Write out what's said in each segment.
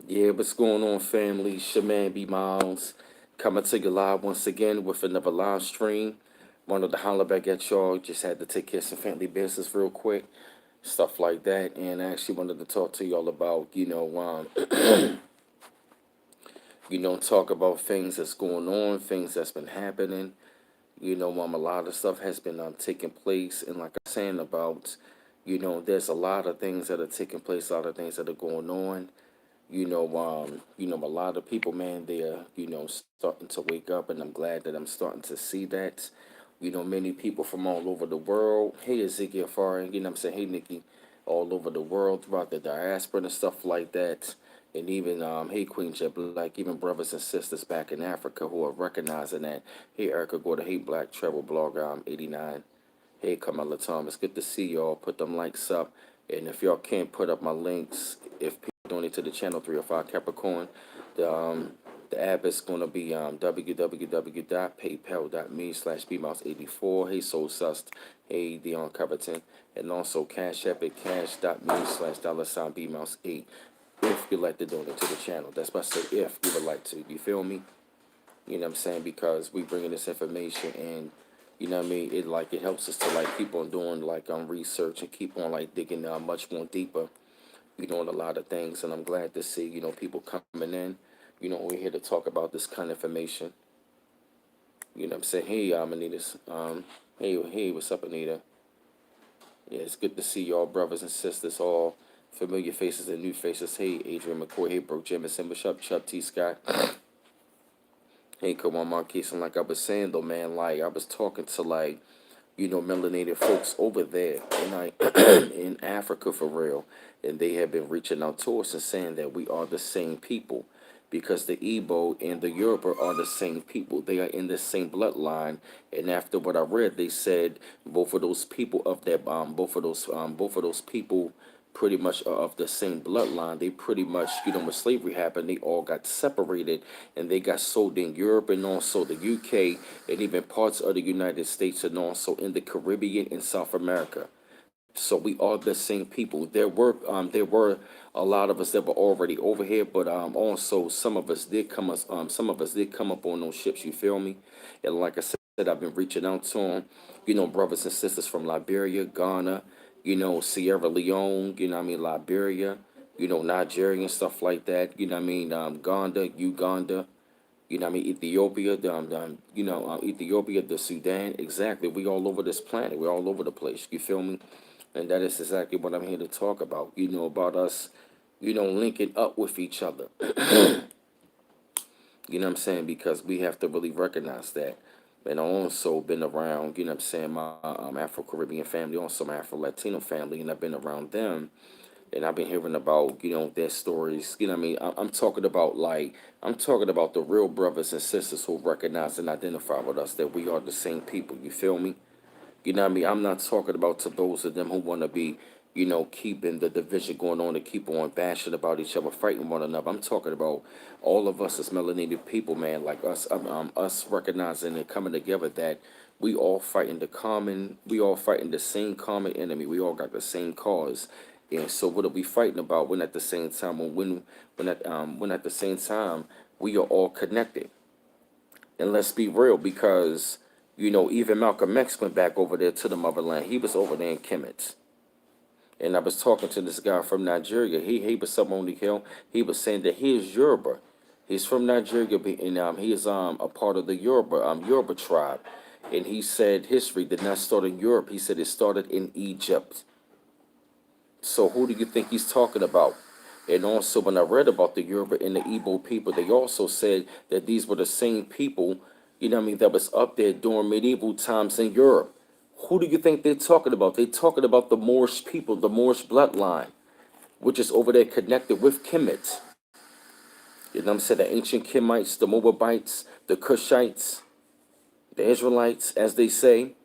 Yeah, what's going on, family? It's your man B Miles coming to you live once again with another live stream. Wanted to holler back at y'all. Just had to take care of some family business real quick, stuff like that. And I actually wanted to talk to y'all about, talk about things that's going on, things that's been happening. A lot of stuff has been taking place, and like I'm saying about, there's a lot of things that are taking place, a lot of things that are going on. A lot of people, man, they are, starting to wake up, and I'm glad that I'm starting to see that. Many people from all over the world. Hey, Ezekiel Farin, I'm saying, hey, Nikki, all over the world, throughout the diaspora and stuff like that. And even, hey, Queen Jet Black, even brothers and sisters back in Africa who are recognizing that. Hey, Erica Gorda, hey, Black Travel Blogger, I'm 89. Hey, Kamala Thomas, good to see y'all. Put them likes up. And if y'all can't put up my links, if people donate to the channel 305 Capricorn, the um the app is going to be www.paypal.me/bmouse84. Hey, Soul Sust. Hey, Dion Coverton. And also Cash App at cash.me/$bmouse8. If you'd like to donate to the channel. That's why I say if you would like to. You feel me? You know what I'm saying? Because we bringing this information and it helps us to like keep on doing like research and keep on like digging much more deeper, on a lot of things. And I'm glad to see, people coming in. We're here to talk about this kind of information. You know what I'm saying? Hey, Anita's hey, what's up, Anita? Yeah, it's good to see y'all brothers and sisters, all familiar faces and new faces. Hey, Adrian McCoy, hey, Brooke Jemison, what's up, Chubb T Scott? Hey, come on, Marquise. And like I was saying though, man, like I was talking to like, melanated folks over there in in Africa for real, and they have been reaching out to us and saying that we are the same people, because the Igbo and the Yoruba are the same people. They are in the same bloodline. And after what I read, they said both of those people of that both of those people pretty much are of the same bloodline. They pretty much, when slavery happened, they all got separated and they got sold in Europe and also the UK and even parts of the United States and also in the Caribbean and South America. So we are the same people. There were a lot of us that were already over here, but also some of us did come up on those ships. You feel me? And like I said, I've been reaching out to them. Brothers and sisters from Liberia, Ghana, Sierra Leone. Liberia. Nigeria and stuff like that. Ghana, Uganda. Ethiopia, Ethiopia, the Sudan. Exactly. We all over this planet. We're all over the place. You feel me? And that is exactly what I'm here to talk about. About us, linking up with each other. You know what I'm saying? Because we have to really recognize that. And I also been around, I'm saying, my Afro-Caribbean family, also my Afro-Latino family, and I've been around them and I've been hearing about their stories. I'm talking about the real brothers and sisters who recognize and identify with us that we are the same people. You feel me? I'm not talking about to those of them who want to be, keeping the division going on and keep on bashing about each other, fighting one another. I'm talking about all of us as melanated people, man, like us recognizing and coming together that we all fighting the same common enemy. We all got the same cause. And so what are we fighting about when at the same time when at the same time we are all connected? And let's be real, because even Malcolm X went back over there to the motherland. He was over there in Kemet. And I was talking to this guy from Nigeria. He was up on the hill. He was saying that he is Yoruba. He's from Nigeria, and he is a part of the Yoruba tribe. And he said history did not start in Europe. He said it started in Egypt. So who do you think he's talking about? And also, when I read about the Yoruba and the Igbo people, they also said that these were the same people, that was up there during medieval times in Europe. Who do you think they're talking about? They're talking about the Moorish people, the Moorish bloodline, which is over there connected with Kemet. You know what I'm saying? The ancient Kemites, the Moabites, the Cushites, the Israelites, as they say,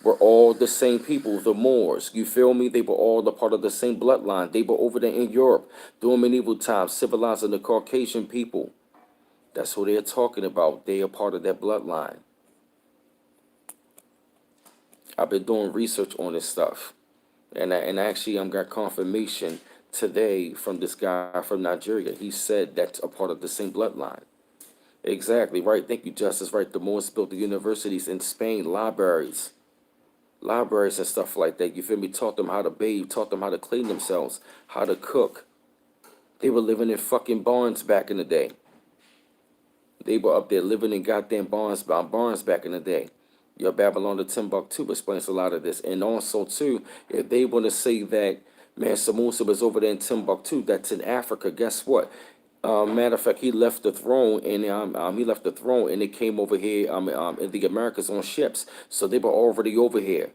were all the same people, the Moors. You feel me? They were all a part of the same bloodline. They were over there in Europe during medieval times, civilizing the Caucasian people. That's who they're talking about. They are part of that bloodline. I've been doing research on this stuff. And I actually got confirmation today from this guy from Nigeria. He said that's a part of the same bloodline. Exactly, right. Thank you, Justice. Right. The Moors built the universities in Spain, libraries and stuff like that. You feel me? Taught them how to bathe, taught them how to clean themselves, how to cook. They were living in fucking barns back in the day. They were up there living in goddamn barns back in the day. Your Babylon to Timbuktu explains a lot of this. And also, too, if they want to say that, man, Samusa was over there in Timbuktu, that's in Africa, guess what? Matter of fact, he left the throne, and they came over here in the Americas on ships, so they were already over here.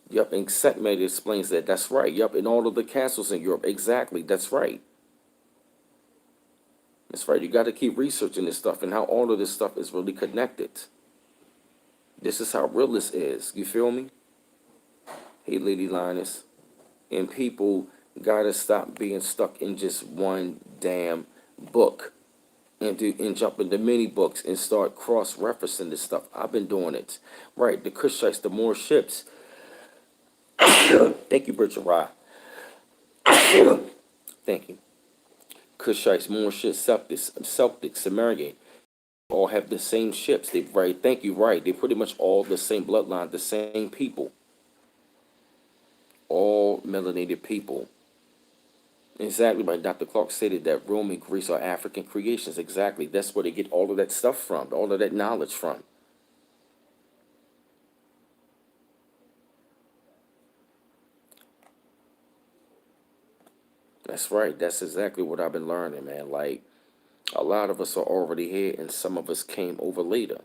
Yep, and Setmate explains that. That's right. Yep, in all of the castles in Europe. Exactly. That's right. That's right. You got to keep researching this stuff and how all of this stuff is really connected. This is how real this is. You feel me? Hey, Lady Linus. And people got to stop being stuck in just one damn book and jump into many books and start cross-referencing this stuff. I've been doing it. Right. The Kushites, the more ships. Thank you, Bridget Rye. Thank you. Kushites, Moorish, Celtics, Sumerian, all have the same ships. They right. Thank you. Right. They pretty much all the same bloodline, the same people, all melanated people. Exactly right. Dr. Clark stated that Rome and Greece are African creations. Exactly. That's where they get all of that stuff from, all of that knowledge from. That's right. That's exactly what I've been learning, man. Like a lot of us are already here, and some of us came over later.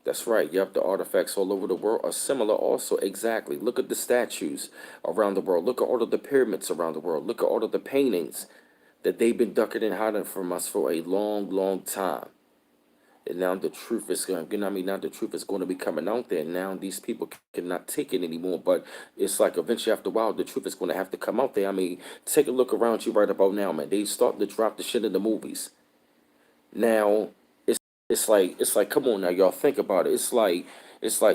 That's right. Yep, the artifacts all over the world are similar also. Exactly. Look at the statues around the world. Look at all of the pyramids around the world. Look at all of the paintings that they've been ducking and hiding from us for a long, long time. And now the truth is going, you know what I mean? Now the truth is going to be coming out there. Now these people cannot take it anymore. But it's like eventually after a while, the truth is going to have to come out there. I mean, take a look around you right about now, man. They starting to drop the shit in the movies. Now, it's like come on now, y'all think about it. It's like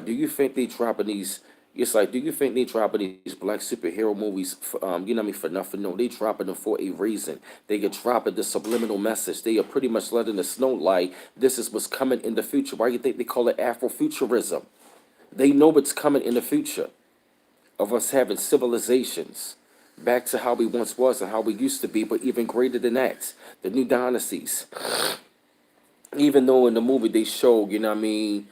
do you think they dropping these? It's like do you think they dropping these black superhero movies? For, you know what I mean, for nothing? No, they dropping them for a reason. They get dropping the subliminal message. They are pretty much letting us know like this is what's coming in the future. Why do you think they call it Afrofuturism? They know what's coming in the future of us having civilizations back to how we once was and how we used to be, but even greater than that. The new dynasties, even though in the movie they show, the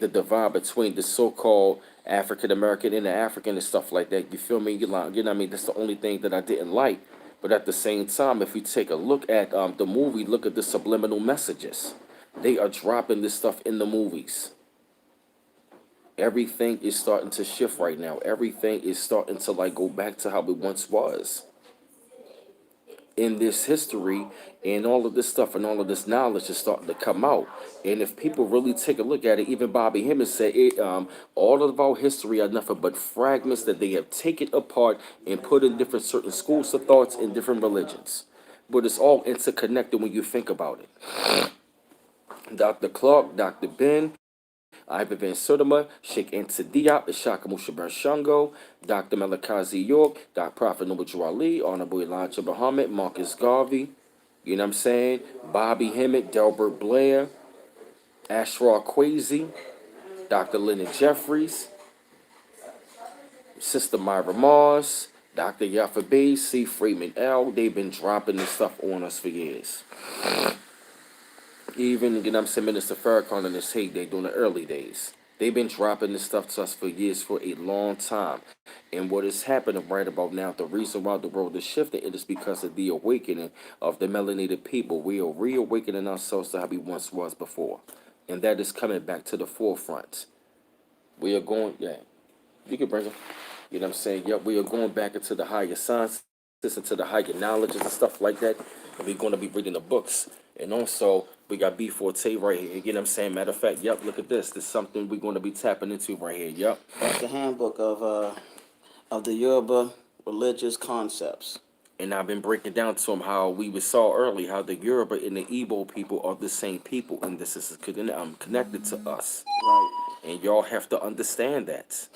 divide between the so-called African American and the African and stuff like that. You feel me? That's the only thing that I didn't like. But at the same time, if you take a look at the movie, look at the subliminal messages. They are dropping this stuff in the movies. Everything is starting to shift right now. Everything is starting to like go back to how it once was in this history, and all of this stuff and all of this knowledge is starting to come out. And if people really take a look at it, even Bobby Hemmings said it, all of our history are nothing but fragments that they have taken apart and put in different certain schools of thoughts in different religions. But it's all interconnected when you think about it. Dr. Clark, Dr. Ben, Ivan Van Sertima, Sheikh Anta Diop, Ishaka Mushaber Shango, Dr. Malakazi York, Dr. Prophet Noble Ali, Honorable Elijah Muhammad, Marcus Garvey, you know what I'm saying? Bobby Hemmett, Delbert Blair, Ashra Kwesi, Dr. Lennon Jeffries, Sister Myra Mars, Dr. Yaffa B, C. Freeman L. They've been dropping this stuff on us for years. Even, you know what I'm saying, Minister Farrakhan in his heyday during the early days. They've been dropping this stuff to us for years, for a long time. And what is happening right about now, the reason why the world is shifting, it is because of the awakening of the melanated people. We are reawakening ourselves to how we once was before. And that is coming back to the forefront. We are going, yeah, you can bring them. You know what I'm saying? Yep, we are going back into the higher sciences, into the higher knowledges and stuff like that. And we're going to be reading the books. And also, we got B4T right here. You know what I'm saying? Matter of fact, yep, look at this. This is something we're going to be tapping into right here. Yep. That's the handbook of the Yoruba religious concepts. And I've been breaking down to them how we saw early how the Yoruba and the Igbo people are the same people. And this is connected to us. Right. And y'all have to understand that.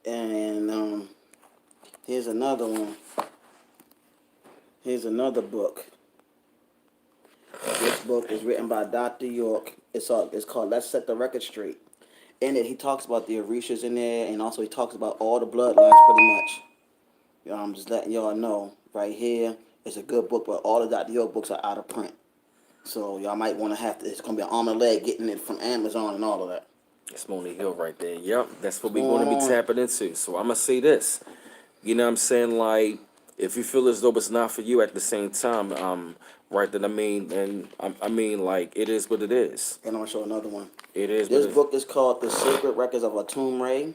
And Here's another one. Here's another book. This book is written by Dr. York. It's called Let's Set the Record Straight. In it, he talks about the Orishas in there, and also he talks about all the bloodlines pretty much. I'm just letting y'all know right here. It's a good book, but all the Dr. York books are out of print. So y'all might want to have to. It's gonna be an arm and a leg getting it from Amazon and all of that. It's Moni Hill right there. Yep, that's what What's we're going to going be on? tapping into. So I'm gonna say this. You know what I'm saying? Like, if you feel as though it's not for you at the same time, right, then I mean, like, it is what it is. And I'm gonna show another one. It is what This it is. book is called The Sacred Records of Atum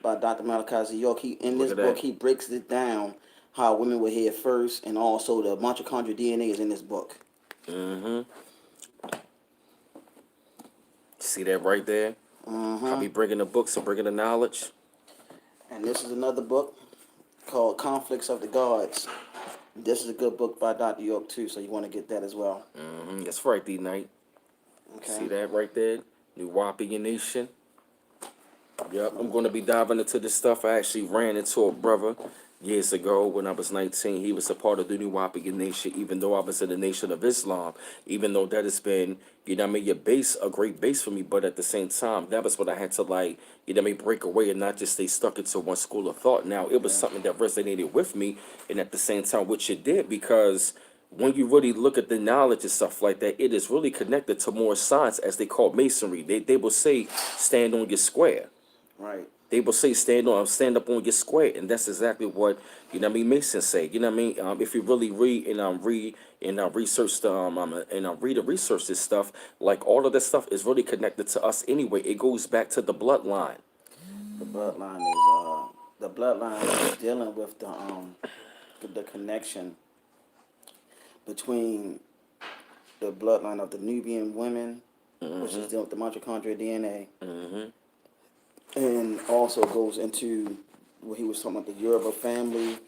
by Dr. Malachi York. In Look this at book, that. he breaks it down how women were here first, and also the mitochondrial DNA is in this book. Mm-hmm. See that right there? How we bringing the books and bringing the knowledge. And this is another book called Conflicts of the Gods. This is a good book by Dr. York too, so you want to get that as well. Mm-hmm. That's right, D Knight. Okay. See that right there? New Wapian Nation. Yep, I'm going to be diving into this stuff. I actually ran into a brother years ago when I was 19. He was a part of the New Wapian Nation, even though I was in the Nation of Islam, even though that has been, you know what I mean, a great base for me. But at the same time, that was what I had to, like, you know what I mean, break away and not just stay stuck into one school of thought. Now, it was Yeah. something that resonated with me, and at the same time, which it did, because when you really look at the knowledge and stuff like that, it is really connected to more science, as they call masonry. They will say, stand on your square. Right. They will say stand up on your square, and that's exactly what, you know what I mean, Masons say. You know what I mean? If you really research read and research this stuff, like all of this stuff is really connected to us anyway. It goes back to the bloodline. The bloodline is dealing with the connection between the bloodline of the Nubian women, which is dealing with the mitochondrial DNA, and also goes into what he was talking about, the Yoruba family.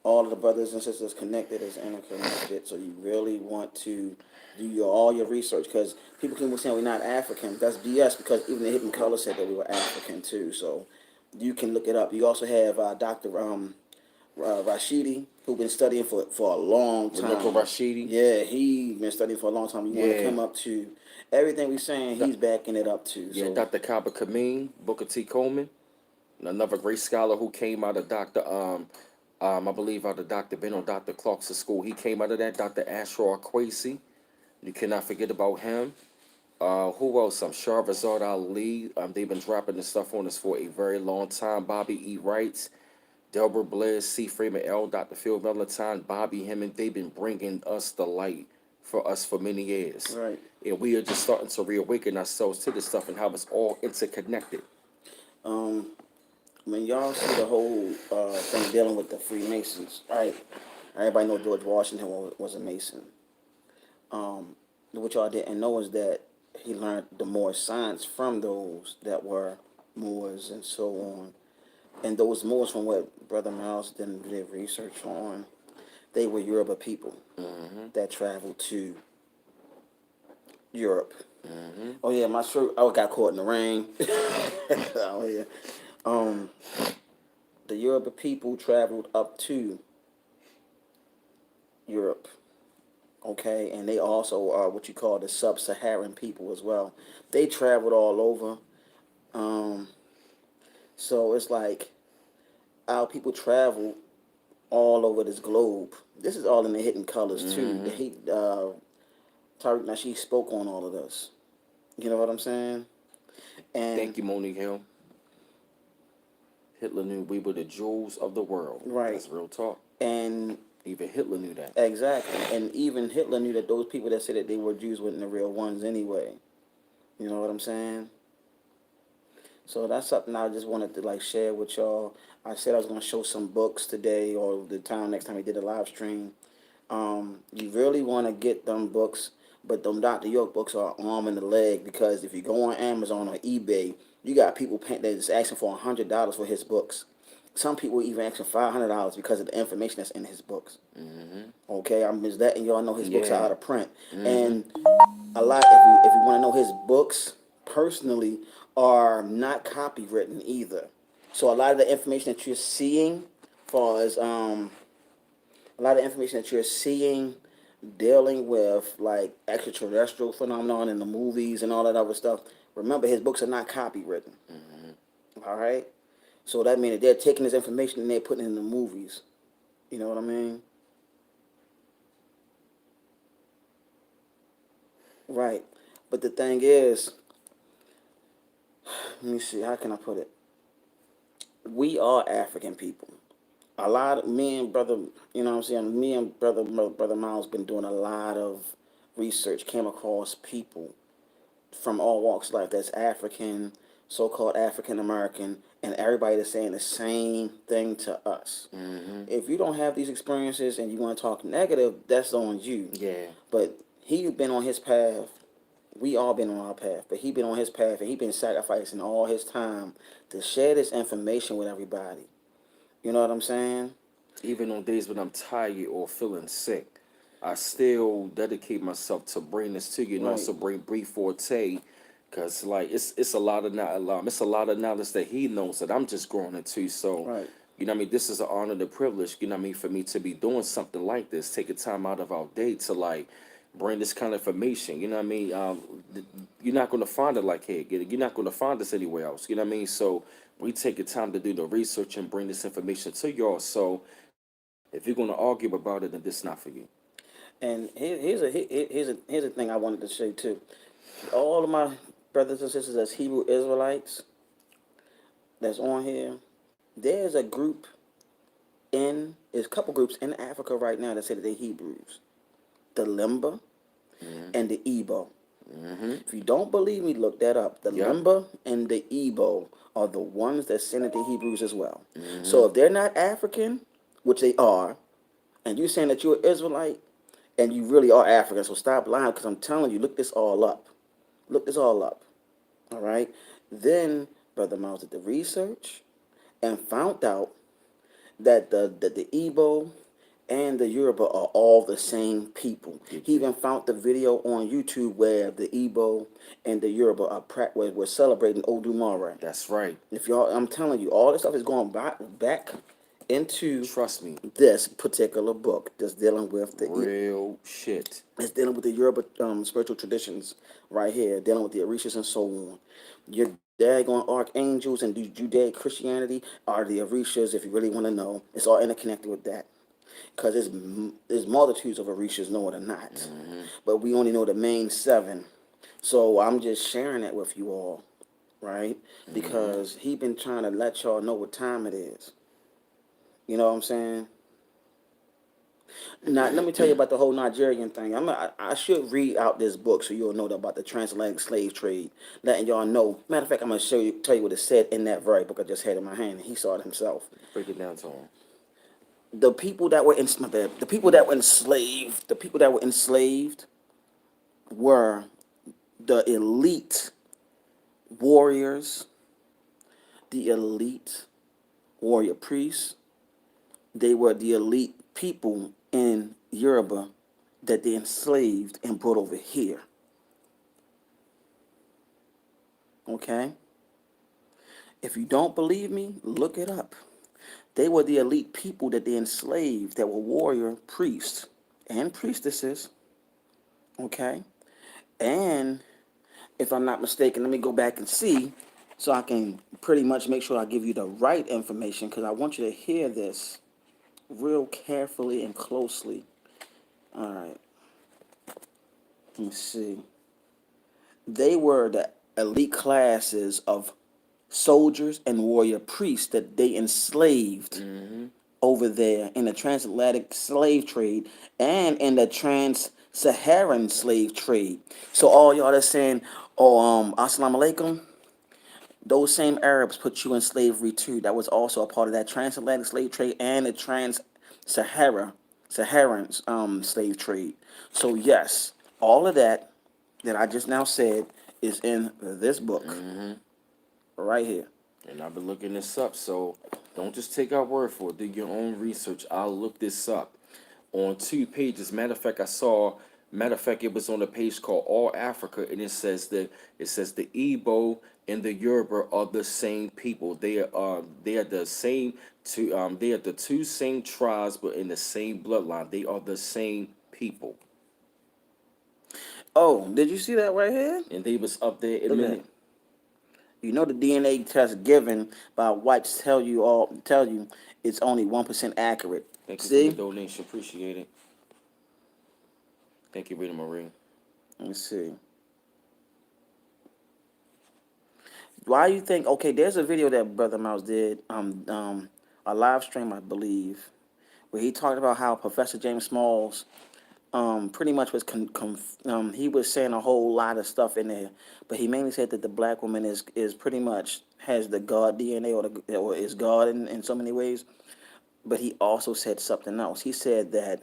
All of the brothers and sisters connected as interconnected. So you really want to do all your research, because people keep saying we're not African. That's BS, because even the Hidden Color said that we were African too. So you can look it up. You also have Dr. Rashidi, who been studying for a long Renoko time. Rashidi. Yeah, he been studying for a long time. You want to Yeah. come up to everything we saying, he's backing it up too. Yeah, So Dr. Kaba Kameen, Booker T. Coleman, another great scholar who came out of I believe out of Dr. Ben or Dr. Clark's school. He came out of that. Dr. Ashra Kwesi. You cannot forget about him. Who else? Shahrazad Ali. They've been dropping this stuff on us for a very long time. Bobby E. Wright, Delbert Bliss, C. Freeman L. Dr. Phil Valentine, Bobby Hemming. They've been bringing us the light for us for many years. right. And we are just starting to reawaken ourselves to this stuff and how it's all interconnected. When y'all see the whole thing dealing with the Freemasons, right? Everybody know George Washington was a Mason. What y'all didn't know is that he learned the Moor science from those that were Moors and so on. And those Moors, from what Brother Miles did research on, they were Yoruba people that traveled to Europe. Oh yeah, my shirt. I got caught in the rain. Oh yeah. The Yoruba people traveled up to Europe. Okay, and they also are what you call the sub-Saharan people as well. They traveled all over. So it's like our people travel all over this globe. This is all in the Hidden Colors too. Tariq Nasheed spoke on all of this. You know what I'm saying? And Thank you, Monique Hill. Hitler knew we were the jewels of the world. right. That's real talk. And Even Hitler knew that. exactly. And even Hitler knew that those people that said that they were Jews weren't the real ones anyway. You know what I'm saying? So that's something I just wanted to like share with y'all. I said I was gonna show some books today or the time next time we did a live stream. You really want to get them books, but them Dr. York books are arm and a leg, because if you go on Amazon or eBay, you got people that's asking for $100 for his books. Some people even asking $500 because of the information that's in his books. Okay, I'm just letting y'all know his books are Yeah. out of print, and a lot. If you want to know, his books personally are not copywritten either. So a lot of the information that you're seeing far as a lot of information that you're seeing dealing with like extraterrestrial phenomenon in the movies and all that other stuff. Remember, his books are not copywritten. All right, so that means that they're taking this information and they're putting it in the movies. You know what I mean? Right. But the thing is, let me see, how can I put it? We are African people. A lot of me and brother, you know what I'm saying? Me and brother Miles been doing a lot of research, came across people from all walks of life that's African, so-called African American, and everybody that's saying the same thing to us. If you don't have these experiences and you want to talk negative, that's on you. Yeah. But he been on his path. We all been on our path, but he been on his path and he been sacrificing all his time to share this information with everybody. You know what I'm saying? Even on days when I'm tired or feeling sick, I still dedicate myself to bring this to you and Right. also bring Brief Forte, cause like it's a lot of it's a lot of knowledge that he knows that I'm just growing into. So, Right. you know what I mean, this is an honor and a privilege, you know what I mean, for me to be doing something like this, taking time out of our day to like bring this kind of information. You know what I mean? You're not gonna find it like here. You're not gonna find this anywhere else. You know what I mean? So we take the time to do the research and bring this information to y'all. So if you're gonna argue about it, then this not for you. And here's a thing I wanted to say too. All of my brothers and sisters as Hebrew Israelites that's on here, there's a group there's a couple groups in Africa right now that say that they Hebrews. The Limba and the Igbo. If you don't believe me, look that up. The Yep. Limba and the Igbo are the ones that send it to Hebrews as well. So if they're not African, which they are, and you're saying that you're an Israelite, and you really are African, so stop lying because I'm telling you, look this all up. Look this all up. All right? Then Brother Miles did the research and found out that the Igbo and the Yoruba are all the same people. He even found the video on YouTube where the Igbo and the Yoruba were celebrating Odumare. That's right. If y'all, I'm telling you, all this stuff is going back into Trust me. this particular book that's dealing with Real shit. it's dealing with the Yoruba spiritual traditions right here, dealing with the Orishas and so on. Your daggone archangels and the Judaic Christianity are the Orishas, if you really want to know. It's all interconnected with that. Because there's multitudes of Orishas, know it or not. But we only know the main seven. So I'm just sharing that with you all, right? Because he been trying to let y'all know what time it is. You know what I'm saying? Now, let me tell you about the whole Nigerian thing. I should read out this book so you'll know about the transatlantic slave trade, letting y'all know. Matter of fact, I'm going to tell you what it said in that very book I just had in my hand. He saw it himself. Break it down to him. The people that were the people that were enslaved were the elite warriors, the elite warrior priests. They were the elite people in Yoruba that they enslaved and brought over here. Okay? If you don't believe me, look it up. They were the elite people that they enslaved that were warrior priests and priestesses. Okay? And if I'm not mistaken, let me go back and see so I can pretty much make sure I give you the right information because I want you to hear this real carefully and closely. All right. Let me see. They were the elite classes of soldiers and warrior priests that they enslaved over there in the transatlantic slave trade and in the trans-Saharan slave trade. So all y'all that's saying, "Oh, assalamu alaikum," those same Arabs put you in slavery too. That was also a part of that transatlantic slave trade and the Saharan slave trade. So yes, all of that I just now said is in this book right here. And I've been looking this up, so don't just take our word for it. Do your own research. I'll look this up on 2 pages. Matter of fact, I saw Matter of fact, it was on a page called All Africa, and it says the Igbo and the Yoruba are the same people. They are the same two they are the two same tribes, but in the same bloodline. They are the same people, Oh, did you see that right here? and they was up there Look at admitting. that. You know the DNA test given by whites tell you it's only 1% accurate. Thank you for your See? donation, appreciate it. Thank you, Rita Marie. Let me see. Why you think? Okay, there's a video that Brother Mouse did, a live stream, I believe, where he talked about how Professor James Smalls, pretty much was he was saying a whole lot of stuff in there, but he mainly said that the black woman is pretty much has the God DNA or is God in so many ways. But he also said something else. He said that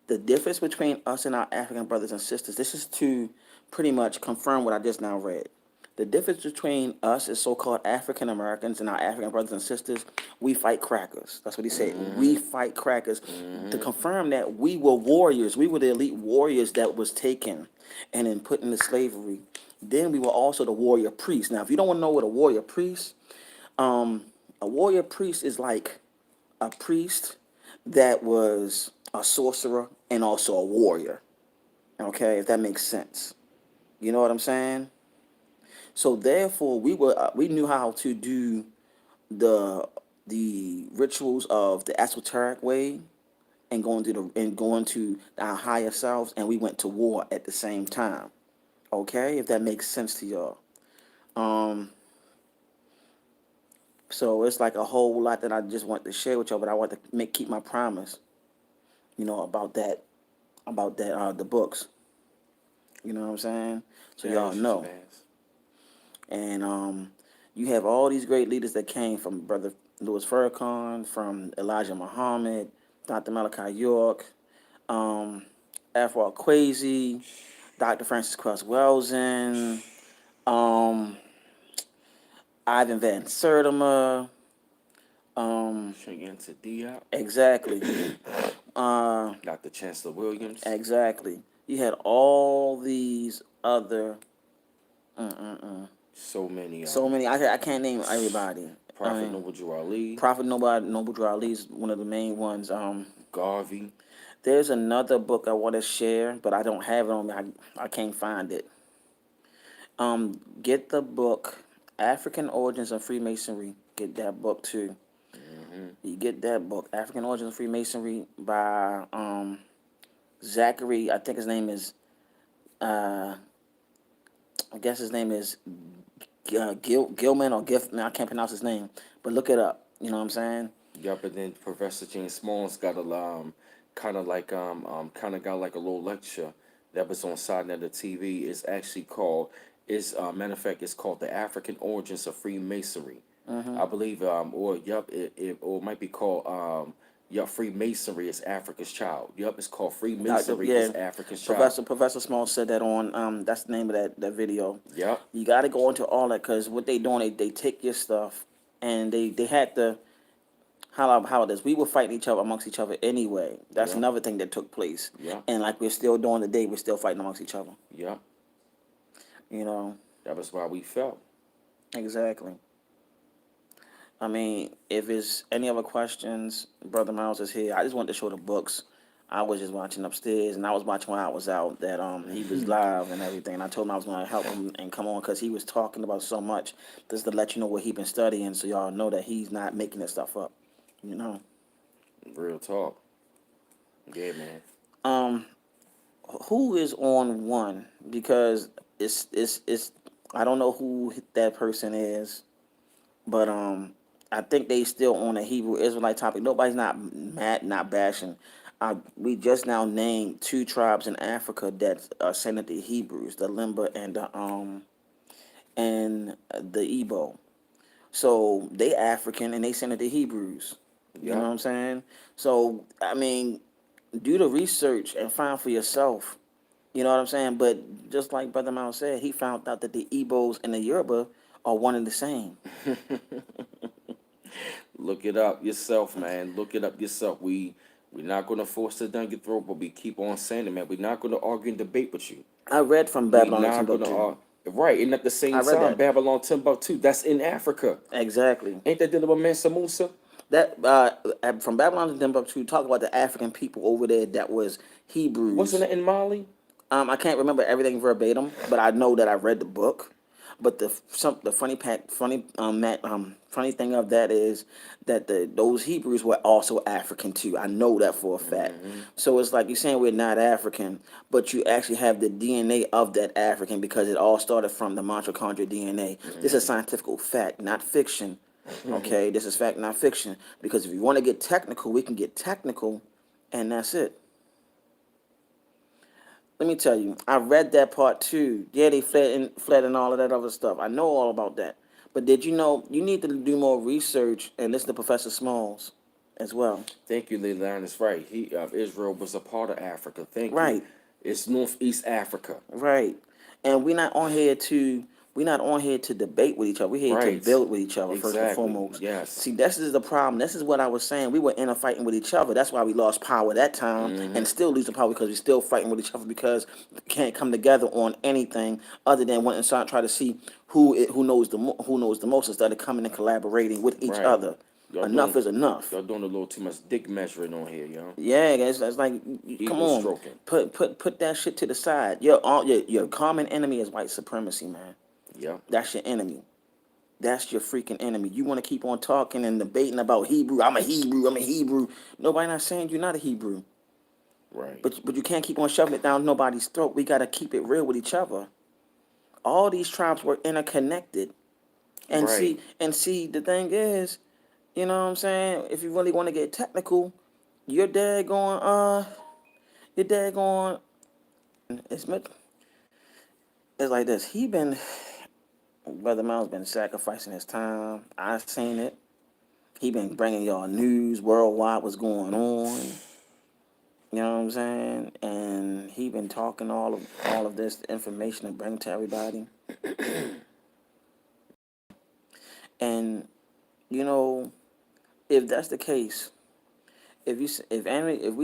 the difference between us and our African brothers and sisters, this is to pretty much confirm what I just now read. The difference between us as so-called African Americans and our African brothers and sisters, we fight crackers. That's what he said. We fight crackers. To confirm that we were warriors. We were the elite warriors that was taken and then put into slavery. Then we were also the warrior priests. Now, if you don't want to know what a warrior priest is like a priest that was a sorcerer and also a warrior. Okay, if that makes sense. You know what I'm saying? So therefore, we knew how to do the the rituals of the esoteric way and going to our higher selves, and we went to war at the same time. Okay, if that makes sense to y'all. Um, so it's like a whole lot that I just want to share with y'all, but I want to keep my promise. About that the books. You know what I'm saying? So y'all Shabazz, know. Shabazz. And you have all these great leaders that came from Brother Louis Farrakhan, from Elijah Muhammad, Dr. Malachi York, um, Afro Kwesi, Dr. Francis Cress Welsing, um, Ivan Van Sertima. Shigenta Diop. Exactly. Uh, Dr. Chancellor Williams. exactly. You had all these other. So many So many. I can't name everybody. Prophet Noble Drew Ali. Prophet Noble Drew Ali is one of the main ones. Garvey. There's another book I want to share, but I don't have it on me. I can't find it. Get the book, African Origins of Freemasonry. Get that book too. You get that book, African Origins of Freemasonry by Zachary. I think his name is. I guess his name is Gilman or Gift. I can't pronounce his name, but look it up. You know what I'm saying? Yup, and then Professor James Small's got a kind of got like a little lecture that was on side of the TV. It's actually called matter of fact, it's called The African Origins of Freemasonry. I believe or yup, or it might be called yup, Freemasonry is Africa's Child. Yup, it's called Freemasonry Yeah, is Africa's Child. Professor Small said that on that's the name of that video. Yup. You got to go into all that because what they doing, they take your stuff and they had to how it is. We were fighting each other amongst each other anyway. That's Yup. another thing that took place. Yup. And like we're still doing today, we're still fighting amongst each other. Yup. You know, That was why we felt. exactly. I mean, if it's any other questions, Brother Miles is here. I just wanted to show the books. I was just watching upstairs, and I was watching when I was out that he was live and everything. And I told him I was going to help him and come on because he was talking about so much, just to let you know what he been studying, so y'all know that he's not making this stuff up. You know. Real talk. Yeah, man. Um, who is on one? Because it's I don't know who that person is, but I think they still on a Hebrew Israelite topic. Nobody's not mad, not bashing. We just now named two tribes in Africa that are sending the Hebrews, the Limba and the Igbo. So they African and they sending the Hebrews. You know what Yup. I'm saying? So I mean, do the research and find for yourself. You know what I'm saying? But just like Brother Mount said, he found out that the Igbos and the Yoruba are one and the same. Look it up yourself, man. Look it up yourself. We're not gonna force it down your throat, but we keep on saying it, man. We're not gonna argue and debate with you. I read from We Babylon to not gonna Timbuktu. right. And at the I same read time, that. Babylon Timbuktu, that's in Africa. Exactly. Ain't that dealing with Mansa Musa? That from Babylon to Timbuktu, talk about the African people over there that was Wasn't Hebrews. it in Mali? I can't remember everything verbatim, but I know that I read the book. But the funny thing of that is that those Hebrews were also African too. I know that for a fact. Mm-hmm. So it's like you're saying we're not African, but you actually have the DNA of that African because it all started from the mitochondrial DNA. This is scientific fact, not fiction. Mm-hmm. Okay, this is fact, not fiction. Because if you want to get technical, we can get technical, and that's it. Let me tell you, I read that part too. Yeah, they fled and all of that other stuff. I know all about that. But did you know you need to do more research and listen to Professor Smalls as well? Thank you, Leland. It's right. Israel was a part of Africa. Thank you. Right. It's Northeast Africa. Right. And we're not on here to debate with each other. We're here to Right. build with each other first and Exactly. foremost. Yes. See, this is the problem. This is what I was saying. We were fighting with each other. That's why we lost power that time Mm-hmm. and still losing power because we're still fighting with each other because we can't come together on anything other than wanting to try to see who knows the most instead of coming and collaborating with each Right. other. Y'all Enough doing is enough. y'all doing a little too much dick measuring on here, yo. Yeah, guys, that's like, come Ego on, stroking. put that shit to the side. Your common enemy is white supremacy, man. Yeah. That's your enemy. That's your freaking enemy. You want to keep on talking and debating about Hebrew. I'm a Hebrew. I'm a Hebrew. Nobody not saying you're not a Hebrew, Right. but you can't keep on shoving it down nobody's throat. We gotta keep it real with each other. All these tribes were interconnected, and Right. see the thing is, you know what I'm saying. If you really want to get technical, your dad going your dad going. It's it's like this. Brother Miles been sacrificing his time. I seen it. He been bringing y'all news worldwide what's going on. You know what I'm saying? And he been talking all of this information to bring to everybody. And you know, if that's the case, if we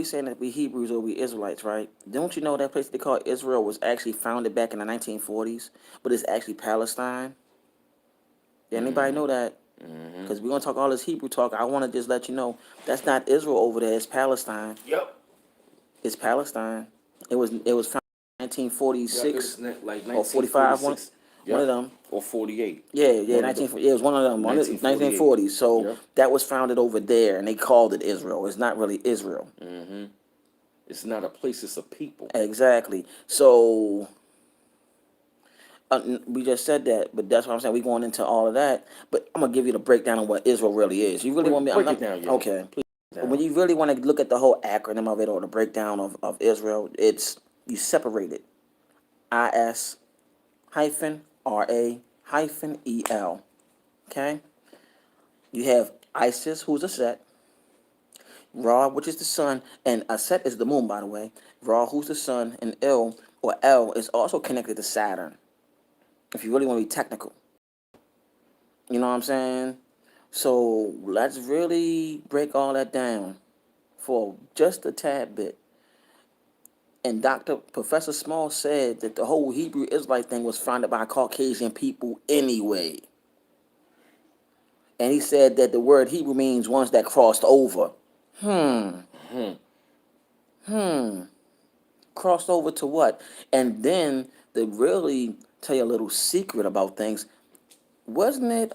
saying that we Hebrews or we Israelites, right? Don't you know that place they call Israel was actually founded back in the 1940s, but it's actually Palestine? Did anybody Mm-hmm. know that? Mm-hmm. Because we're gonna talk all this Hebrew talk. I want to just let you know that's not Israel over there. It's Palestine. Yep. It's Palestine. It was founded in Yep. It 1946 was like or 45. One 1946. one of Yep. them. Or 48. Yeah, One of the 19. Yeah, it was one of them. 1948. 1940s. So Yep. that was founded over there, and they called it Israel. It's not really Israel. Mm-hmm. It's not a place. It's a people. Exactly. So we just said that, but that's what I'm saying. We going into all of that, but I'm gonna give you the breakdown of what Israel really is. You really want me? Break it down, yo. Okay. Please. When Down. you really want to look at the whole acronym of it or the breakdown of Israel, it's you separate it. IS hyphen RA hyphen EL. Okay. You have Isis, who's a set. Ra, which is the sun, and Aset is the moon, by the way. Ra, who's the sun, and Il, or El, is also connected to Saturn. If you really want to be technical, you know what I'm saying. So let's really break all that down for just a tad bit. And Dr. Professor Small said that the whole Hebrew Israelite thing was founded by Caucasian people anyway. And he said that the word Hebrew means ones that crossed over. Hmm. Hmm. Hmm. Crossed over to what? And then to really tell you a little secret about things, wasn't it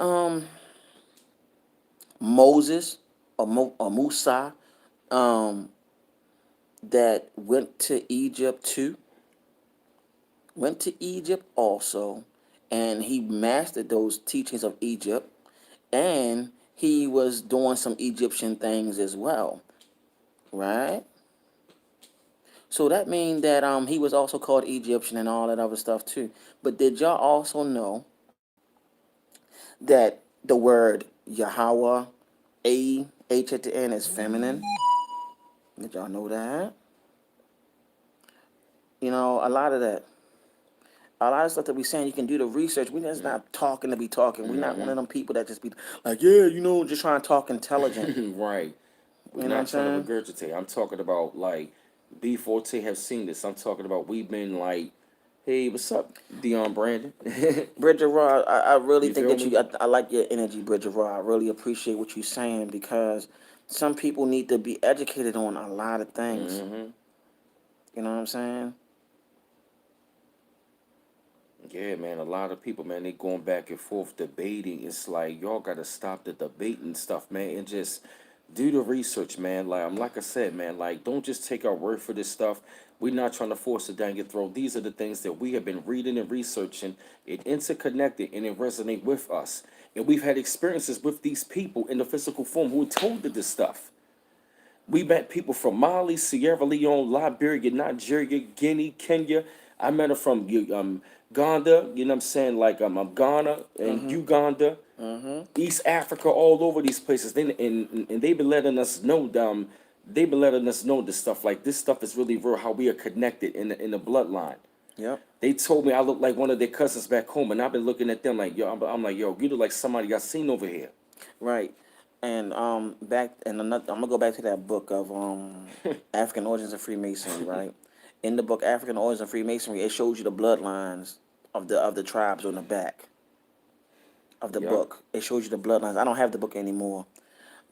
Moses or Musa um that went to Egypt too? Went to Egypt also, and he mastered those teachings of Egypt, and he was doing some Egyptian things as well, right? So that means that he was also called Egyptian and all that other stuff too. But did y'all also know that the word Yahweh, A H at the end, is feminine? Did y'all know that? You know, a lot of stuff that we saying, you can do the research. We just not talking to be talking. We're not one Mm-hmm. of them people that just be like, yeah, you know, just trying to talk intelligent. Right. We're You know what I'm not trying to saying? regurgitate. I'm talking about like B4T have seen this. I'm talking about we've been like, hey, what's up, Dion Brandon? Bridget Raw, I really You think feel that me? I like your energy, Bridget Raw. I really appreciate what you're saying because some people need to be educated on a lot of things. Mm-hmm. You know what I'm saying? Yeah, man. A lot of people, man, they going back and forth debating. It's like y'all gotta stop the debating stuff, man, and just do the research, man. Like I said, man, like don't just take our word for this stuff. We're not trying to force it down your throat. These are the things that we have been reading and researching. It interconnected and it resonate with us. And we've had experiences with these people in the physical form who told us this stuff. We met people from Mali, Sierra Leone, Liberia, Nigeria, Guinea, Kenya. I met her from Uganda, you know what I'm saying? Like Ghana and Uganda, East Africa, all over these places. And they've been letting us know they've been letting us know this stuff. Like this stuff is really real, how we are connected in the bloodline. Yep. They told me I look like one of their cousins back home, and I've been looking at them like, yo, I'm like, yo, you look like somebody got seen over here. Right. And back and another, I'm gonna go back to that book of African Origins of Freemasonry, right? In the book African Origins of Freemasonry, it shows you the bloodlines of the tribes on the back of the Yep. book. It shows you the bloodlines. I don't have the book anymore,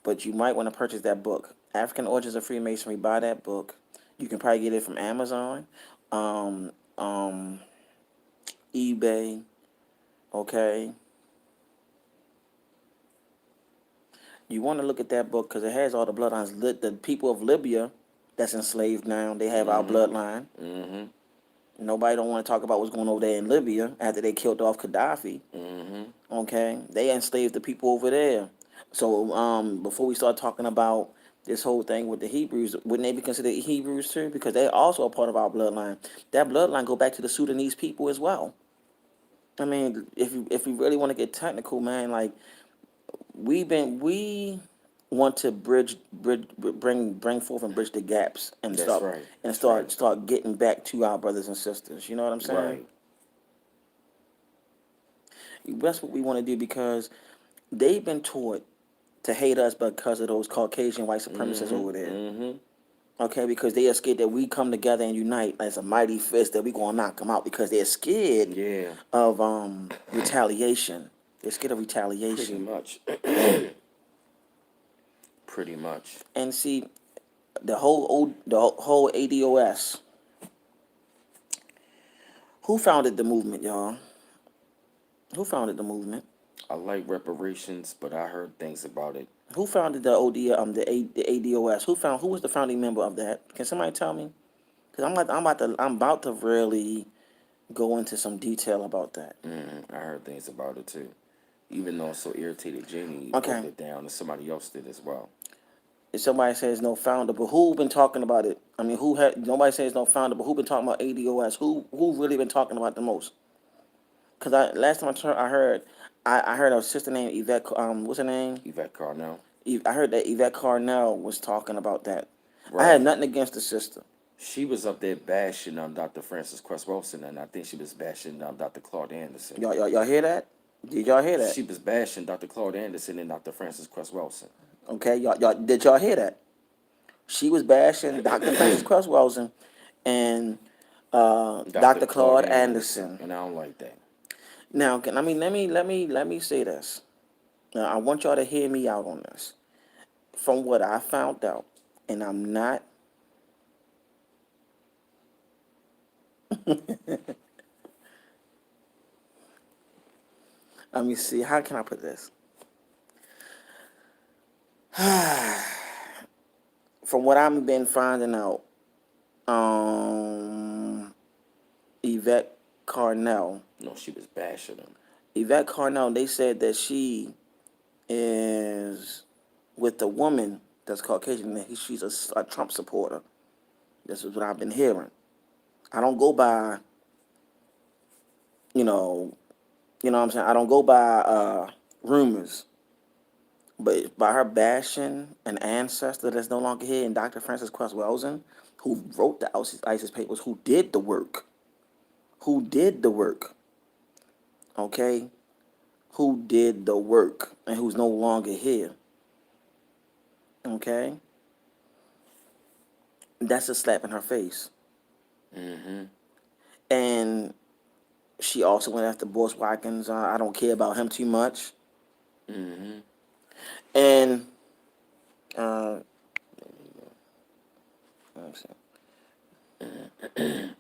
but you might want to purchase that book. African Origins of Freemasonry. Buy that book. You can probably get it from Amazon, um, um, eBay. Okay, you want to look at that book because it has all the bloodlines. The people of Libya that's enslaved now, they have our bloodline. Mm-hmm. Nobody don't want to talk about what's going on over there in Libya after they killed off Gaddafi. Mm-hmm. Okay, they enslaved the people over there. So before we start talking about this whole thing with the Hebrews, wouldn't they be considered Hebrews too? Because they're also a part of our bloodline. That bloodline go back to the Sudanese people as well. I mean, if we really want to get technical, man, like we want to bring forth and bridge the gaps and That's stop right. and That's right. start getting back to our brothers and sisters. You know what I'm saying? Right. That's what we want to do because they've been taught to hate us because of those Caucasian white supremacists Mm-hmm. over there. Mm-hmm. Okay, because they are scared that we come together and unite as a mighty fist that we gonna knock them out because they're scared Yeah. of retaliation. They're scared of Pretty retaliation. much. Pretty much. And see, the whole ADOS. Who founded the movement, y'all? Who founded the movement? I like reparations, but I heard things about it. Who founded the the ADOS? Who was the founding member of that? Can somebody tell me? Because I'm about to really go into some detail about that. I heard things about it too. Even though I'm so irritated, Jamie broke Okay. it down, and somebody else did as well. If somebody says no founder, but who been talking about it? I mean, who had nobody says no founder, but who been talking about ADOS? Who really been talking about the most? Because last time I heard a sister named Yvette. What's her name? Yvette Carnell. I heard that Yvette Carnell was talking about that. I had Right. nothing against the sister. She was up there bashing Dr. Francis Cress Wilson, and I think she was bashing Dr. Claude Anderson. Y'all hear that? Did y'all hear that? She was bashing Dr. Claude Anderson and Dr. Francis Cress Wilson. Okay, y'all did y'all hear that? She was bashing Dr. Francis Cress Wilson and Dr. Dr. Claude Claude Anderson, Anderson. and I don't like that. Now, let me say this. Now, I want y'all to hear me out on this. From what I found out, and I'm not. Let me see. How can I put this? From what I've been finding out, Yvette Carnell. No, she was bashing him. Yvette Carnell. They said that she is with a woman that's Caucasian. That she's a Trump supporter. This is what I've been hearing. I don't go by, you know, what I'm saying. I don't go by rumors, but by her bashing an ancestor that's no longer here, and Dr. Francis Cress Welsing, who wrote the ISIS papers, who did the work, okay, who did the work, and who's no longer here, okay. That's a slap in her face. Mm-hmm. And she also went after Boris Watkins. I don't care about him too much. Mm-hmm. And uh, let me see.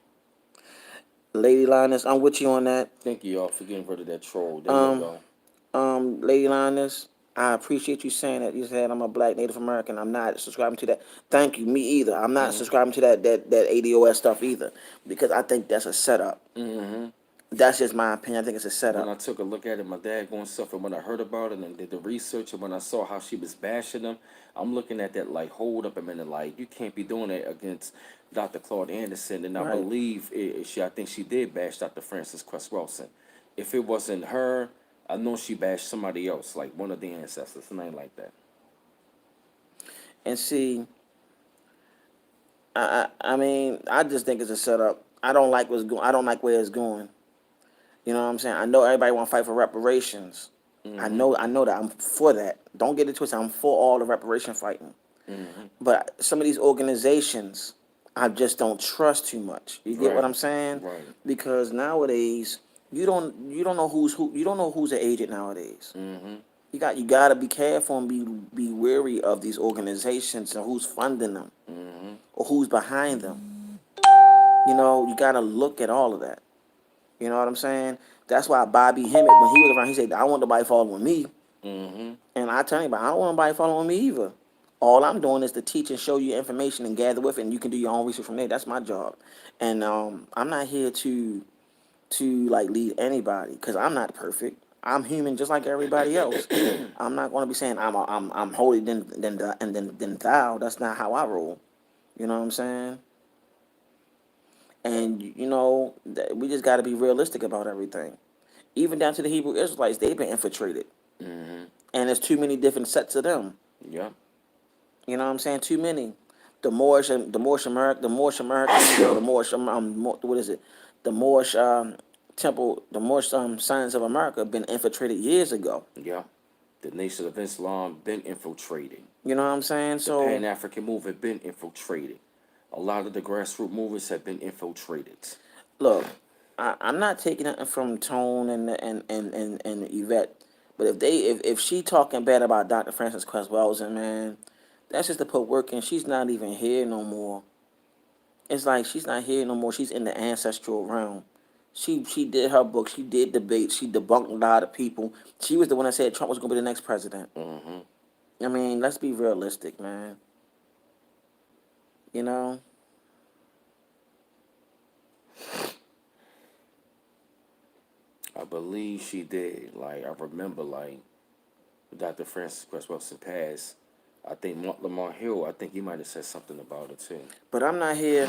Lady Lioness, I'm with you on that. Thank you all for getting rid of that troll. There you Um, go. Lady Lioness, I appreciate you saying that. You said I'm a black Native American. I'm not subscribing to that. Thank you. Me either. I'm not Mm-hmm. subscribing to that ADOS stuff either because I think that's a setup. Mm-hmm. That's just my opinion. I think it's a When setup. I took a look at it, my dad going stuff, and when I heard about it and did the research, and when I saw how she was bashing them, I'm looking at that like, hold up a minute, like you can't be doing that against Dr. Claude Anderson. And I Right. believe I think she did bash Dr. Frances Cress Wilson. If it wasn't her, I know she bashed somebody else, like one of the ancestors, something like that. And see, I mean, I just think it's a setup. I don't like what's going. I don't like where it's going. You know what I'm saying? I know everybody want to fight for reparations. Mm-hmm. I know that. I'm for that. Don't get it twisted. I'm for all the reparation fighting. Mm-hmm. But some of these organizations, I just don't trust too much. You get what Right. I'm saying? Right. Because nowadays, you don't know who's who. You don't know who's an agent nowadays. Mm-hmm. You gotta be careful and be wary of these organizations and who's funding them Mm-hmm. or who's behind them. You know, you gotta look at all of that. You know what I'm saying? That's why Bobby Hemmett, when he was around, he said, "I don't want nobody following me." Mm-hmm. And I tell you, I don't want nobody following me either. All I'm doing is to teach and show you information and gather with it, and you can do your own research from there. That's my job. And I'm not here to like lead anybody because I'm not perfect. I'm human just like everybody else. I'm not going to be saying I'm holy then thou. That's not how I roll. You know what I'm saying? And you know we just got to be realistic about everything. Even down to the Hebrew Israelites, they've been infiltrated, Mm-hmm. and there's too many different sets of them. Yep. You know what I'm saying? Too many. The Moorish Americans, or the Moorish what is it? The Moorish temple, the Moorish science of America been infiltrated years ago. Yep. The Nation of Islam been infiltrated. You know what I'm saying? The So Pan African movement been infiltrated. A lot of the grassroots movements have been infiltrated. look, I'm not taking nothing from Tone and Yvette, but if she talking bad about Dr. Francis Cress Welsing, man, that's just to put work in. She's not even here no more. It's like she's not here no more. She's in the ancestral realm. She did her book. She did debate. She debunked a lot of people. She was the one that said Trump was going to be the next president. Mm-hmm. I mean, let's be realistic, man. You know, I believe she did. Like I remember, like Dr. Francis Cress Wilson passed. I think Mark Lamar Hill. I think he might have said something about it too. but I'm not here.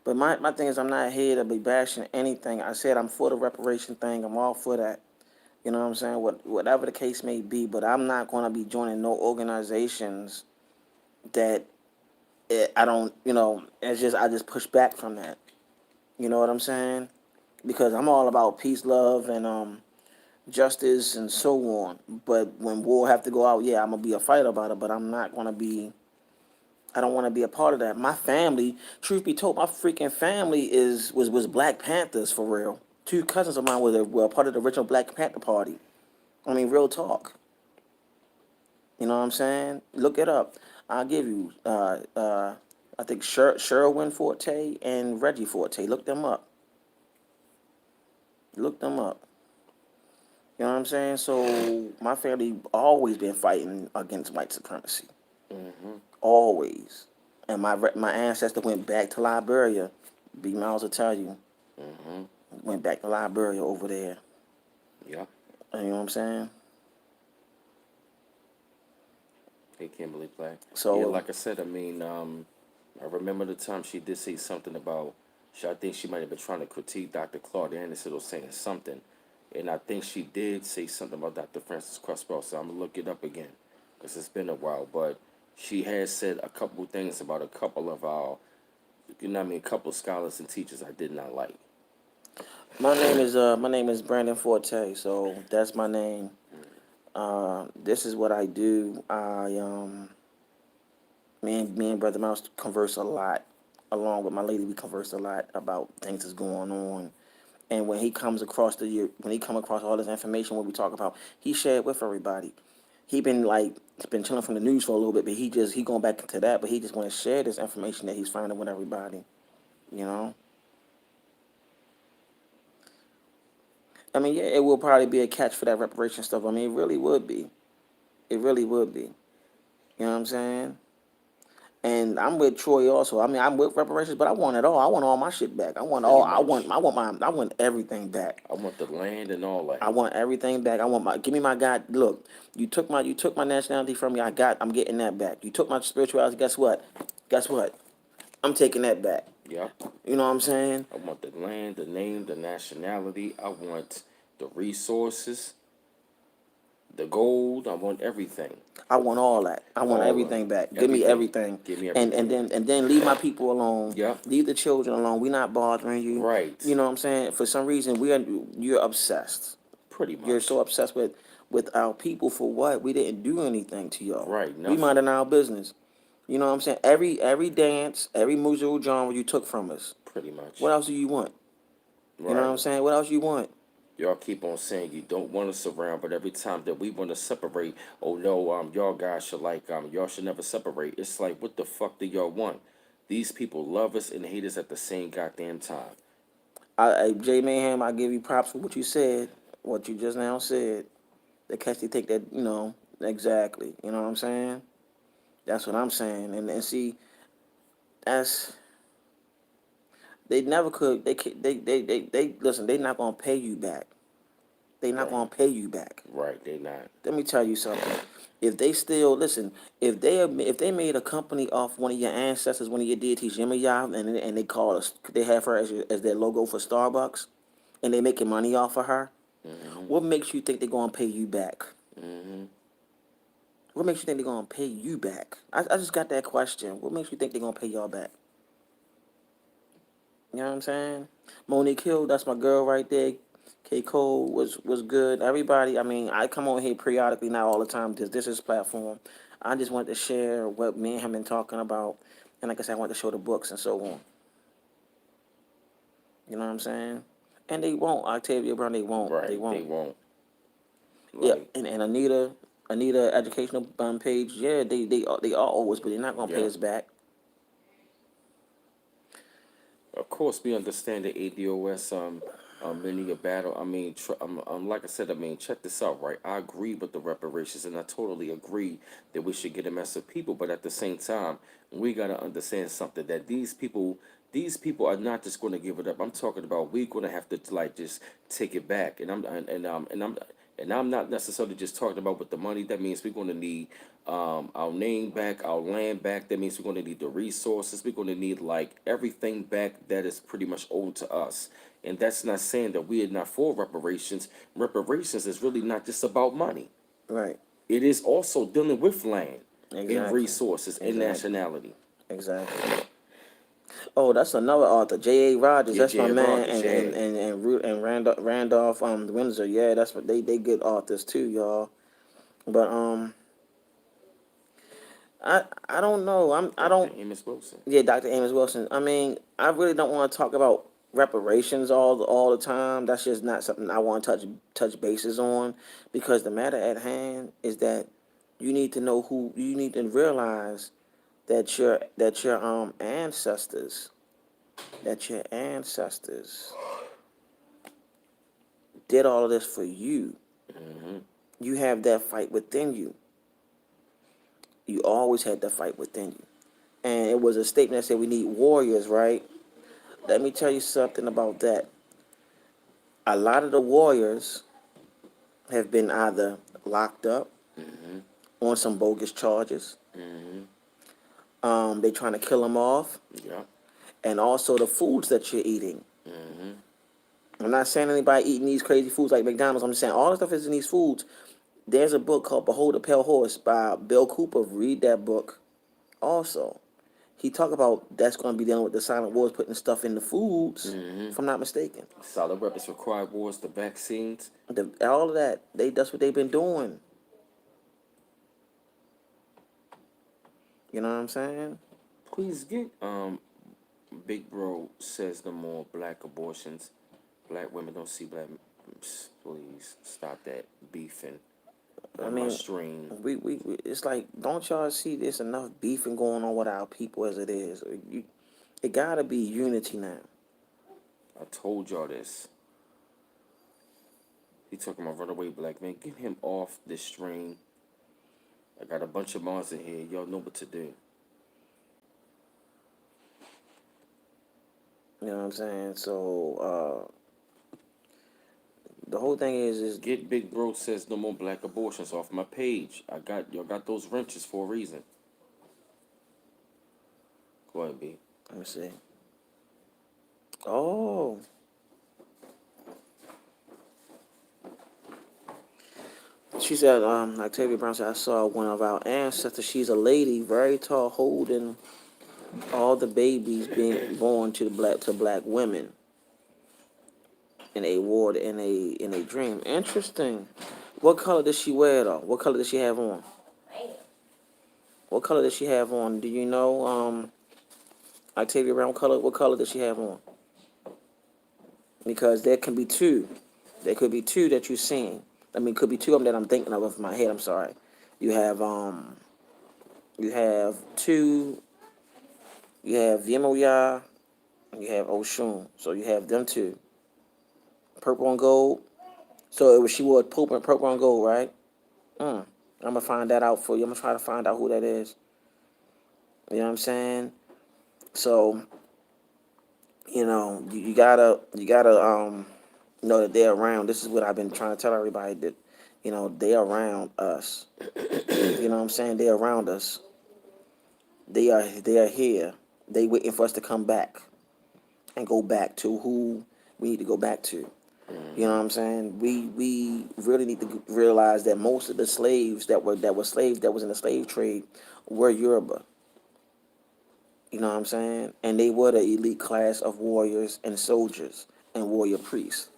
But my thing is, I'm not here to be bashing anything. I said I'm for the reparation thing. I'm all for that. You know what I'm saying? Whatever the case may be. But I'm not going to be joining no organizations that I don't. You know, it's just I just push back from that. You know what I'm saying? Because I'm all about peace, love, and justice, and so on. But when war have to go out, yeah, I'm gonna be a fighter about it. But I'm not gonna be. I don't want to be a part of that. My family, truth be told, my freaking family was Black Panthers for real. Two cousins of mine were part of the original Black Panther Party. I mean, real talk. You know what I'm saying? Look it up. I'll give you. I think Sherwin Forte and Reggie Forte. Look them up. Look them up. You know what I'm saying? So my family always been fighting against white supremacy, Mm-hmm. always. And my ancestor went back to Liberia. Big Miles will tell you, Mm-hmm. went back to Liberia over there. Yeah. You know what I'm saying? Hey, Kimberly Black. Yeah, So, like I said, I mean, I remember the time she did say something about. I think she might have been trying to critique Dr. Claude Anderson or saying something, and I think she did say something about Dr. Francis Cresswell. So I'm gonna look it up again, because it's been a while. But she has said a couple things about a couple of our, a couple of scholars and teachers I did not like. my name is Brandon Forte. So that's my name. This is what I do. Me and Brother Mouse converse a lot. Along with my lady, we converse a lot about things that's going on. And when he come across all this information, what we talk about, he shared with everybody. He's been chilling from the news for a little bit, but he going back into that. But he just want to share this information that he's finding with everybody. You know, I mean, yeah, it will probably be a catch for that reparation stuff. I mean, it really would be. It really would be. You know what I'm saying? And I'm with Troy also. I mean, I'm with reparations, but I want it all. I want all my shit back. I want Pretty all. much. I want everything back. I want the land and all that. I want everything back. I want my. Give me my God. Look, you took my nationality from me. I'm getting that back. You took my spirituality. Guess what? Guess what? I'm taking that back. Yep. You know what I'm saying? I want the land, the name, the nationality. I want the resources, the gold. I want everything. I want all that. I want All of everything it. back. Give me Everything. everything. Give me And everything. then leave my people alone. Yep. Leave the children alone. We're not bothering you. Right. You know what I'm saying? For some reason, you're obsessed. Pretty You're much. so obsessed with our people for what? We didn't do anything to y'all. Right. We Nothing. minding our business. You know what I'm saying? Every dance, every musical genre you took from us. Pretty What much. else do you want? You know what Right. I'm saying? What else you want? Y'all keep on saying you don't want us around, but every time that we want to separate, oh no, y'all guys should y'all should never separate. It's like, what the fuck do y'all want? These people love us and hate us at the same goddamn time. Jay Mayhem, I give you props for what you said, what you just now said. The cats they take that, exactly. You know what I'm saying? That's what I'm saying. And see, that's they never could. They listen. They not gonna pay you back. They not Right. gonna pay you back. Right. They not. Let me tell you something. If they still listen, if they made a company off one of your ancestors, one of your deities, Yemaya, and they call us, they have her as their logo for Starbucks, and they making money off of her. Mm-hmm. What makes you think they're gonna pay you back? Mm-hmm. What makes you think they're gonna pay you back? I just got that question. What makes you think they're gonna pay y'all back? You know what I'm saying? Monique Hill, that's my girl right there. K Cole was good. Everybody, I mean, I come on here periodically, not all the time, because this is platform. I just wanted to share what me and him been talking about, and like I said, I want to show the books and so on. You know what I'm saying? And they won't, Octavia Brown. They won't. They Right. They won't. won't. Yeah, Like, and Anita educational page. Yeah, they are always, but they're not gonna pay yeah. us back. Of course, we understand the ADOS linear battle. I mean, like I said, I mean, check this out, right? I agree with the reparations, and I totally agree that we should get them as a people. But at the same time, we gotta understand something that these people are not just going to give it up. I'm talking about we're going to have to like just take it back, and I'm not necessarily just talking about with the money. That means we're going to need our name back, our land back. That means we're going to need the resources. We're going to need like everything back that is pretty much owed to us. And that's not saying that we are not for reparations. Reparations is really not just about money. Right. It is also dealing with land and Exactly. resources and Exactly. nationality. Exactly. Oh, that's another author, J.A. Rogers. Yeah, That's my J.A. man, Rogers, yeah. And Randolph Windsor. Yeah, that's what they good authors too, y'all. But I don't know. I Dr. don't. Amos Wilson. Yeah, Dr. Amos Wilson. I mean, I really don't want to talk about reparations all the time. That's just not something I want to touch bases on, because the matter at hand is that you need to realize that your ancestors did all of this for you. Hmm. You have that fight within you. You always had that fight within you. And it was a statement that said we need warriors, right? Let me tell you something about that. A lot of the warriors have been either locked up Hmm. on some bogus charges. Hmm. They trying to kill them off, Yeah. and also the foods that you're eating. Hmm. I'm not saying anybody eating these crazy foods like McDonald's. I'm just saying all the stuff is in these foods. There's a book called Behold the Pale Horse by Bill Cooper. Read that book. Also, he talk about that's going to be dealing with the silent wars, putting stuff in the foods. Hmm. If I'm not mistaken, Solid weapons required wars, the vaccines. all of that that's what they've been doing. You know what I'm saying? Please get Big Bro says no more black abortions. Black women don't see black. Please stop that beefing I on my mean, stream. we it's like, don't y'all see there's enough beefing going on with our people as it is? It gotta be unity now. I told y'all this. He talking about runaway black man. Get him off this stream. I got a bunch of moms in here. Y'all know what to do. You know what I'm saying? So the whole thing is Get Big Bro says no more black abortions off my page. Y'all got those wrenches for a reason. Go ahead, B. let me see. Oh, she said, Octavia Brown said, I saw one of our ancestors. She's a lady, very tall, holding all the babies being born to black women in a ward in a dream. Interesting. What color does she wear though? What color does she have on? What color does she have on? Do you know, Octavia Brown color? What color does she have on? Because there can be two. There could be two that you're seeing. I mean, could be two of them that I'm thinking of in my head. I'm sorry. You have you have two. You have Yemoya. And you have Oshun. So you have them two. Purple and gold. So it was she wore purple and gold, right? I'm gonna find that out for you. I'm gonna try to find out who that is. You know what I'm saying? So you gotta know that they're around. This is what I've been trying to tell everybody, that they're around us. You know what I'm saying? They're around us. They are here. They waiting for us to come back and go back to who we need to go back to. You know what I'm saying? We really need to realize that most of the slaves that were slaves that was in the slave trade were Yoruba. You know what I'm saying? And they were the elite class of warriors and soldiers and warrior priests.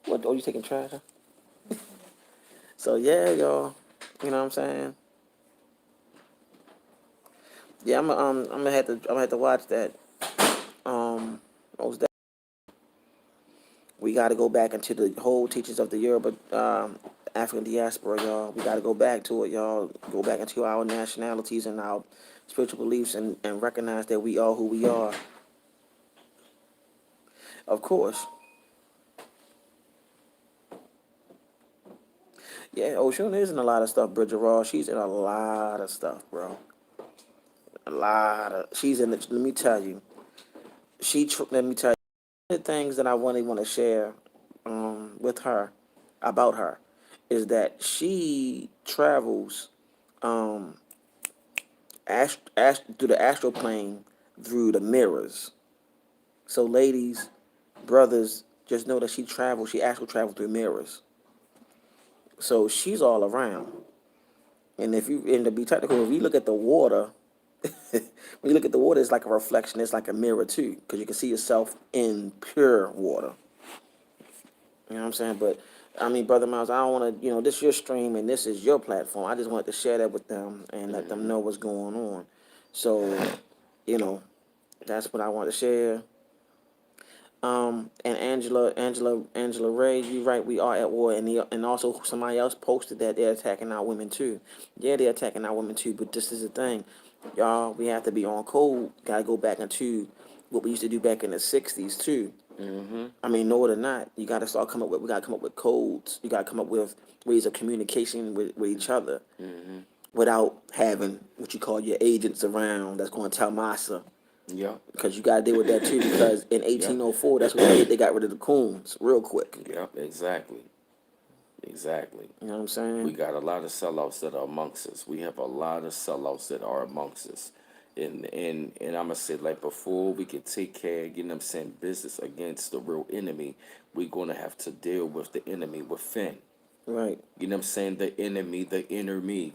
What? Oh, you taking trash? Huh? So yeah, y'all. You know what I'm saying? Yeah, I'm gonna have to watch that. Most that we got to go back into the whole teachings of the Yoruba African diaspora, y'all. We got to go back to it, y'all. Go back into our nationalities and our spiritual beliefs, and recognize that we are who we are. Of course. Yeah, Oshun is in a lot of stuff, Bridget Ross. She's in a lot of stuff, bro. A lot of. She's in the. Let me tell you. Let me tell you. The things that I really want to share with her, about her, is that she travels um, through the astral plane through the mirrors. So, ladies, brothers, just know that she travels. She astral travels through mirrors. So she's all around. And to be technical, if you look at the water, when you look at the water, it's like a reflection. It's like a mirror too, because you can see yourself in pure water. You know what I'm saying? But I mean, Brother Miles, I don't want to. This is your stream and this is your platform. I just wanted to share that with them and let them know what's going on. So, you know, that's what I want to share. And Angela Ray, you right. We are at war, and also somebody else posted that they're attacking our women too. Yeah, they're attacking our women too. But this is the thing, y'all. We have to be on code. Gotta go back into what we used to do back in the '60s too. I mean, know it or not, you gotta start coming up with. We gotta come up with codes. You gotta come up with ways of communication with each other without having what you call your agents around that's going to tell massa. Yeah. Because you got to deal with that too. Because in Yeah. 1804, that's what they did. They got rid of the coons real quick. Yeah. Exactly. Exactly. You know what I'm saying? We got a lot of sellouts that are amongst us. We have a lot of sellouts that are amongst us. And I'm gonna say, like, before we can take care of, business against the real enemy, we're gonna have to deal with the enemy within. Right. The enemy, the inner me,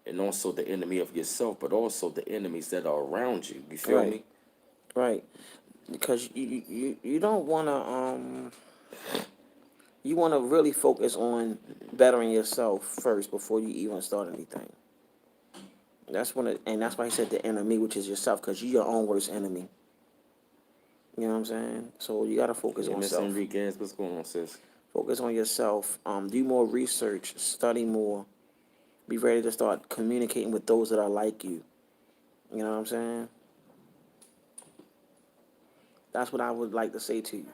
and also the enemy of yourself, but also the enemies that are around you. You feel Right. me? Right. Because you don't want to You want to really focus on bettering yourself first before you even start anything. And that's why he said the enemy, which is yourself, because you're your own worst enemy. You know what I'm saying? So you gotta focus Yeah, on Miss self. Enriquez, what's going on, sis? Focus on yourself. Do more research. Study more. Be ready to start communicating with those that are like you. You know what I'm saying? That's what I would like to say to you.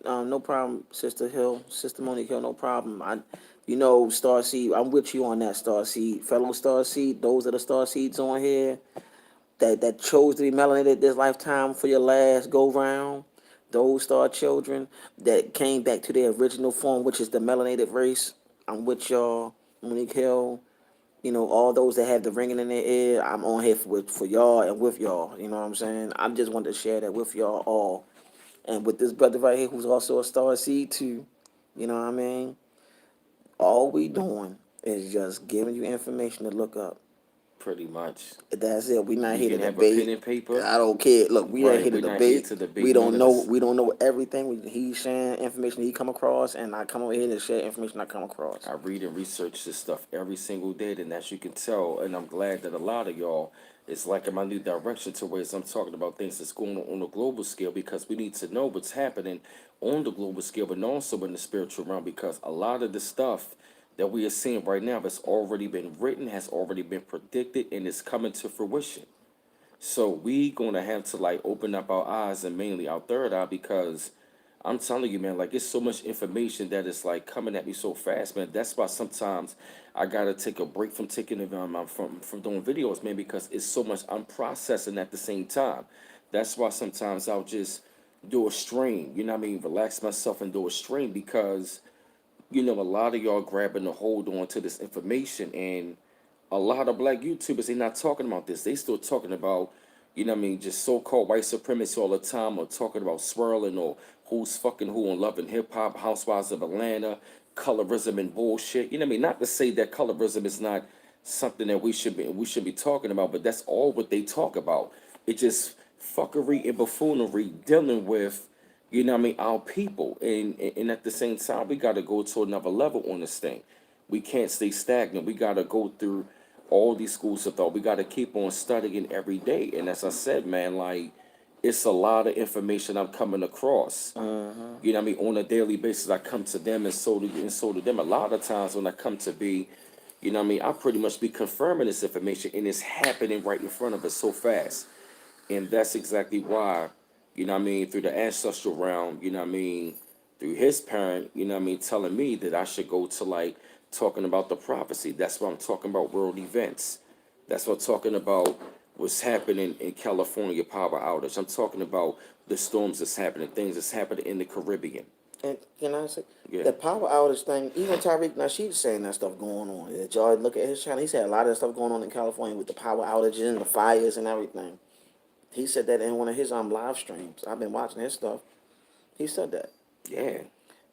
No problem, Sister Hill, Sister Monique Hill. No problem. Star Seed. I'm with you on that, Star Seed, fellow Star Seed. Those that are Star Seeds on here that chose to be melanated this lifetime for your last go round. Those Star children that came back to their original form, which is the melanated race. I'm with y'all, Monique Hill. All those that have the ringing in their ear, I'm on here for y'all and with y'all. You know what I'm saying? I just wanted to share that with y'all all. And with this brother right here, who's also a Star Seed too, you know what I mean? All we doing is just giving you information to look up. Pretty much. That's it. We not You here to can have a pen debate. and paper. I don't care. Look, we ain't Right, here to we're not here debate. to We debate none don't of know. this. We don't know everything. He's sharing information he come across, and I come over here to share information I come across. I read and research this stuff every single day, and as you can tell, and I'm glad that a lot of y'all is like in my new direction to where I'm talking about things that's going on a global scale because we need to know what's happening on the global scale, but also in the spiritual realm because a lot of the stuff that we are seeing right now has already been written, has already been predicted, and is coming to fruition. So we gonna have to like open up our eyes and mainly our third eye because I'm telling you, man, like it's so much information that is like coming at me so fast, man. That's why sometimes I gotta take a break from taking from doing videos, man, because it's so much I'm processing at the same time. That's why sometimes I'll just do a stream, you know what I mean, relax myself and do a stream because a lot of y'all grabbing a hold on to this information and a lot of black YouTubers, they not talking about this. They still talking about, just so-called white supremacy all the time or talking about swirling or who's fucking who on Love and Hip Hop, Housewives of Atlanta, colorism and bullshit. You know what I mean? Not to say that colorism is not something that we should be talking about, but that's all what they talk about. It just fuckery and buffoonery dealing with our people. And at the same time, we got to go to another level on this thing. We can't stay stagnant. We got to go through all these schools of thought. We got to keep on studying every day. And as I said, man, like, it's a lot of information I'm coming across. You know what I mean? On a daily basis, I come to them and so do them. A lot of times when I come to be, I pretty much be confirming this information and it's happening right in front of us so fast. And that's exactly why, through the ancestral realm, through his parent, telling me that I should go to like talking about the prophecy. That's what I'm talking about world events. That's what I'm talking about what's happening in California power outage. I'm talking about the storms that's happening, things that's happening in the Caribbean. And can I say Yeah. the power outage thing? Even Tyreek, now she's saying that stuff going on. Did y'all look at his channel? He said a lot of that stuff going on in California with the power outages and the fires and everything. He said that in one of his live streams. I've been watching his stuff. He said that. Yeah.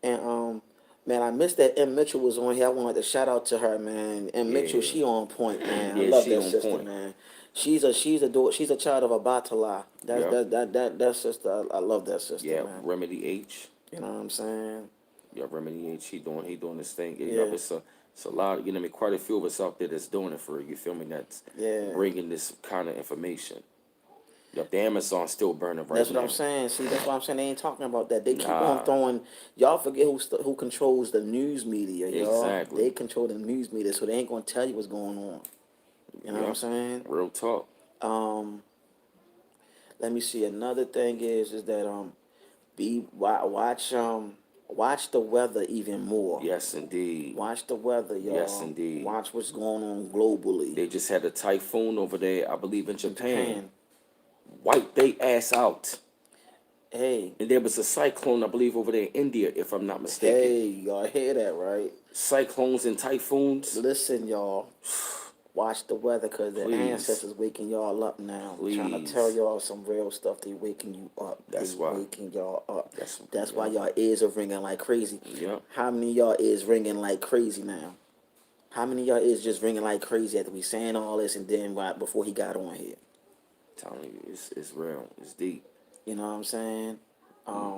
And man, I missed that M Mitchell was on here. I wanted to shout out to her, man. M Mitchell, Yeah. she on point, man. I Yeah, love she that on sister, point. man. She's a child of a Batala. That's Yep. that sister. I love that sister, Yeah. man. Remedy H. You know what I'm saying? Yeah, Remedy H. He doing this thing. Yeah, It's a lot. Quite a few of us out there that's doing it for you. Feel me? That's yeah. bringing this kind of information. Yep. The Amazon's still burning right That's what I'm now. saying. See, that's what I'm saying. They ain't talking about that. They keep on Nah. throwing. Y'all forget who controls the news media, y'all. They Exactly. control the news media, so they ain't gonna tell you what's going on. You know what I'm Yep. saying? Real talk. Um, Let me see. Another thing is that watch the weather even more. Yes, indeed. Watch the weather, Yes, y'all. indeed. Watch what's going on globally They just had a typhoon over there, I believe in in Japan. Japan. Wiped they ass out. Hey, And there was a cyclone, I believe, over there in India, if I'm not mistaken. hey, y'all hear that, right? Cyclones and typhoons. Listen, y'all. Watch the weather, cause the Please. ancestors waking y'all up now. Trying to tell Please. y'all some real stuff. They waking you up. They That's why. waking y'all up. That's That's why yep. y'all ears are ringing like crazy. Yep. How many of y'all is ringing like crazy now? How many of y'all is just ringing like crazy after we saying all this and then right before he got on here? Telling you, it's real. It's deep. You know what I'm saying?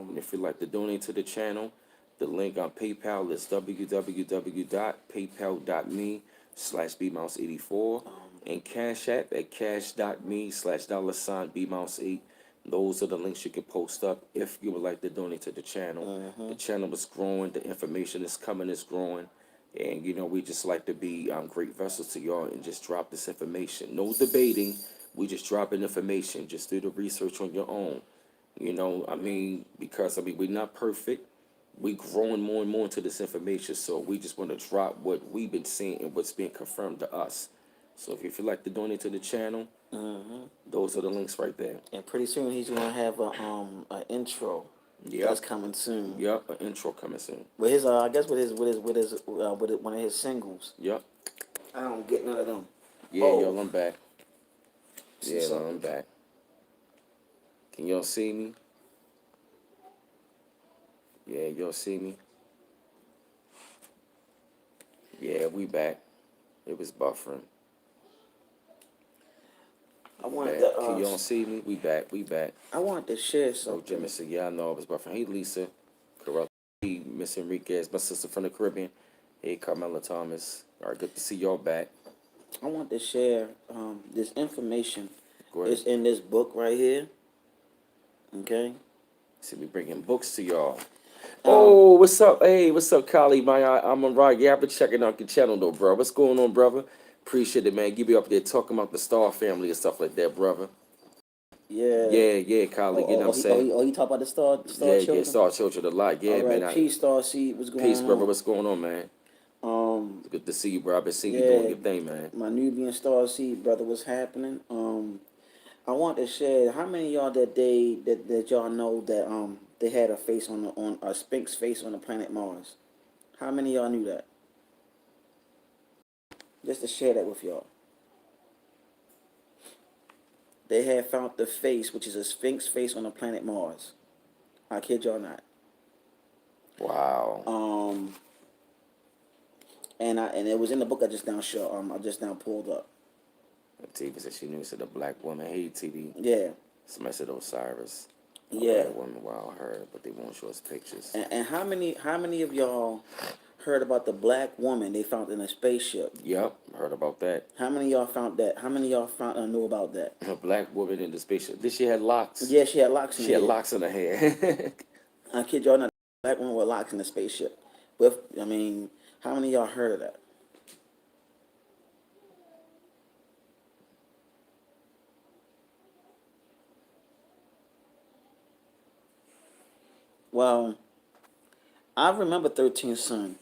And if you'd like to donate to the channel, The link on PayPal is www.paypal.me/bmouse84 and Cash App at cash.me/$bmouse8. Those are the links you can post up if you would like to donate to the channel. The channel is growing, the information is coming, is growing. And we just like to be great vessels to y'all and just drop this information. No debating, we just dropping information. Just do the research on your own. Because we're not perfect. We growing more and more into this information, so we just want to drop what we've been seeing and what's being confirmed to us. So if you feel like to donate to the channel, those are the links right there. And pretty soon he's gonna have a intro. Yep. That's coming soon. Yep, an intro coming soon. With his I guess with one of his singles. Yep. I don't get none of them. Yeah, Oh. y'all, I'm back. See Yeah, something. I'm back. Can y'all see me? Yeah, y'all see me? Yeah, we back. It was buffering. I wanted Back. to Can y'all see me? We back. We back. I wanted to share So something. Jimmy said, yeah, I know I was buffering. Hey, Lisa. Corrupt. Hey, Miss Enriquez, my sister from the Caribbean. Hey, Carmela Thomas. All right, good to see y'all back. I want to share this information. Go ahead. It's in this book right here. Okay. See, we bringing books to y'all. Oh, what's up? Hey, what's up, Kali? I'm on right. Yeah, I've been checking out your channel, though, bro. What's going on, brother? Appreciate it, man. You be up there talking about the Star family and stuff like that, brother. Yeah. Yeah, Kali. You know what I'm saying? You talk about the star Yeah, children? Star Children a lot. Yeah, All right, man. peace, Star Seed. What's going Peace, on? brother. What's going on, man? Um, It's good to see you, bro. I've been seeing you yeah, doing your thing, man. my Nubian Star Seed brother, what's happening? I want to share how many of y'all that y'all know that they had a face on a Sphinx face on the planet Mars. How many of y'all knew that? Just to share that with y'all. They had found the face, which is a Sphinx face on the planet Mars. I kid y'all not. Wow. And it was in the book I just now pulled up. TV said she knew it said a black woman. Hey, TV. Yeah. Somebody said Osiris. A Yeah. black woman. Wow, I heard, but they won't show us pictures. And how many of y'all heard about the black woman they found in a spaceship? Yep, heard about that. How many of y'all found that? How many of y'all knew about that? A black woman in the spaceship. Did she had locks? Yeah, she had locks in her She had hair. locks in her hair. I kid y'all not. A black woman with locks in the spaceship. But how many of y'all heard of that? Well, I remember 13th son.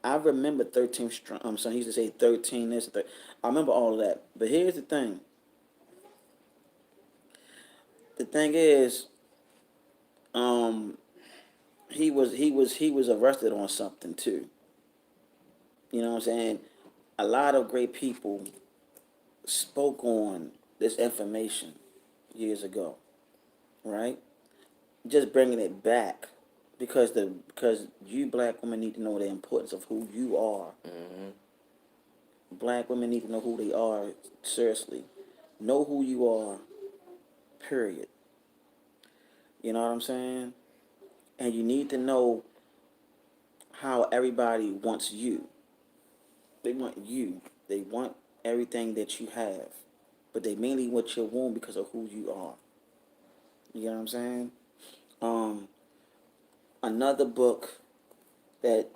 I remember 13th son. He used to say 13 this. I remember all of that. But here's the thing. The thing is, he was arrested on something too. You know what I'm saying? A lot of great people spoke on this information years ago, right? Just bringing it back because you black women need to know the importance of who you are. Black women need to know who they are. Seriously, know who you are. Period. You know what I'm saying? And you need to know how everybody wants you. They want you. They want everything that you have. But they mainly want your womb because of who you are. You know what I'm saying? Another book that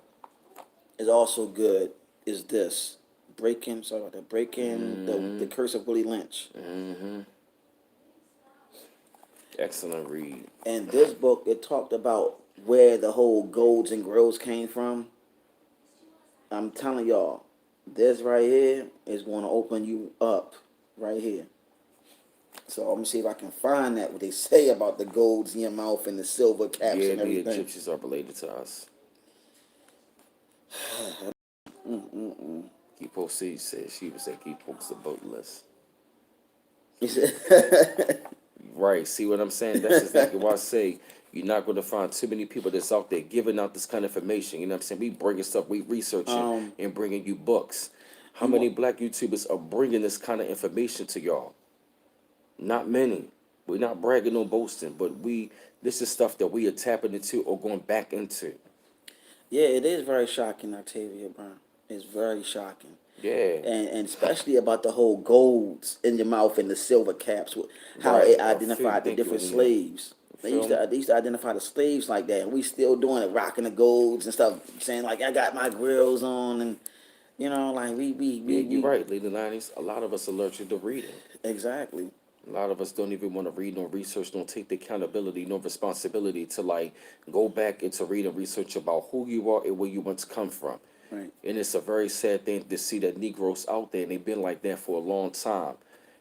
is also good is this. Breaking the Curse of Willie Lynch. Excellent read. And this book, it talked about where the whole golds and grills came from. I'm telling y'all, this right here is going to open you up right here. So I'm going to see if I can find that, what they say about the golds in your mouth and the silver caps Yeah, and the everything. Egyptians are related to us. Kipo C said she would say Kipo's the boat list. He said, Right, see what I'm saying? That's exactly why I say you're not going to find too many people that's out there giving out this kind of information. You know what I'm saying? We bringing stuff, we researching and bringing you books. How many black YouTubers are bringing this kind of information to y'all? Not many. We're not bragging or boasting, but this is stuff that we are tapping into or going back into. Yeah, it is very shocking, Octavia Brown. It's very shocking. Yeah, And especially about the whole golds in your mouth and the silver caps, how it right. I feel identified the thank you, different Anita. slaves. You feel me? They used to identify the slaves like that, and we still doing it, rocking the golds and stuff, saying like I got my grills on, and like Yeah, you're we right, Lady Linus. A lot of us allergic to reading. exactly. A lot of us don't even want to read nor research, don't take the accountability, no responsibility to like go back and to read and research about who you are and where you once come from. Right. And it's a very sad thing to see that Negroes out there and they've been like that for a long time.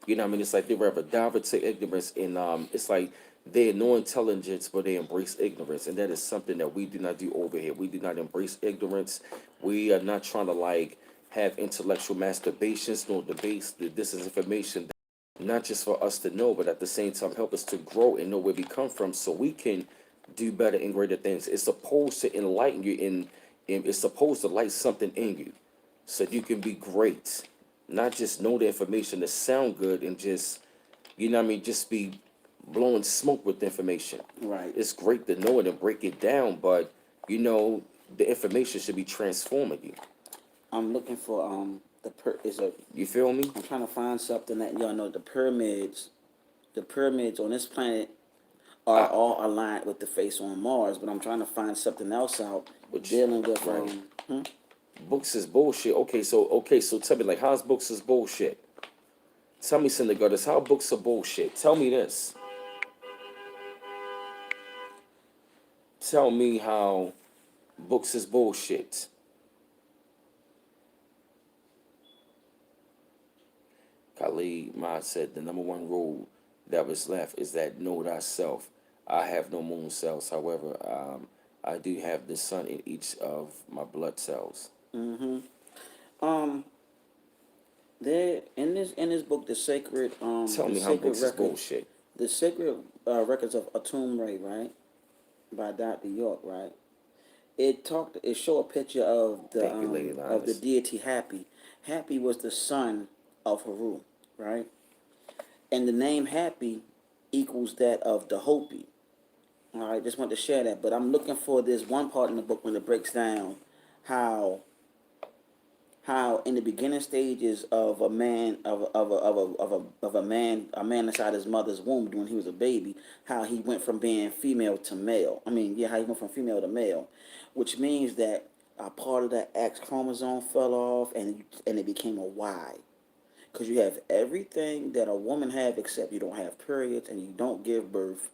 You know what I mean? It's like they rather dive into ignorance and it's like they know intelligence but they embrace ignorance. And that is something that we do not do over here. We do not embrace ignorance. We are not trying to like have intellectual masturbations nor debates. This is information not just for us to know, but at the same time help us to grow and know where we come from so we can do better and greater things. It's supposed to enlighten you and it's supposed to light something in you so you can be great. Not just know the information to sound good and just, you know what I mean, just be blowing smoke with the information. Right. It's great to know it and break it down, but you know, the information should be transforming you. I'm looking for is a You feel me? I'm trying to find something that y'all know the pyramids on this planet are I, all aligned with the face on Mars, but I'm trying to find something else out which, dealing with right. Books is bullshit. Okay, so tell me like how's books is bullshit? Tell me, Cindergoddess, how books are bullshit. Tell me this. Tell me how books is bullshit. Khalid Ma said the number one rule that was left is that know thyself. I have no moon cells. However, I do have the sun in each of my blood cells. um there in this book Tell the me how sacred books is records bullshit. the sacred records of Atum Ray, right, by Dr. York, right. It show a picture Thank you, Lady of the Linus. deity Happy. Happy was the son of Haru, right? And the name Happy equals that of the Hopi. All right, just want to share that. But I'm looking for this one part in the book when it breaks down how in the beginning stages of a man of a man inside his mother's womb when he was a baby, how he went from being female to male. I mean, yeah, how he went from female to male, which means that a part of that X chromosome fell off and it became a Y. Because you have everything that a woman have except you don't have periods and you don't give birth,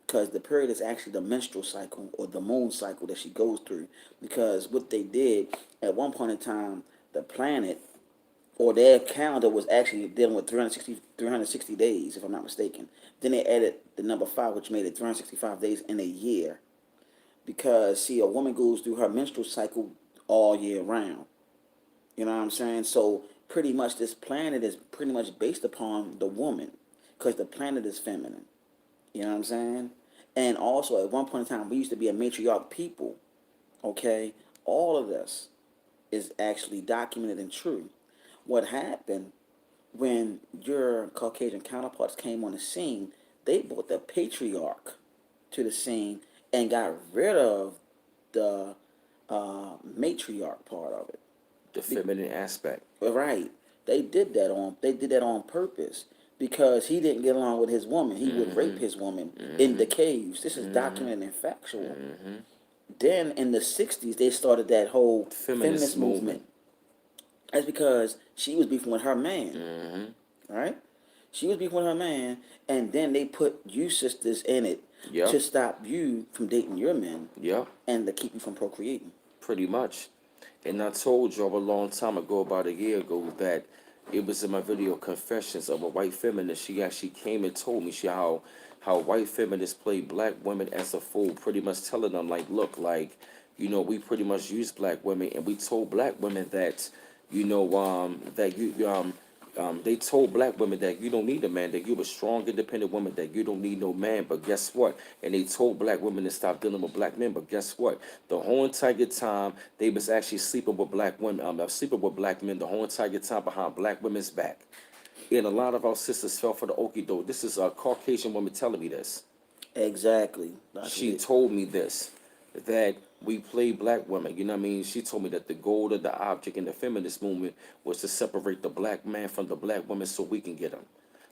because the period is actually the menstrual cycle or the moon cycle that she goes through. Because what they did at one point in time, the planet or their calendar was actually dealing with 360 days, if I'm not mistaken. Then they added the number five, which made it 365 days in a year. Because, see, a woman goes through her menstrual cycle all year round. You know what I'm saying? So, pretty much, this planet is pretty much based upon the woman because the planet is feminine. You know what I'm saying? And also, at one point in time, we used to be a matriarch people. Okay? All of this is actually documented and true. What happened when your Caucasian counterparts came on the scene, they brought the patriarch to the scene and got rid of the matriarch part of it. The feminine aspect. Right. They did that on purpose because he didn't get along with his woman. He would rape his woman in the caves. This is documented and factual. Then in the 60s they started that whole Feminist feminist movement. movement. That's because she was beefing with her man. Right? She was beefing with her man, and then they put you sisters in it Yep. to stop you from dating your men Yep. and to keep you from procreating. Pretty much. And I told y'all a long time ago, about a year ago, that it was in my video Confessions of a White Feminist. She actually came and told me how white feminists play black women as a fool, pretty much telling them like, look, like, we pretty much use black women and we told black women that, that they told black women that you don't need a man, that you're a strong, independent woman, that you don't need no man. But guess what? And they told black women to stop dealing with black men. But guess what? The whole entire time they was actually sleeping with black women, sleeping with black men the whole entire time behind black women's back. And a lot of our sisters fell for the okie doke. This is a Caucasian woman telling me this. Exactly. That's what She it. told me this, that we play black women. You know what I mean? She told me that the goal of the object in the feminist movement was to separate the black man from the black woman so we can get them.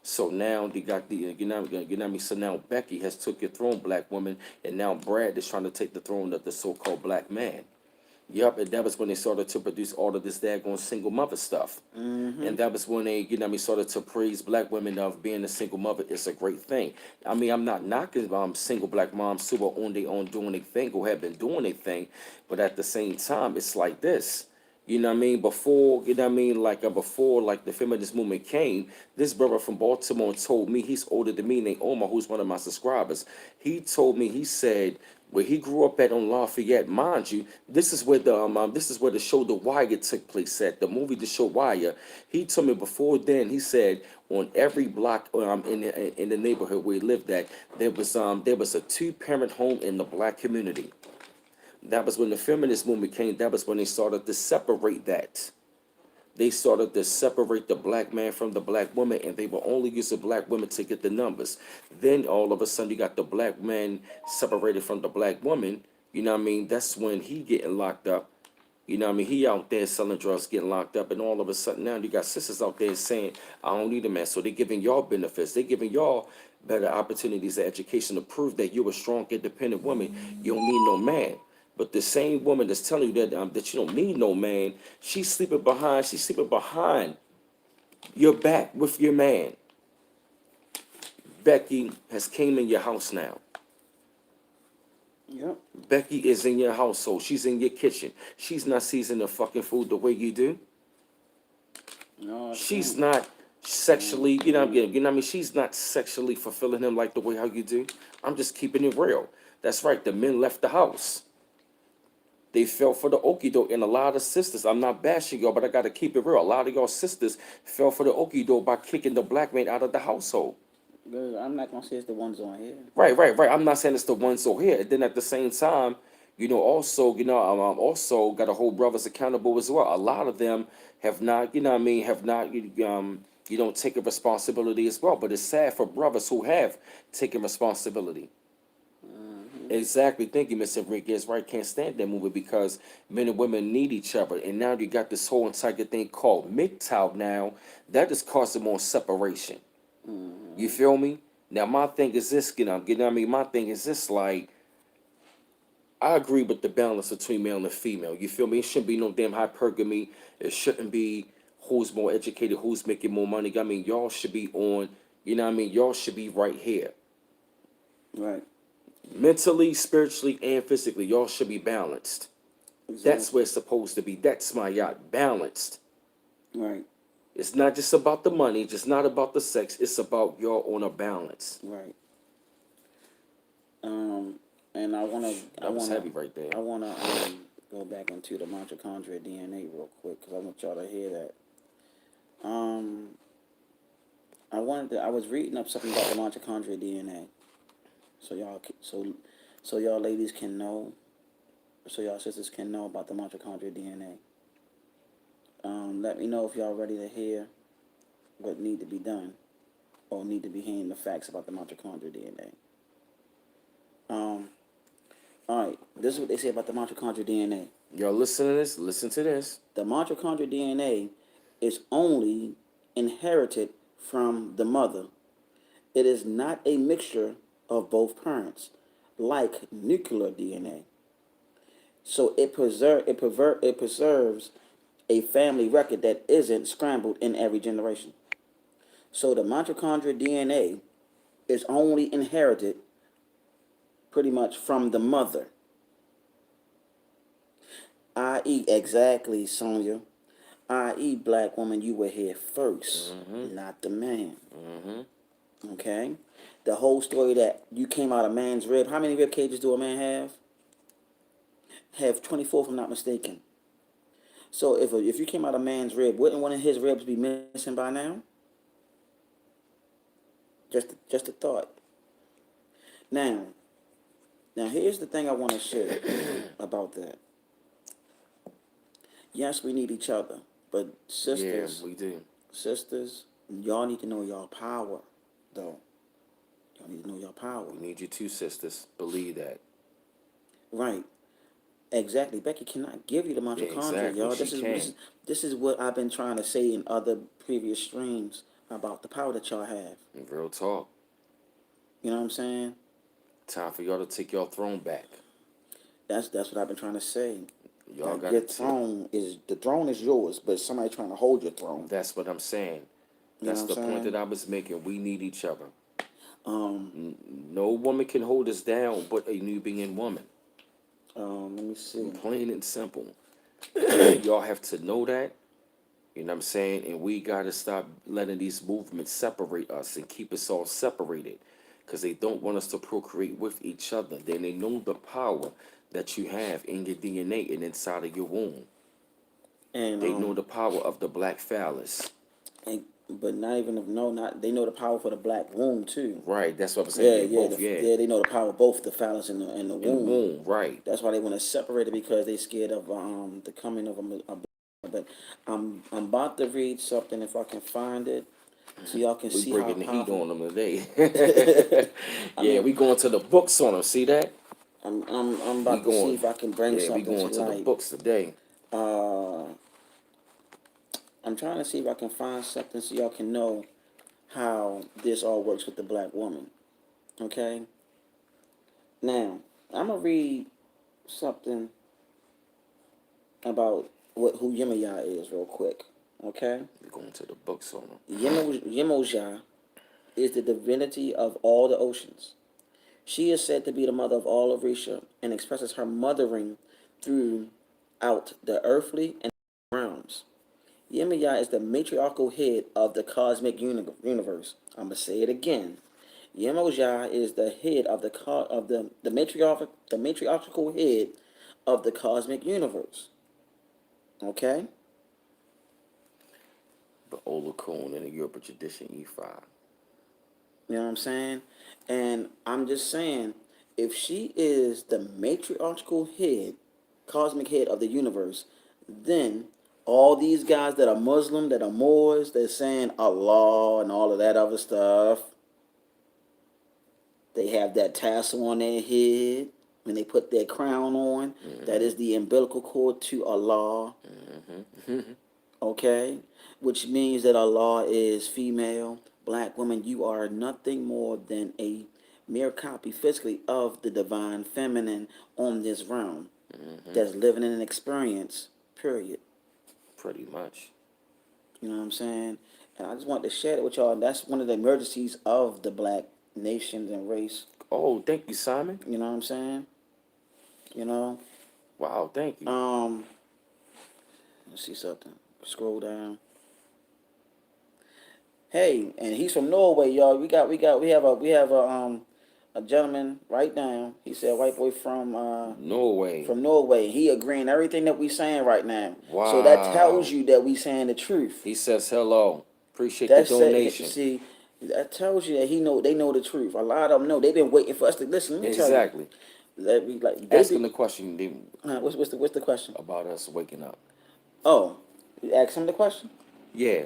So now they got the you know what I mean. So now Becky has took your throne, black woman, and now Brad is trying to take the throne of the so-called black man. Yep, and that was when they started to produce all of this daggone single mother stuff. And that was when they, you know what I mean, started to praise black women of being a single mother. It's a great thing. I mean, I'm not knocking single black moms who are on their own doing their thing, who have been doing their thing, but at the same time, it's like this. You know what I mean? Before, you know what I mean, before like the feminist movement came, this brother from Baltimore told me, he's older than me, named Omar, who's one of my subscribers. He told me, he said, where he grew up at on Lafayette, mind you, this is where the show The Wire took place at, the movie The Show Wire. He told me before then, he said on every block in the neighborhood where he lived at, there was a two-parent home in the black community. That was when the feminist movement came. That was when they started to separate that. They started to separate the black man from the black woman, and they were only using black women to get the numbers. Then all of a sudden, you got the black man separated from the black woman. You know what I mean? That's when he getting locked up. You know what I mean? He out there selling drugs, getting locked up, and all of a sudden now you got sisters out there saying, I don't need a man. So they giving y'all benefits. They giving y'all better opportunities of education to prove that you're a strong, independent woman. You don't need no man. But the same woman that's telling you that you don't need no man, she's sleeping behind your back with your man. Becky has came in your house now. Yep. Becky is in your household. She's in your kitchen. She's not seasoning the fucking food the way you do. No, I She's can't. not sexually, you know what I mean? She's not sexually fulfilling him like the way how you do. I'm just keeping it real. That's right. The men left the house. They fell for the okie doke, and a lot of sisters. I'm not bashing y'all, but I gotta keep it real. A lot of y'all sisters fell for the okie doke by kicking the black man out of the household. Good. I'm not gonna say it's the ones on here. Right. I'm not saying it's the one so here. And then at the same time, also, also got to hold brothers accountable as well. A lot of them have not, you know what I mean, have not, you don't take a responsibility as well. But it's sad for brothers who have taken responsibility. Exactly. Thank you, Miss Enriquez. Right. Can't stand that movie because men and women need each other. And now you got this whole entire thing called MGTOW now. That is causing more separation. You feel me? Now my thing is this, what I mean? My thing is this, like, I agree with the balance between male and female. You feel me? It shouldn't be no damn hypergamy. It shouldn't be who's more educated, who's making more money. I mean, y'all should be on, you know what I mean? Y'all should be right here. Right. Mentally, spiritually, and physically, y'all should be balanced. That's Exactly. where it's supposed to be. That's my yacht. Balanced. Right. It's not just about the money, just not about the sex. It's about y'all on a balance. Right. Um, and I That was wanna, heavy right there. I wanna go back into the mitochondria DNA real quick because I want y'all to hear that. Um, I was reading up something about the mitochondria DNA, so so y'all ladies can know, so y'all sisters can know about the mitochondria DNA. Let me know if y'all ready to hear what need to be done or need to be hearing the facts about the mitochondria DNA. All right, this is what they say about the mitochondrial DNA. Y'all listen to this? Listen to this. The mitochondrial DNA is only inherited from the mother. It is not a mixture of both parents, like nuclear DNA. So it preserves a family record that isn't scrambled in every generation. So the mitochondrial DNA is only inherited pretty much from the mother. I.e., exactly, Sonia. I.e., black woman, you were here first, not the man. Okay? The whole story that you came out of man's rib. How many rib cages do a man have? Have 24, if I'm not mistaken. So if you came out of man's rib, wouldn't one of his ribs be missing by now? Just a thought. Now, here's the thing I want to share about that. Yes, we need each other, but Yeah, sisters, we do. sisters, y'all need to know y'all power, though. Y'all need to know y'all power. We need you two sisters. Believe that. Right. Exactly. Becky cannot give you the Yeah, mitochondria, exactly. y'all. She can. This is what I've been trying to say in other previous streams about the power that y'all have. Real talk. You know what I'm saying? Time for y'all to take your throne back. That's what I've been trying to say. Y'all Like got your to take. throne is yours, but somebody trying to hold your throne. That's what I'm saying. You know That's what the I'm point saying? that I was making. We need each other. Um, No woman can hold us down but a Nubian woman. let me see. Plain and simple. Y'all have to know that. You know what I'm saying? And we got to stop letting these movements separate us and keep us all separated. Because they don't want us to procreate with each other. Then they know the power that you have in your DNA and inside of your womb. And They know the power of the black phallus. and but not even no, not they know the power for the black womb too. Right, that's what I'm saying. Yeah, They yeah, both, yeah. yeah. They know the power of both the phallus and the In the womb. womb, right. That's why they want to separate it because they scared of the coming of a. But I'm about to read something if I can find it, so y'all can We see how bringing the heat powerful. on them today. I Yeah, mean, we going to the books on them. See that? I'm We about to see going. if I can bring Yeah, we something to going to the light. books today. Uh, I'm trying to see if I can find something so y'all can know how this all works with the black woman. Okay. Now I'm gonna read something about who Yemaya is real quick. Okay. We going to the books on them. Yemoja is the divinity of all the oceans. She is said to be the mother of all of Risha and expresses her mothering throughout the earthly and realms. Yemaya is the matriarchal head of the cosmic universe. I'm gonna say it again. Yemoja is the head of the matriarchal head of the cosmic universe. Okay. The Olacone and the Yoruba tradition E5. You know what I'm saying? And I'm just saying, if she is the matriarchal head, cosmic head of the universe, then all these guys that are Muslim, that are Moors, they're saying Allah and all of that other stuff. They have that tassel on their head when they put their crown on. That is the umbilical cord to Allah. Okay? Which means that Allah is female. Black woman, you are nothing more than a mere copy physically of the divine feminine on this realm that's living in an experience, period. Pretty much. You know what I'm saying? And I just want to share it with y'all. That's one of the emergencies of the black nations and race. Oh, thank you, Simon. You know what I'm saying? You know? Wow, thank you. Let's see something. Scroll down. Hey, and he's from Norway, y'all. We have a gentleman right now. He said white boy Norway. from Norway. He agreeing everything that we saying right now. So that tells Wow. you that we saying the truth. He says hello. Appreciate the That's donation. see, that tells you that they know the truth. A lot of them know. They've been waiting for us to listen. Let me tell you. Exactly. Let me like they Asking be. the question What's the question? about us waking up. Oh, you ask him the question. Yeah.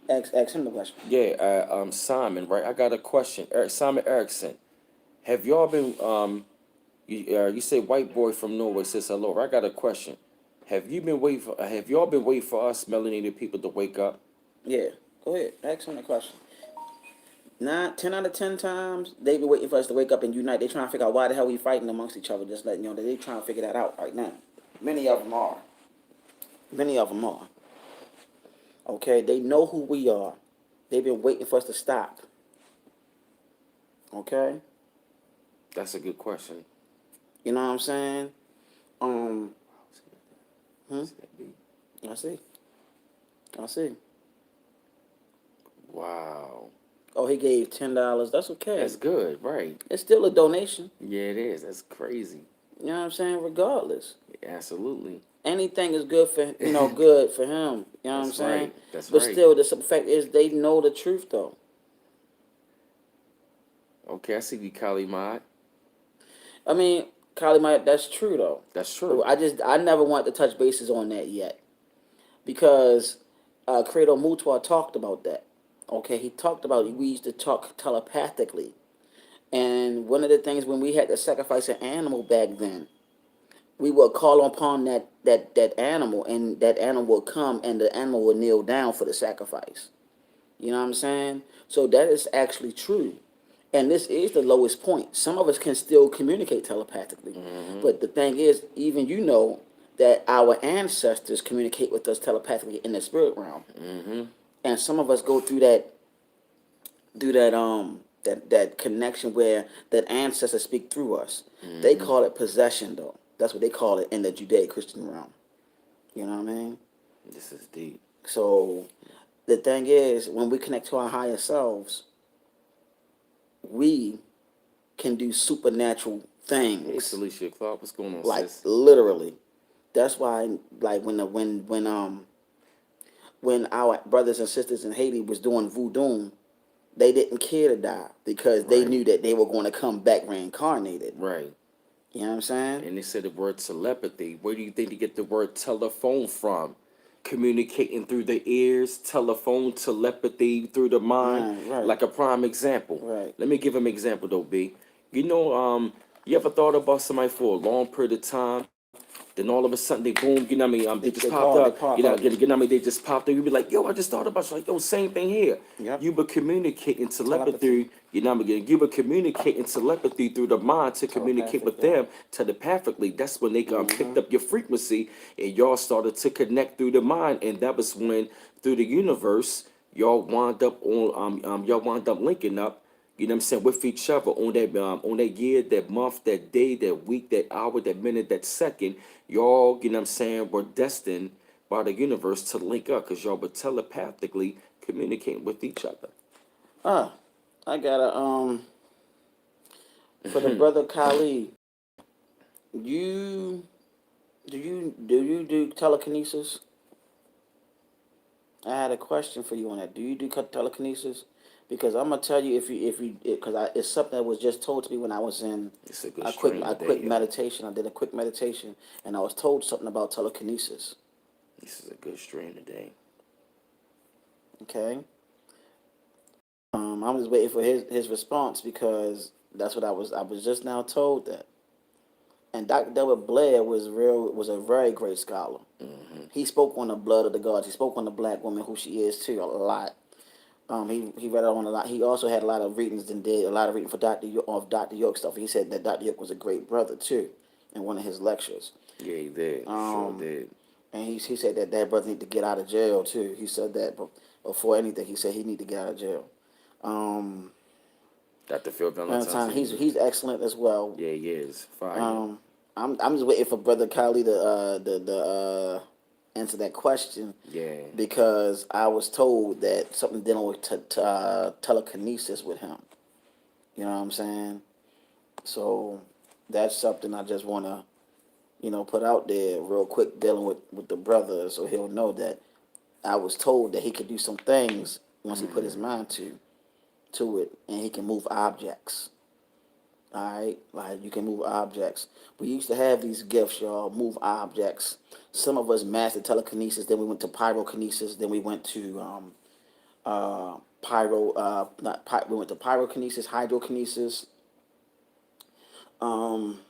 Ask him the question. Yeah, Simon, right? I got a question. Simon Erickson. Have y'all been you say white boy from Norway says hello. Right? I got a question. Have y'all been waiting for us melanated people to wake up? Yeah, go ahead. Ask him the question. 10 out of 10 times, they be waiting for us to wake up and unite. They trying to figure out why the hell we fighting amongst each other. Just letting you know that they trying to figure that out right now. Many of them are. Many of them are. Okay, they know who we are. They've been waiting for us to stop. Okay, That's a good question. you know what I'm saying? Um, hmm? See that beat? I see. I see. Wow. Oh, he gave $10. That's okay. That's good, right? It's still a donation. Yeah, it is. That's crazy. You know what I'm saying? Regardless. Absolutely. Anything is good for good for him. You know what I'm That's saying? right. That's But right. still, the fact is they know the truth though. Okay, I see you, Kali Mod. I mean, Kylie, that's true though. That's true. I never want to touch bases on that yet because Credo Mutua talked about that. Okay, he talked about we used to talk telepathically. And one of the things when we had to sacrifice an animal back then, we would call upon that animal, and that animal would come, and the animal would kneel down for the sacrifice. You know what I'm saying? So that is actually true. And this is the lowest point. Some of us can still communicate telepathically. Mm-hmm. But the thing is, even you know that our ancestors communicate with us telepathically in the spirit realm. Mm-hmm. And some of us go through that connection where that ancestors speak through us. They Mm-hmm. call it possession though. That's what they call it in the Judeo Christian realm. You know what I mean? This is deep. So the thing is, when we connect to our higher selves, we can do supernatural Hey, things, Talisha Clark, what's going on, like sis? literally. That's why, like when our brothers and sisters in Haiti was doing voodoo, they didn't care to die because they Right. knew that they were going to come back reincarnated. Right. You know what I'm saying? And they said the word telepathy. Where do you think they get the word telephone from? Communicating through the ears, telephone, telepathy through the mind. Right, Like a prime example. right. Let me give an example though, B. You know, you ever thought about somebody for a long period of time? Then all of a sudden they boom, you know what I mean? They just popped They up, pop up. you know what I mean? They just popped up. You'd be like, yo, I just thought about you. Like, yo, same thing here. Yep. You were communicating Telepathy. telepathy, you know what I mean? You were communicating telepathy through the mind to communicate Telepathic, with yeah. them telepathically. That's when they Mm-hmm. picked up your frequency and y'all started to connect through the mind. And that was when, through the universe, y'all wound up linking up, you know what I'm saying, with each other on that year, that month, that day, that week, that hour, that minute, that second. Y'all, you know what I'm saying, were destined by the universe to link up because y'all were telepathically communicating with each other. Ah, I got a for the brother Kali. You do you do telekinesis? I had a question for you on that. Do you do telekinesis? Because I'm gonna tell you if you because it's something that was just told to me when I was in It's a good a stream today, quick yo. meditation. I did a quick meditation, and I was told something about telekinesis. This is a good stream today. Okay. I'm just waiting for his response because that's what I was just now told that. And Dr. Delbert Blair was a very great scholar. Mm-hmm. He spoke on the blood of the gods. He spoke on the black woman who she is too a lot. He read on a lot. He also had a lot of readings and did a lot of reading for Dr. York stuff. He said that Dr. York was a great brother too, in one of his lectures. Yeah, he did. Sure Um, did. and he said that brother need to get out of jail too. He said that before anything, he said he need to get out of jail. Um, Dr. Phil Valentine's, Valentine, he's excellent as well. yeah, he is. Fire. Um, I'm just waiting for brother Kylie to answer that question Yeah. because I was told that something dealing with telekinesis with him. You know what I'm saying? So that's something I just want to, put out there real quick dealing with the brother so he'll know that I was told that he could do some things once he put his mind to it and he can move objects. All right, like you can move objects. We used to have these gifts, y'all. Move objects. Some of us mastered telekinesis. Then we went to pyrokinesis. Then we went to pyro. Not py, we went to pyrokinesis, hydrokinesis. Um,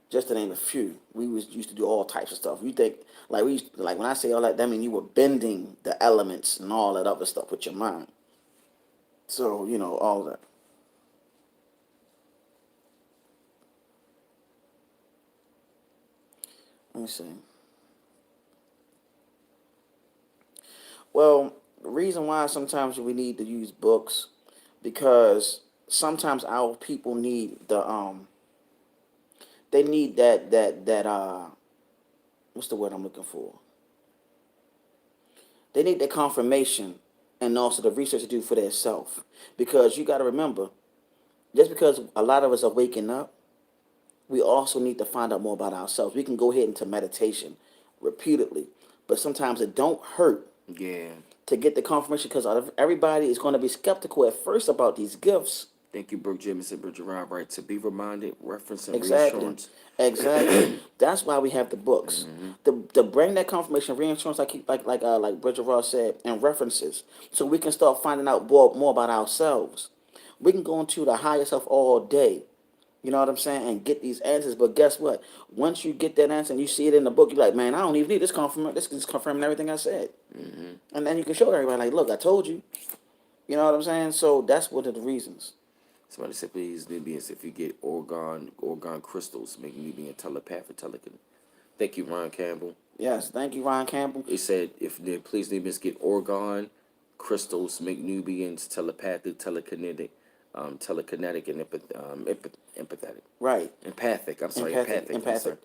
just to name a few. We was used to do all types of stuff. You think like we used, like when I say all that, that mean you were bending the elements and all that other stuff with your mind. So all that. Let me see. Well, the reason why sometimes we need to use books because sometimes our people need they need that what's the word I'm looking for? They need that confirmation and also the research to do for themselves. Because you got to remember, just because a lot of us are waking up, we also need to find out more about ourselves. We can go ahead into meditation repeatedly, but sometimes it don't hurt Yeah. to get the confirmation because everybody is going to be skeptical at first about these gifts. Thank you, Brooke Jameson, Bridget Rob, right? To be reminded, reference, and Exactly. reassurance. Exactly. That's why we have the books. To bring that confirmation, reinsurance, like Bridget Ross said, and references, so we can start finding out more about ourselves. We can go into the higher self all day. You know what I'm saying? And get these answers. But guess what? Once you get that answer and you see it in the book, you're like, man, I don't even need this confirmation. This is confirming everything I said. And then you can show everybody, like, look, I told you. You know what I'm saying? So that's one of the reasons. Somebody said, please, Nubians, if you get organ crystals, make Nubian telepathic, telekinetic. Thank you, Ron Campbell. Yes, thank you, Ron Campbell. It said, if please, Nubians, get organ crystals, make Nubians telepathic, telekinetic, and empathetic. Right. Empathic. I'm sorry, empathic. I'm sorry. Empathic.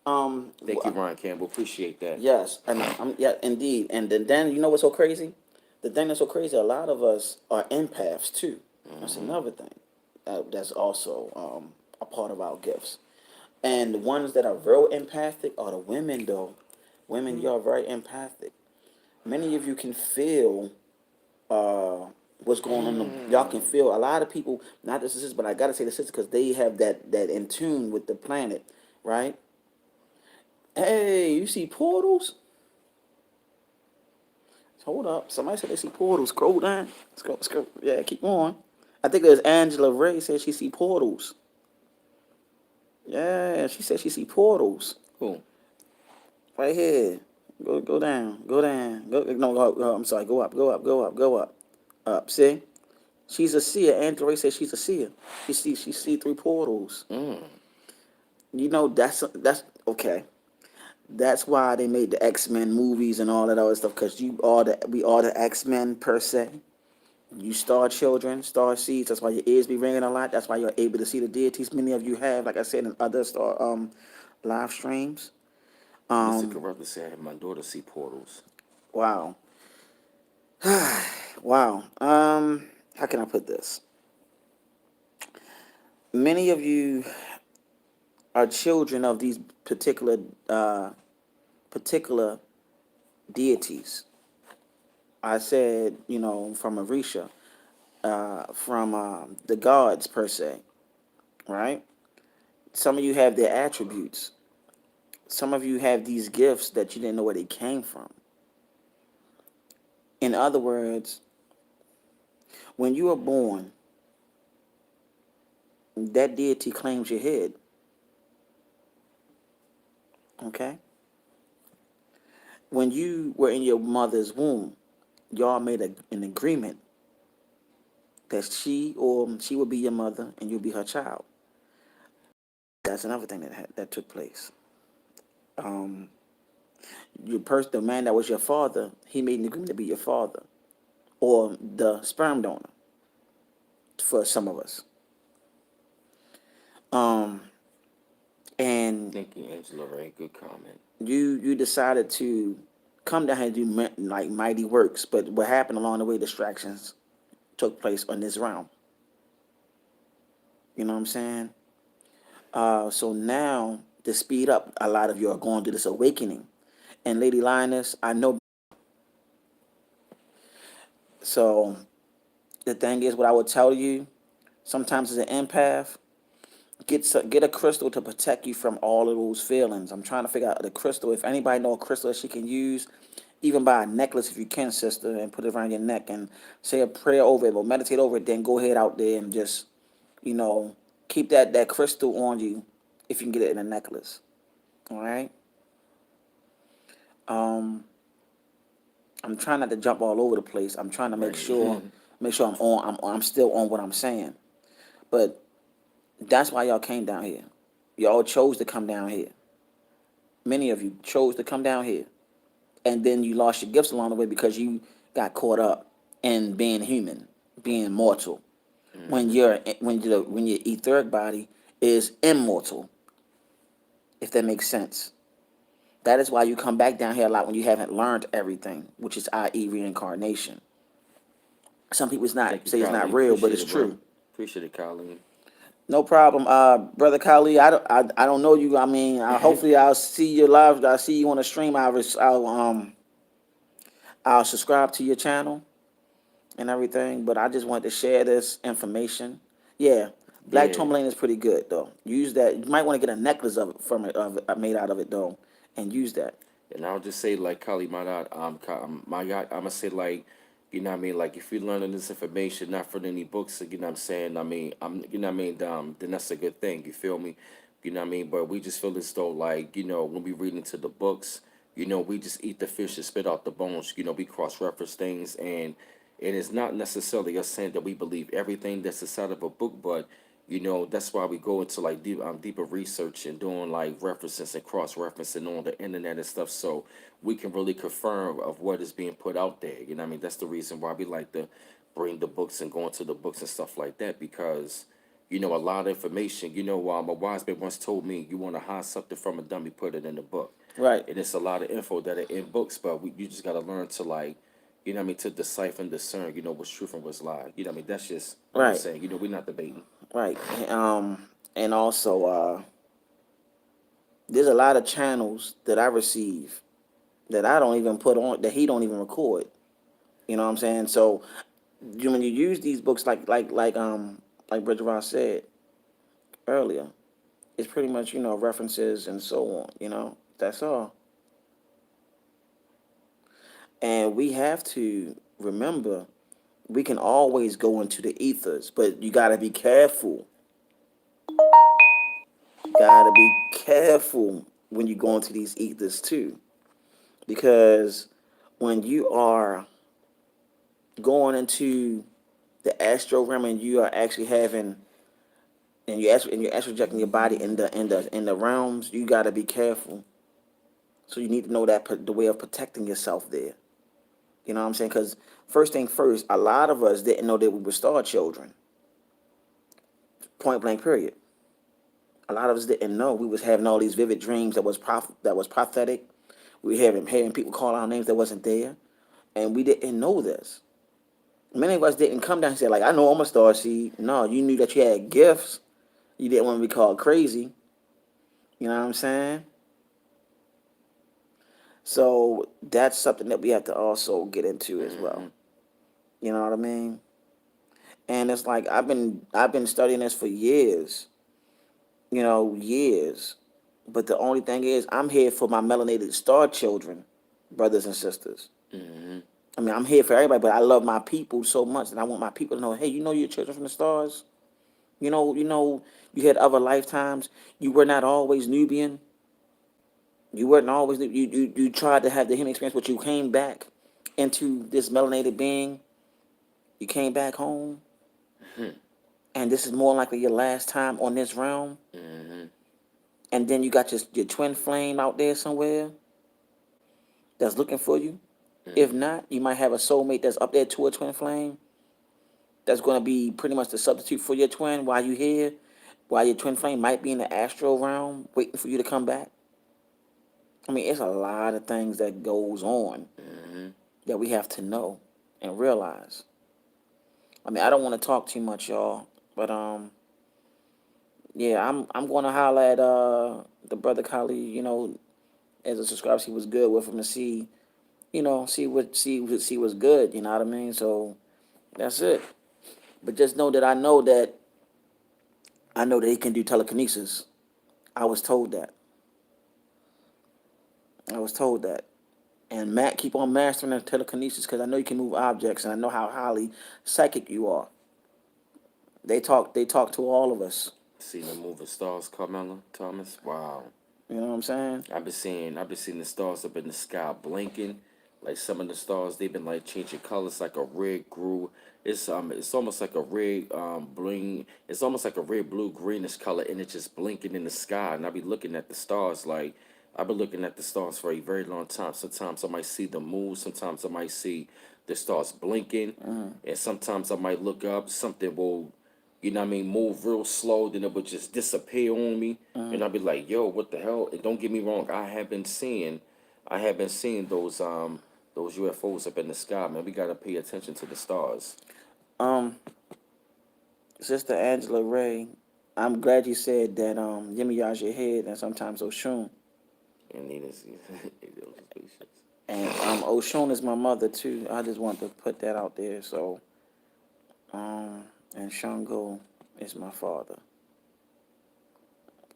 Um, Thank you, Ron Campbell. Appreciate that. yes, and yeah, indeed. And then you know what's so crazy? The thing that's so crazy, a lot of us are empaths too. That's another thing. That's also a part of our gifts. And the ones that are real empathic are the women, though. Women, you are very empathic. Many of you can feel what's going on. Y'all can feel a lot of people. Not the sisters, but I gotta say the sisters because they have that in tune with the planet, right? Hey, you see portals? Hold up. Somebody said they see portals. Scroll down. Scroll. Yeah, keep on. I think it was Angela Ray said she see portals. Yeah, she said she see portals. Cool. Right here. Go down. Go down. I'm sorry. Go up. Go up. Go up. Go up. Up. See? She's a seer. Angela Ray said she's a seer. She see through portals. You know that's okay. That's why they made the X-Men movies and all that other stuff. Cause we are the X-Men per se. You star children, star seeds. That's why your ears be ringing a lot. That's why you're able to see the deities. Many of you have, like I said, in other star live streams. Mr. Corruptor said, I had my daughter see portals. Wow, wow. How can I put this? Many of you are children of these particular deities. I said, from Orisha, from the gods per se, right? Some of you have their attributes. Some of you have these gifts that you didn't know where they came from. In other words, when you are born, that deity claims your head. Okay? When you were in your mother's womb, y'all made an agreement that she will be your mother and you'll be her child. That's another thing that took place. Um, the man that was your father, he made an agreement to be your father, or the sperm donor for some of us. And Thank you, Angela Ray. Good comment. you decided to come down here and do like mighty works, but what happened along the way? Distractions took place on this realm. You know what I'm saying? So now to speed up, a lot of you are going through this awakening. And Lady Lioness, I know. So the thing is, what I would tell you, sometimes as an empath, get a crystal to protect you from all of those feelings. I'm trying to figure out the crystal. If anybody know a crystal that she can use, even buy a necklace if you can, sister, and put it around your neck and say a prayer over it or meditate over it. Then go ahead out there and just, you know, keep that crystal on you if you can get it in a necklace. All right. Um, I'm trying not to jump all over the place. I'm trying to Right. make sure I'm on. I'm still on what I'm saying. But that's why y'all came down here. Y'all chose to come down here. Many of you chose to come down here, and then you lost your gifts along the way because you got caught up in being human, being mortal. When your etheric body is immortal, if that makes sense. That is why you come back down here a lot when you haven't learned everything, which is i.e. reincarnation. Some people Thank you, say it's not Colleen. real, but Appreciate it's it, bro. true. Appreciate it, Colleen. No problem, brother Kali. I don't know you. I mean, hopefully I'll see you live. I'll see you on the stream. I'll subscribe to your channel and everything. But I just wanted to share this information. Yeah, black Yeah. tourmaline is pretty good though. Use that. You might want to get a necklace of it from it, made out of it though, and use that. And I'll just say like Kali Madat, my God, I'ma say like, you know what I mean, like if you're learning this information not from any books, you know what I'm saying, I mean, you know what I mean, then that's a good thing. You feel me? You know what I mean? But we just feel as though like, when we read into the books, we just eat the fish and spit out the bones. We cross reference things, and it is not necessarily us saying that we believe everything that's inside of a book, but that's why we go into like deeper research and doing like references and cross referencing on the internet and stuff, so we can really confirm of what is being put out there. You know what I mean? That's the reason why we like to bring the books and go into the books and stuff like that, because a lot of information. A wise man once told me, you want to hide something from a dummy, put it in the book. Right, And it's a lot of info that are in books, but you just got to learn to like, what I mean, to decipher and discern, what's truth and what's lie. You know what I mean? That's just, I'm just right, saying, we're not debating. right. And also, there's a lot of channels that I receive that I don't even put on, that he don't even record. You know what I'm saying? So when you use these books, like Bridget Ross said earlier, it's pretty much references and so on. That's all. And we have to remember we can always go into the ethers, but you got to be careful. Got to be careful when you go into these ethers too, because when you are going into the astral realm and you are actually having and you're actually projecting your body in the realms, you got to be careful. So you need to know the way of protecting yourself there. You know what I'm saying? Because first thing first, a lot of us didn't know that we were star children. Point blank. Period. A lot of us didn't know we was having all these vivid dreams that was prophetic. We having people call our names that wasn't there, and we didn't know this. Many of us didn't come down and say like, "I know I'm a star seed." No, you knew that you had gifts. You didn't want to be called crazy. You know what I'm saying? So that's something that we have to also get into as well. Hmm. You know what I mean? And it's like I've been studying this for years. Years. But the only thing is, I'm here for my melanated star children, brothers and sisters. Hmm. I mean, I'm here for everybody, but I love my people so much, and I want my people to know, hey, you're children from the stars. You had other lifetimes. You were not always Nubian. You weren't always you tried to have the human experience, but you came back into this melanated being. You came back home, and this is more likely your last time on this realm. Hmm. And then you got your twin flame out there somewhere that's looking for you. If Hmm. not, you might have a soulmate that's up there to a twin flame that's going to be pretty much the substitute for your twin while you here, while your twin flame might be in the astral realm waiting for you to come back. I mean, it's a lot of things that goes on Hmm. that we have to know and realize. I mean, I don't want to talk too much, y'all, but yeah, I'm going to holler at the brother Kali, as a subscriber, he was good with him to see, see what's good. You know what I mean? So that's it. But just know that he can do telekinesis. I was told that. I was told that. And Matt, keep on mastering the telekinesis because I know you can move objects, and I know how highly psychic you are. They talk to all of us. Seen the moving stars, Carmela Thomas. Wow. You know what I'm saying? I've been seeing the stars up in the sky blinking. Like some of the stars, they've been like changing colors, like a red grew. It's almost like a red bling. It's almost like a red, blue, greenish color, and it's just blinking in the sky. And I be looking at the stars like I've been looking at the stars for a very long time. Sometimes I might see them move. Sometimes I might see the stars blinking, and sometimes I might look up. Something will, what I mean, move real slow, then it would just disappear on me, and I'd be like, "Yo, what the hell?" And don't get me wrong, I have been seeing those UFOs up in the sky, man. We gotta pay attention to the stars. Um, Sister Angela Ray, I'm glad you said that Yemi Ya's your head and sometimes Oshun. And need to see those spaceships. And Oshun is my mother too. I just want to put that out there. So and Shango. is my father.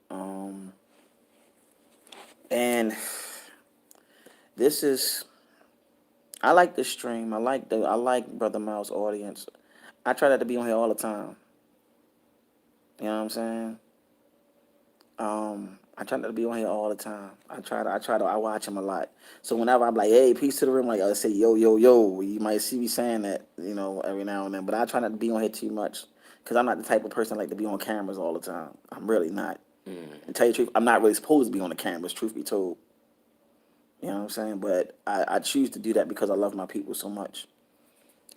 Um, and this is I like the stream. I like Brother Miles' audience. I try not to be on here all the time. You know what I'm saying? I try not to be on here all the time. I watch him a lot. So whenever I'm like, hey, peace to the room, like I say, yo, yo, yo, you might see me saying that, every now and then. But I try not to be on here too much because I'm not the type of person like to be on cameras all the time. I'm really not. And tell you the truth, I'm not really supposed to be on the cameras. Truth be told, you know what I'm saying. But I choose to do that because I love my people so much.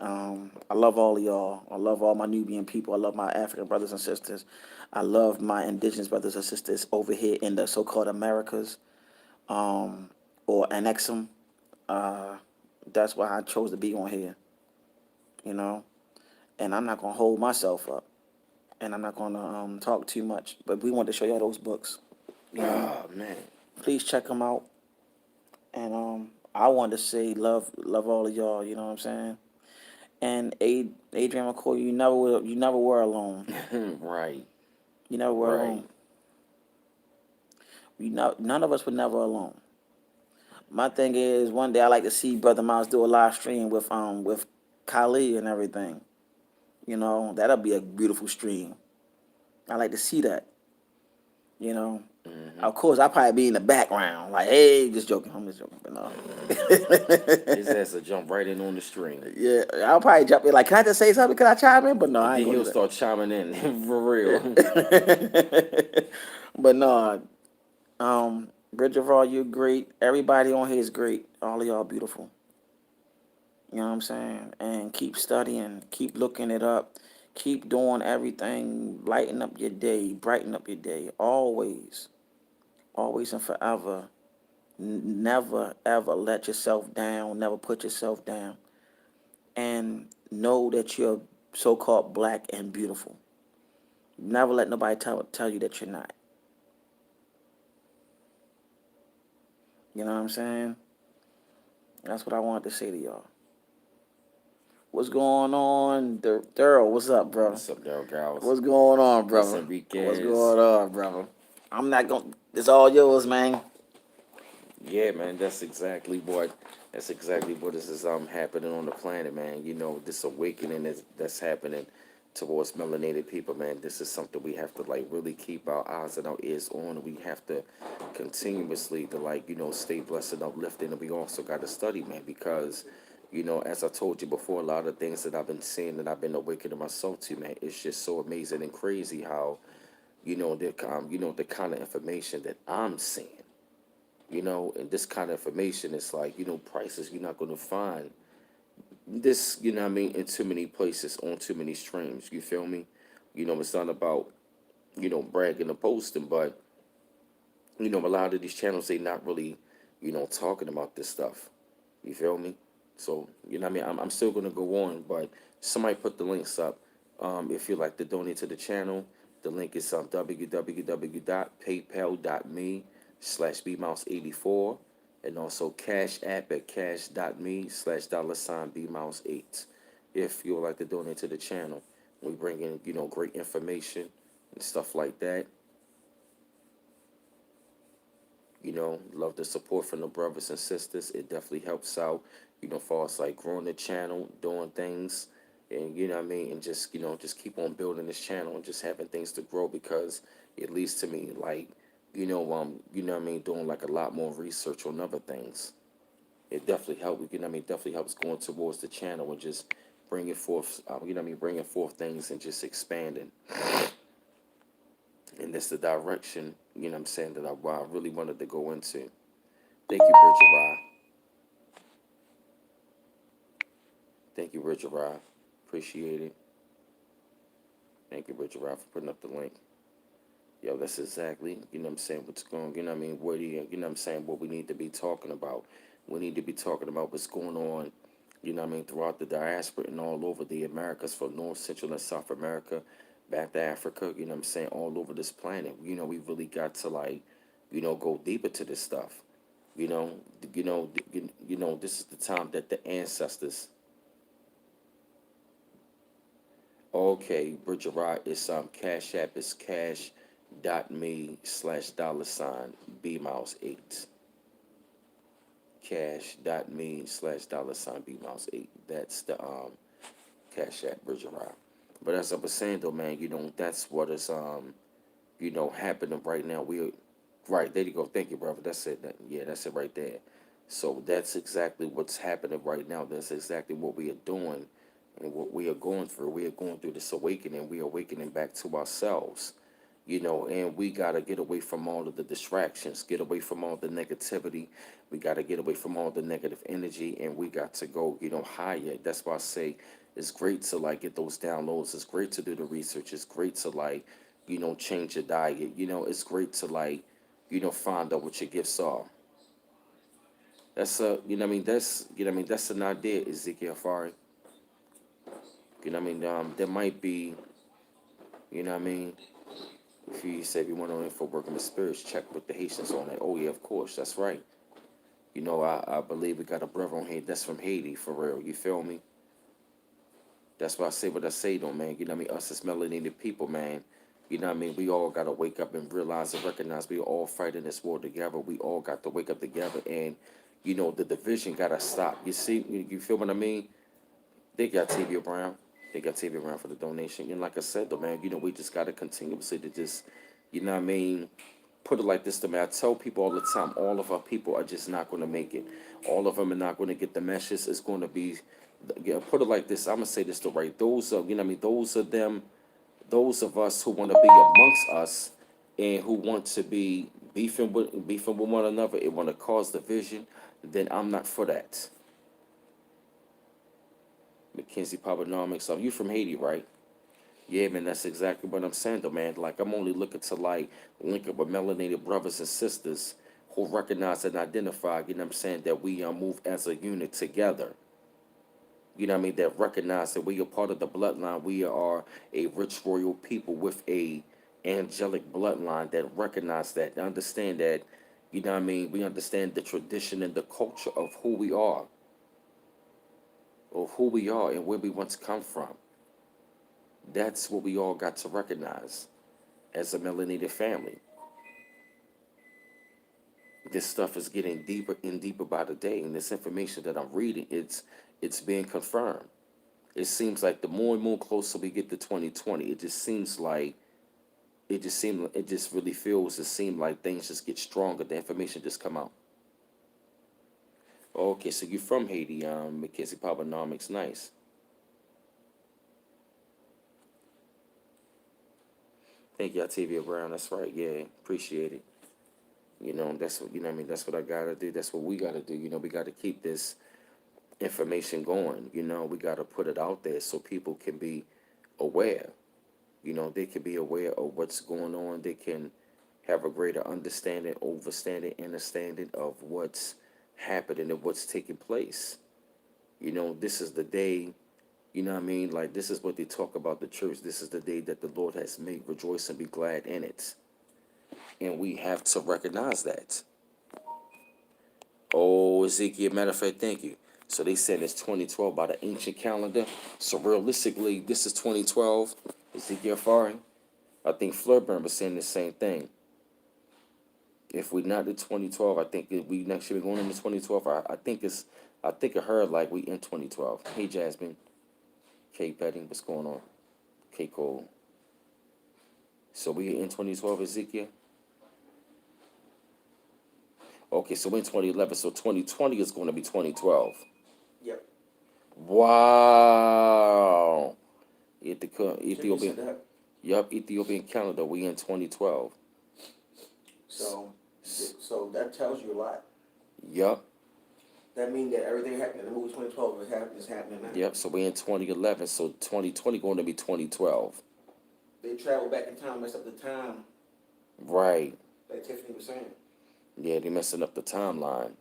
I love all of y'all. I love all my Nubian people. I love my African brothers and sisters. I love my indigenous brothers and sisters over here in the so-called Americas, or Annexum. Uh, that's why I chose to be on here, you know. And I'm not gonna hold myself up, and I'm not gonna talk too much. But we want to show y'all those books, you know. Oh man. Please check them out. And I want to say love all of y'all. You know what I'm saying? And Adrian McCoy, you never were alone. Right. You never were Right. alone. None of us were never alone. My thing is, one day I like to see Brother Miles do a live stream with Kali and everything. That'll be a beautiful stream. I like to see that. You know, Mm-hmm. of course I probably be in the background, like, hey, just joking. I'm just joking, but no. His ass will jump right in on the stream. Yeah, I'll probably jump in. Like, can I just say something? Can I chime in? But no, And I ain't then gonna he'll do start chiming in for real. that. But no, Bridge of All, you're great. Everybody on here is great. All of y'all beautiful. You know what I'm saying? And keep studying, keep looking it up, keep doing everything, lighten up your day, brighten up your day, always, always and forever. Never ever let yourself down, never put yourself down, and know that you're so-called black and beautiful. Never let nobody tell you that you're not. You know what I'm saying? That's what I wanted to say to y'all. What's going on, Daryl? What's up, bro? What's up, Daryl Gals? What's going on, What's brother? What's Enriquez? going on, brother? I'm not going. It's all yours, man. Yeah, man, that's exactly what is happening on the planet, man. This awakening that's happening towards melanated people, man. This is something we have to like really keep our eyes and our ears on. We have to continuously to like stay blessed and uplifted, and we also got to study, man, because as I told you before, a lot of things that I've been seeing and I've been awakening myself to, man, it's just so amazing and crazy how the kind of information that I'm seeing. And this kind of information is like, prices you're not going to find this, what I mean, in too many places on too many streams. You feel me? It's not about, bragging or posting, but, a lot of these channels, they not really, talking about this stuff. You feel me? So, what I mean? I'm still going to go on, but somebody put the links up. If you'd like to donate to the channel, the link is www.paypal.me/bmouse84, and also Cash App at cash.me/$bmouse8. If you would like to donate to the channel, we bring in, great information and stuff like that. Love the support from the brothers and sisters. It definitely helps out, for us like growing the channel, doing things, and what I mean, and just just keep on building this channel and just having things to grow because it leads to me like, what I mean, doing like a lot more research on other things. It definitely helps. I mean, it definitely helps going towards the channel and just bringing forth, what I mean, bringing forth things and just expanding. And that's the direction, what I'm saying, that I really wanted to go into. Thank you, Bridger. Thank you, Richard Rye. Appreciate it. Thank you, Richard Rye, for putting up the link. Yo, that's exactly, what I'm saying, what's going, what I mean, what do what I'm saying, what we need to be talking about. We need to be talking about what's going on, what I mean, throughout the diaspora and all over the Americas, from North, Central, and South America, back to Africa, what I'm saying, all over this planet. We really got to, like, go deeper to this stuff. You know, this is the time that the ancestors Okay, Bridger Rod is Cash App is cash.me/$ B Mouse 8. Cash.me/$ B Mouse 8. That's the Cash App Bridger Rod. But as I was saying though, man, that's what is happening right now. Right, there you go. Thank you, brother. That's it. Yeah, that's it right there. So that's exactly what's happening right now. That's exactly what we are doing and what we are going through. We are going through this awakening. We are awakening back to ourselves, and we got to get away from all of the distractions, get away from all the negativity. We got to get away from all the negative energy, and we got to go, higher. That's why I say it's great to like get those downloads. It's great to do the research. It's great to like, change your diet. It's great to like, find out what your gifts are. That's that's an idea, Ezekiel Fari. There might be, you know what I mean, if you say you want to know info working with spirits, check with the Haitians on it. Oh yeah, of course, that's right. I believe we got a brother on here that's from Haiti for real. You feel me? That's why I say what I say though, man. Us as melanated people, man. We all gotta wake up and realize and recognize we all fighting this war together. We all got to wake up together, and the division gotta stop. You see, you feel what I mean? They got TV Brown. They got TV Brown for the donation. And like I said though, man, we just gotta continuously to just, put it like this to me. I tell people all the time, all of our people are just not going to make it. All of them are not going to get the message. It's going to be, yeah, put it like this. I'm gonna say this the right. Those are, those are them. Those of us who want to be amongst us, and who want to be beefing with one another, and want to cause division. Then I'm not for that. Mackenzie Papanomics. You from Haiti, right? Yeah, man, that's exactly what I'm saying, though, man. Like, I'm only looking to, like, link up with melanated brothers and sisters who recognize and identify, that we move as a unit together. That recognize that we are part of the bloodline. We are a rich royal people with a angelic bloodline that recognize that, understand that, we understand the tradition and the culture of who we are and where we want to come from. That's what we all got to recognize as a melanated family. This stuff is getting deeper and deeper by the day, and this information that I'm reading, it's being confirmed. It seems like the more and more closer we get to 2020, it just seems like it just really feels it seems like things just get stronger. The information just come out. Okay, so you're from Haiti, Mackenzie Papanomics, nice. Thank you, Octavia Brown. That's right. Yeah, appreciate it. That's what that's what I gotta do. That's what we gotta do. We gotta keep this information going. We gotta put it out there so people can be aware. They can be aware of what's going on. They can have a greater understanding, overstanding, understanding of what's happening and what's taking place. This is the day. Like, this is what they talk about the church. This is the day that the Lord has made. Rejoice and be glad in it. And we have to recognize that. Oh, Ezekiel, matter of fact, thank you. So they said it's 2012 by the ancient calendar. So realistically, this is 2012. Ezekiel Fari. I think Flurburn was saying the same thing. If we not in 2012, I think we next year going into 2012. I think I heard like we in 2012. Hey Jasmine, K Petting, what's going on? K Cole. So we in 2012, Ezekiel. Okay, so we're in 2011. So 2020 is going to be 2012. Yep. Wow. You said Ethiopian. that. Yup, Ethiopian calendar. We in 2012. So that tells you a lot. Yup. That means that everything happened in the movie 2012 is happening now. Yep. So we in 2011. So 2020 going to be 2012. They traveled back in time, messed up the time, Right. like Tiffany was saying. Yeah, they messing up the timeline.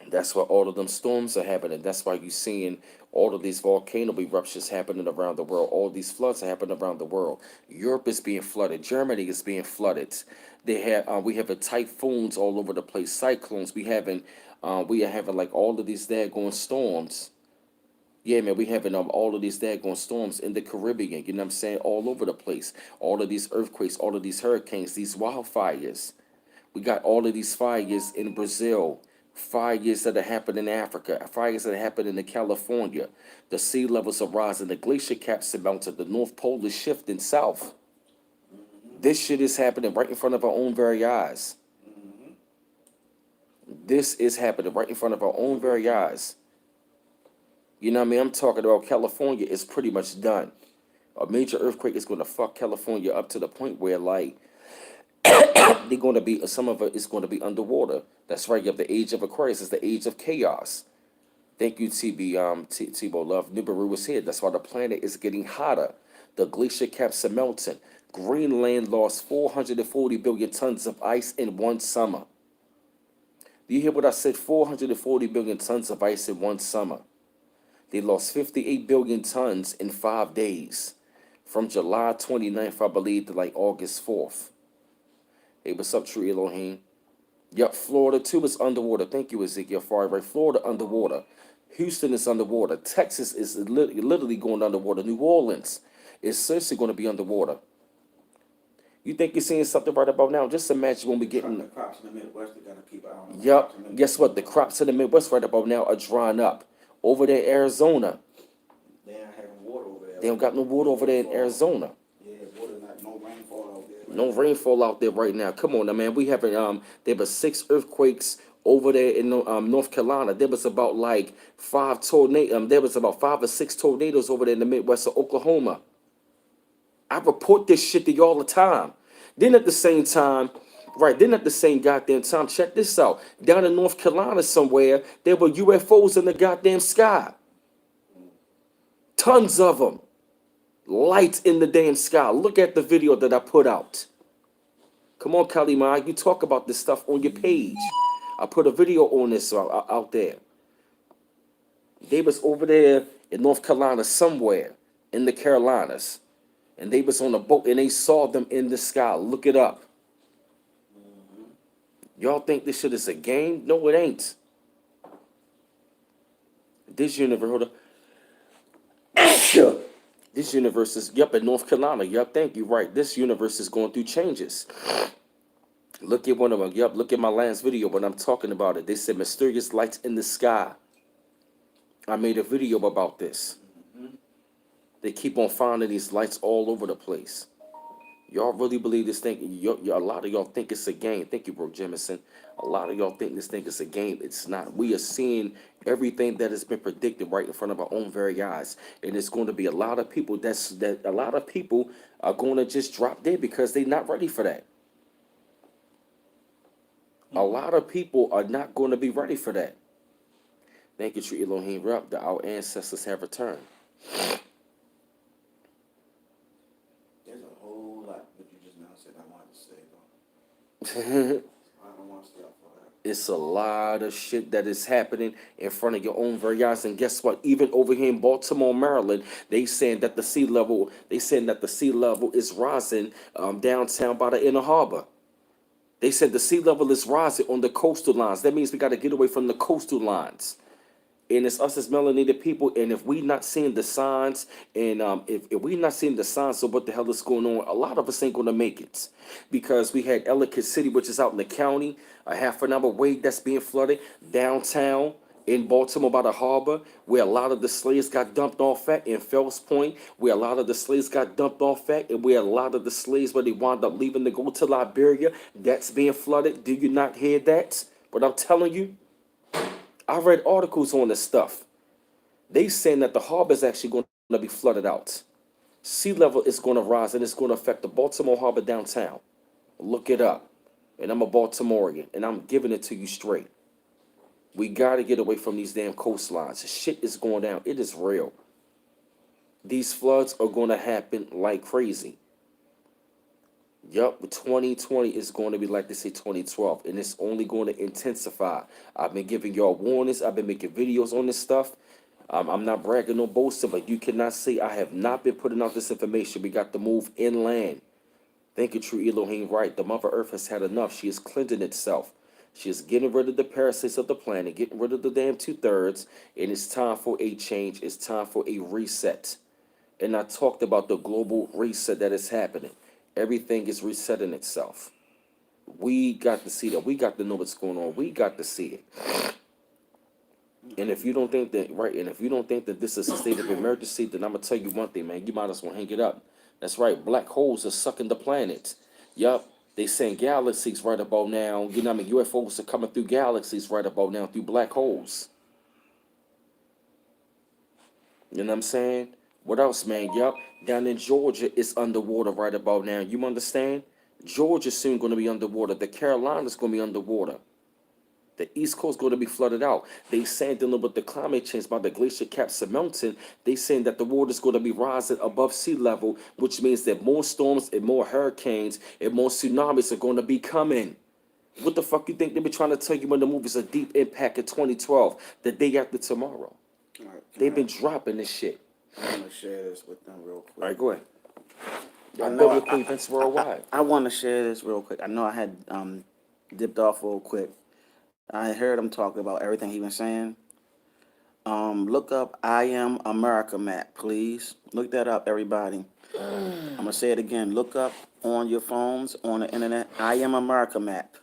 That's why all of them storms are happening. That's why you're seeing all of these volcano eruptions happening around the world. All these floods are happening around the world. Europe is being flooded. Germany is being flooded. We have typhoons all over the place. Cyclones. We are having like all of these daggone storms. Yeah, man, we having all of these daggone storms in the Caribbean, you know what I'm saying, all over the place. All of these earthquakes, all of these hurricanes, these wildfires. We got all of these fires in Brazil, fires that are happening in Africa, fires that are happening in California. The sea levels are rising, the glacier caps are melting, the North Pole is shifting south. This shit is happening right in front of our own very eyes. This is happening right in front of our own very eyes. You know what I mean? I'm talking about California is pretty much done. A major earthquake is going to fuck California up to the point where, like, they're going to be, some of it is going to be underwater. That's right. You have the age of Aquarius. It's the age of chaos. Thank you, Tebow Love. Nibiru is here. That's why the planet is getting hotter. The glacier caps are melting. Greenland lost 440 billion tons of ice in one summer. Do you hear what I said? 440 billion tons of ice in one summer. They lost 58 billion tons in 5 days. From July 29th, I believe, to like August 4th. Hey, what's up, True Elohim? Yep, Florida too is underwater. Thank you, Ezekiel. Far right. Florida underwater. Houston is underwater. Texas is literally going underwater. New Orleans is seriously going to be underwater. You think you're seeing something right about now? Just imagine when we get in. The crops in the Midwest, they gotta keep an eye on. Yep. Guess what? The crops in the Midwest right about now are drying up. Over there, in Arizona. They ain't having water over there. They don't got no water over there in Arizona. Yeah, water, not no rainfall out there. No rainfall out there right now. Come on, now, man. We having there were 6 earthquakes over there in North Carolina. There was about like 5 tornadoes. There was about 5 or 6 tornadoes over there in the Midwest of Oklahoma. I report this shit to you all the time. Then at the same time, right, then at the same goddamn time, check this out. Down in North Carolina somewhere, there were UFOs in the goddamn sky. Tons of them. Lights in the damn sky. Look at the video that I put out. Come on, Kalima, you talk about this stuff on your page. I put a video on this out there. They was over there in North Carolina somewhere in the Carolinas. And they was on a boat and they saw them in the sky. Look it up. Y'all think this shit is a game? No, it ain't. This universe, this universe is, yup, in North Carolina. Yup, thank you, right. This universe is going through changes. Look at one of them. Yup, look at my last video when I'm talking about it. They said mysterious lights in the sky. I made a video about this. They keep on finding these lights all over the place. Y'all really believe this thing? A lot of y'all think it's a game. Thank you, bro, Jemison. A lot of y'all think this thing is a game. It's not. We are seeing everything that has been predicted right in front of our own very eyes, and it's going to be a lot of people. A lot of people are going to just drop dead because they're not ready for that. A lot of people are not going to be ready for that. Thank you, True Elohim Rep, that our ancestors have returned. There's a whole lot that you just now said I wanted to say, though. I don't want to stay up for that. It's a lot of shit that is happening in front of your own very eyes. And guess what? Even over here in Baltimore, Maryland, they saying that the sea level is rising downtown by the inner harbor. They said the sea level is rising on the coastal lines. That means we got to get away from the coastal lines. And it's us as melanated people, and if we not seeing the signs, and if we not seeing the signs of what the hell is going on, a lot of us ain't gonna make it, because we had Ellicott City, which is out in the county, a half an hour away, that's being flooded. Downtown in Baltimore by the harbor, where a lot of the slaves got dumped off at, in Fells Point, where a lot of the slaves got dumped off at, and where a lot of the slaves, where they wound up leaving to go to Liberia, that's being flooded. Do you not hear that? But I'm telling you, I read articles on this stuff. They saying that the harbor is actually going to be flooded out. Sea level is going to rise, and it's going to affect the Baltimore harbor downtown. Look it up. And I'm a Baltimorean, and I'm giving it to you straight. We got to get away from these damn coastlines. Shit is going down. It is real. These floods are going to happen like crazy. Yup, 2020 is going to be like they say 2012, and it's only going to intensify. I've been giving y'all warnings. I've been making videos on this stuff. I'm not bragging or boasting, but you cannot say I have not been putting out this information. We got to move inland. Thank you, True Elohim. Right, the Mother Earth has had enough. She is cleansing itself. She's getting rid of the parasites of the planet, getting rid of the damn two-thirds, and it's time for a change. It's time for a reset. And I talked about the global reset that is happening. Everything is resetting itself. We got to see that. We got to know what's going on. We got to see it. And if you don't think that, right, and if you don't think that this is a state of emergency, then I'm gonna tell you one thing, man. You might as well hang it up. That's right. Black holes are sucking the planet. Yup. They saying galaxies right about now. You know what I mean? UFOs are coming through galaxies right about now through black holes. You know what I'm saying? What else, man? Yup. Down in Georgia, it's underwater right about now. You understand? Georgia's soon going to be underwater. The Carolinas going to be underwater. The East Coast going to be flooded out. They saying dealing with the climate change by the glacier caps are melting. They saying that the water is going to be rising above sea level, which means that more storms and more hurricanes and more tsunamis are going to be coming. What the fuck you think they be trying to tell you when the movie's A Deep Impact in 2012, the day after tomorrow? All right, They've been dropping this shit. I'm gonna share this with them real All quick. right, go ahead. I know Biblical events worldwide. I want to share this real quick. I know I had dipped off real quick. I heard him talking about everything he was saying. Look up I Am America map, please. Look that up, everybody. I'm gonna say it again. Look up on your phones, on the internet, I Am America map.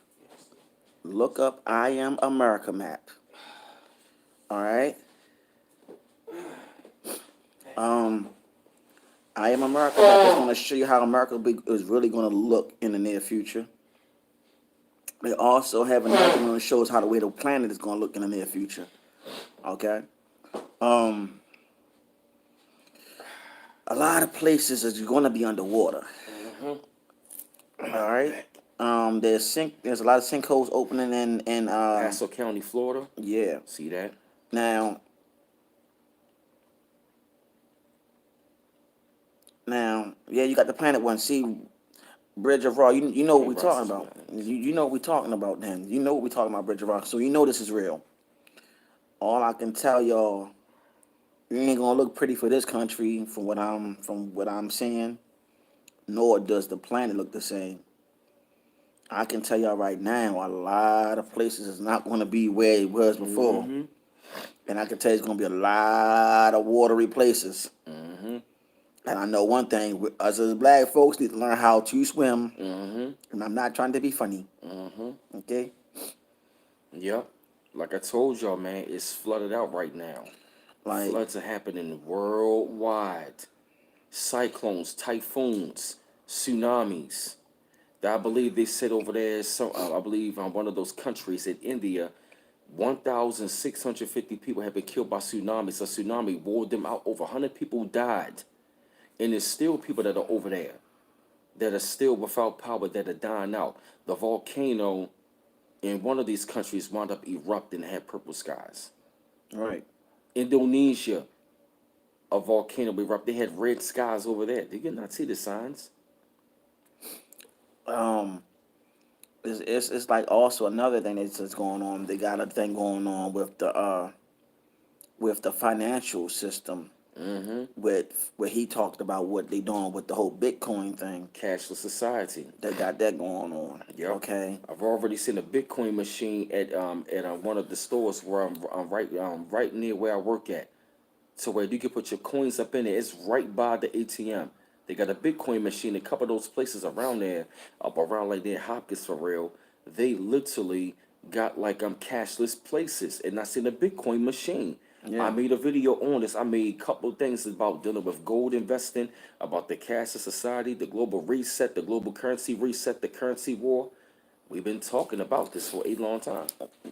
Look up I Am America map. All right. I Am America map is gonna show you how America is really gonna look in the near future. They also have another one that shows how the way the planet is gonna look in the near future. Okay. A lot of places is going to be underwater. All right. There's a lot of sinkholes opening in Nassau County, Florida. yeah. See that? Now, yeah, you got the Planet One. See, Bridge of Raw. You know what we're talking about. You know what we're talking about. Then you know what we're talking about, Bridge of Raw. So you know this is real. All I can tell y'all, you ain't gonna look pretty for this country from what I'm seeing. Nor does the planet look the same. I can tell y'all right now, a lot of places is not going to be where it was before. And I can tell you it's going to be a lot of watery places. And I know one thing, us as black folks need to learn how to swim. And I'm not trying to be funny. Okay? Yep. Like I told y'all, man, it's flooded out right now. Like, Floods are happening worldwide. Cyclones, typhoons, tsunamis. I believe they said over there, I believe one of those countries in India, 1,650 people have been killed by tsunamis. A tsunami wore them out. Over 100 people died. And there's still people that are over there that are still without power, that are dying out. The volcano in one of these countries wound up erupting and had purple skies. right. Indonesia, a volcano erupted. They had red skies over there. Did you not see the signs? It's like also another thing that's going on. They got a thing going on with the financial system. With where he talked about what they doing with the whole Bitcoin thing. Cashless society. They got that going on. Yep. Okay. I've already seen a Bitcoin machine at one of the stores where I'm right near where I work at. So where you can put your coins up in it, it's right by the ATM. They got a Bitcoin machine. A couple of those places around there, up around like near Hopkins for real, they literally got like cashless places, and I seen a Bitcoin machine. Yeah. I made a video on this. I made a couple of things about dealing with gold investing, about the cashless society, the global reset, the global currency reset, the currency war. We've been talking about this for a long time.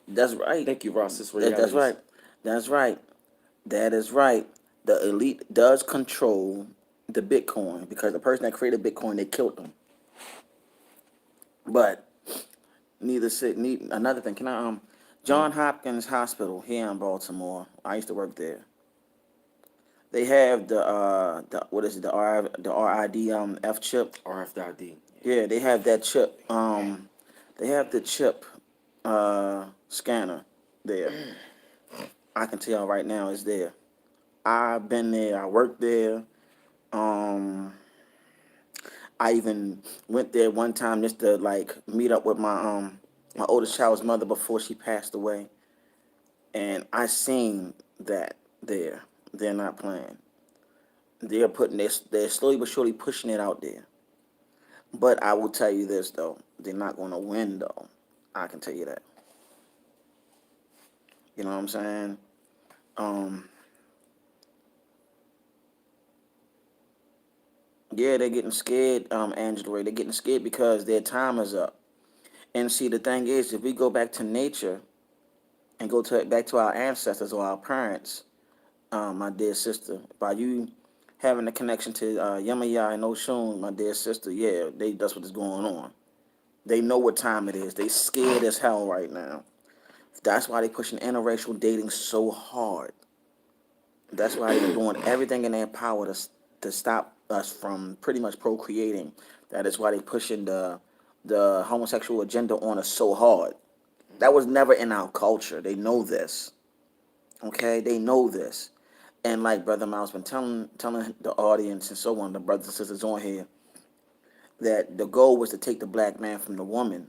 That's right. Thank you, Ross. That's right. That's right. That is right. The elite does control the Bitcoin because the person that created Bitcoin, they killed them. But another thing. Can I John Hopkins Hospital here in Baltimore. I used to work there. They have the what is it, the RID F chip. RFID. Yeah, they have that chip. They have the chip scanner there. I can tell right now it's there. I've been there. I worked there. I even went there one time just to like meet up with my My oldest child's mother before she passed away, and I seen that there. They're not playing. They're putting they're slowly but surely pushing it out there. But I will tell you this though, they're not going to win though. I can tell you that. You know what I'm saying? Um, yeah, they're getting scared, Angela Ray. They're getting scared because their time is up. And see, the thing is, if we go back to nature and go to back to our ancestors or our parents, my dear sister, by you having a connection to Yamaya and Oshun, my dear sister, yeah, that's what is going on. They know what time it is. They scared as hell right now. That's why they pushing interracial dating so hard. That's why they're doing everything in their power to stop us from pretty much procreating. That is why they pushing the homosexual agenda on us so hard. That was never in our culture. They know this. Okay, they know this. And like Brother Miles been telling the audience and so on, the brothers and sisters on here, that the goal was to take the black man from the woman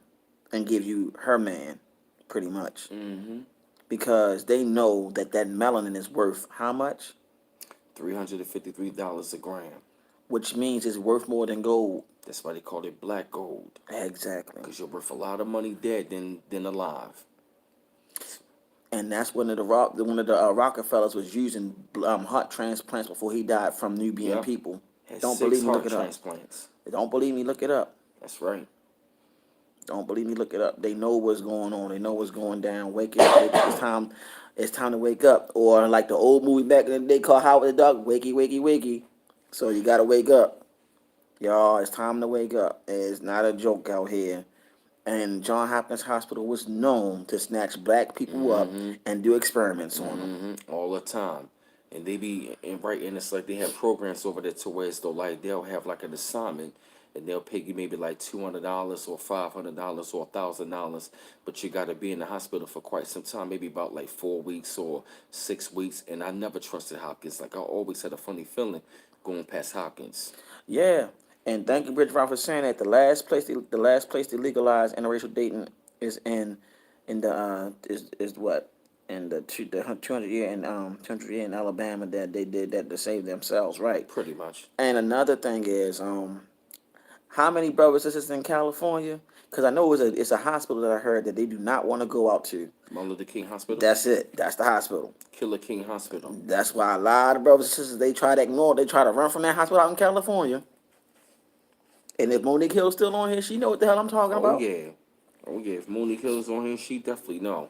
and give you her man, pretty much. Mm-hmm. Because they know that that melanin is worth how much? $353 a gram. Which means it's worth more than gold. That's why they call it black gold. Exactly. Because you're worth a lot of money dead than alive. And that's one of the Rockefellers was using heart transplants before he died from Nubian people. Had Don't 6 believe me, look heart it up. transplants. Don't believe me, look it up. That's right. Don't believe me, look it up. They know what's going on. They know what's going down. Wake up. It's time. It's time to wake up. Or like the old movie back in the day called Howard the Duck, wakey, wakey, wakey. So you gotta wake up. Y'all, it's time to wake up. It's not a joke out here. And John Hopkins Hospital was known to snatch black people up Mm-hmm. and do experiments on them. Mm-hmm. All the time. And they be and it's like they have programs over there to where it's though like they'll have like an assignment and they'll pay you maybe like $200 or $500 or $1,000, but you got to be in the hospital for quite some time, maybe about like 4 weeks or 6 weeks. And I never trusted Hopkins. Like I always had a funny feeling going past Hopkins. Yeah. And thank you, Bridge for saying that the last place they legalized interracial dating is in the is what in the 200 year in 200 year in Alabama that they did that to save themselves, right? Pretty much. And another thing is how many brothers and sisters in California? Because I know it's a hospital that I heard that they do not want to go out to. Martin Luther King Hospital. That's it. That's the hospital. Killer King Hospital. That's why a lot of brothers and sisters they try to ignore. They try to run from that hospital out in California. And if Monique Hill's still on here, she know what the hell I'm talking Oh about. yeah. Oh yeah. If Monique Hill's on here, she definitely know.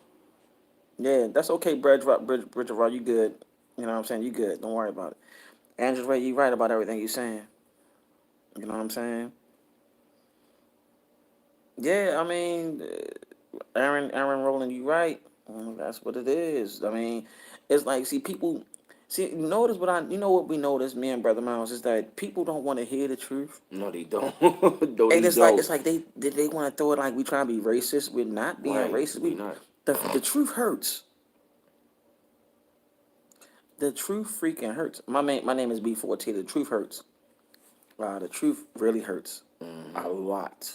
Yeah, that's okay, Bridget Rock, you good. You know what I'm saying? You good. Don't worry about it. Angela Ray, you right about everything you saying. You know what I'm saying? Yeah, I mean, Aaron Rowland, you right. That's what it is. I mean, it's like, see, people, see, you know what we notice, me and Brother Miles, is that people don't want to hear the truth. No, they don't. No, And they don't. it's like they want to throw it like we trying to be racist. We're not being Right. racist. We not. The truth hurts. The truth freaking hurts. My name is B4T. The truth hurts. The truth really hurts a lot.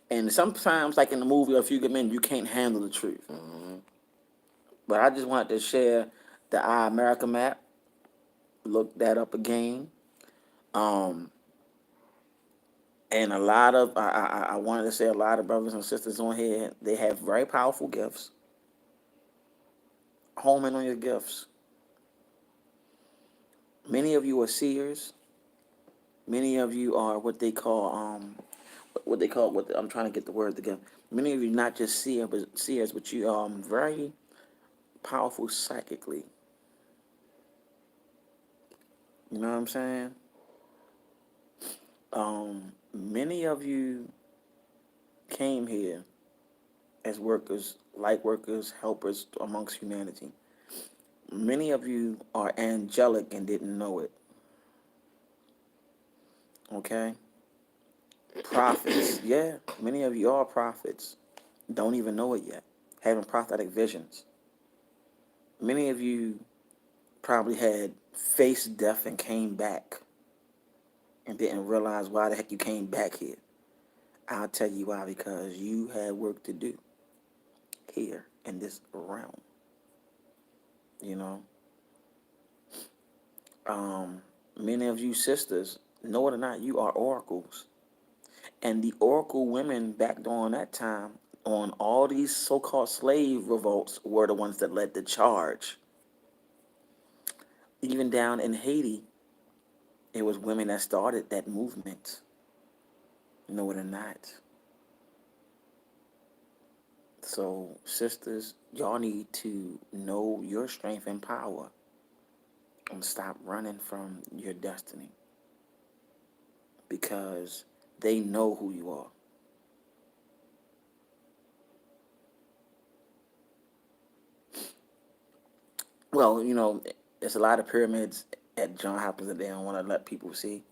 And sometimes, like in the movie A Few Good Men, you can't handle the truth. But I just wanted to share the I America map. Look that up again. Um, and a lot of I wanted to say a lot of brothers and sisters on here. They have very powerful gifts. Home in on your gifts. Many of you are seers. Many of you are what they call what I'm trying to get the word together. Many of you not just seers, but you are very powerful psychically. You know what I'm saying? Many of you came here as workers, light workers, helpers amongst humanity. Many of you are angelic and didn't know it. Okay? Prophets. Yeah, many of you are prophets. Don't even know it yet. Having prophetic visions. Many of you probably had faced death and came back and didn't realize why the heck you came back here. I'll tell you why, because you had work to do. here in this realm. You know, many of you sisters, know it or not, you are oracles. And the oracle women back during that time on all these so-called slave revolts were the ones that led the charge. Even down in Haiti, it was women that started that movement. Know it or not. So, sisters, y'all need to know your strength and power and stop running from your destiny because they know who you are. Well, there's a lot of pyramids at John Hopkins that they don't want to let people see.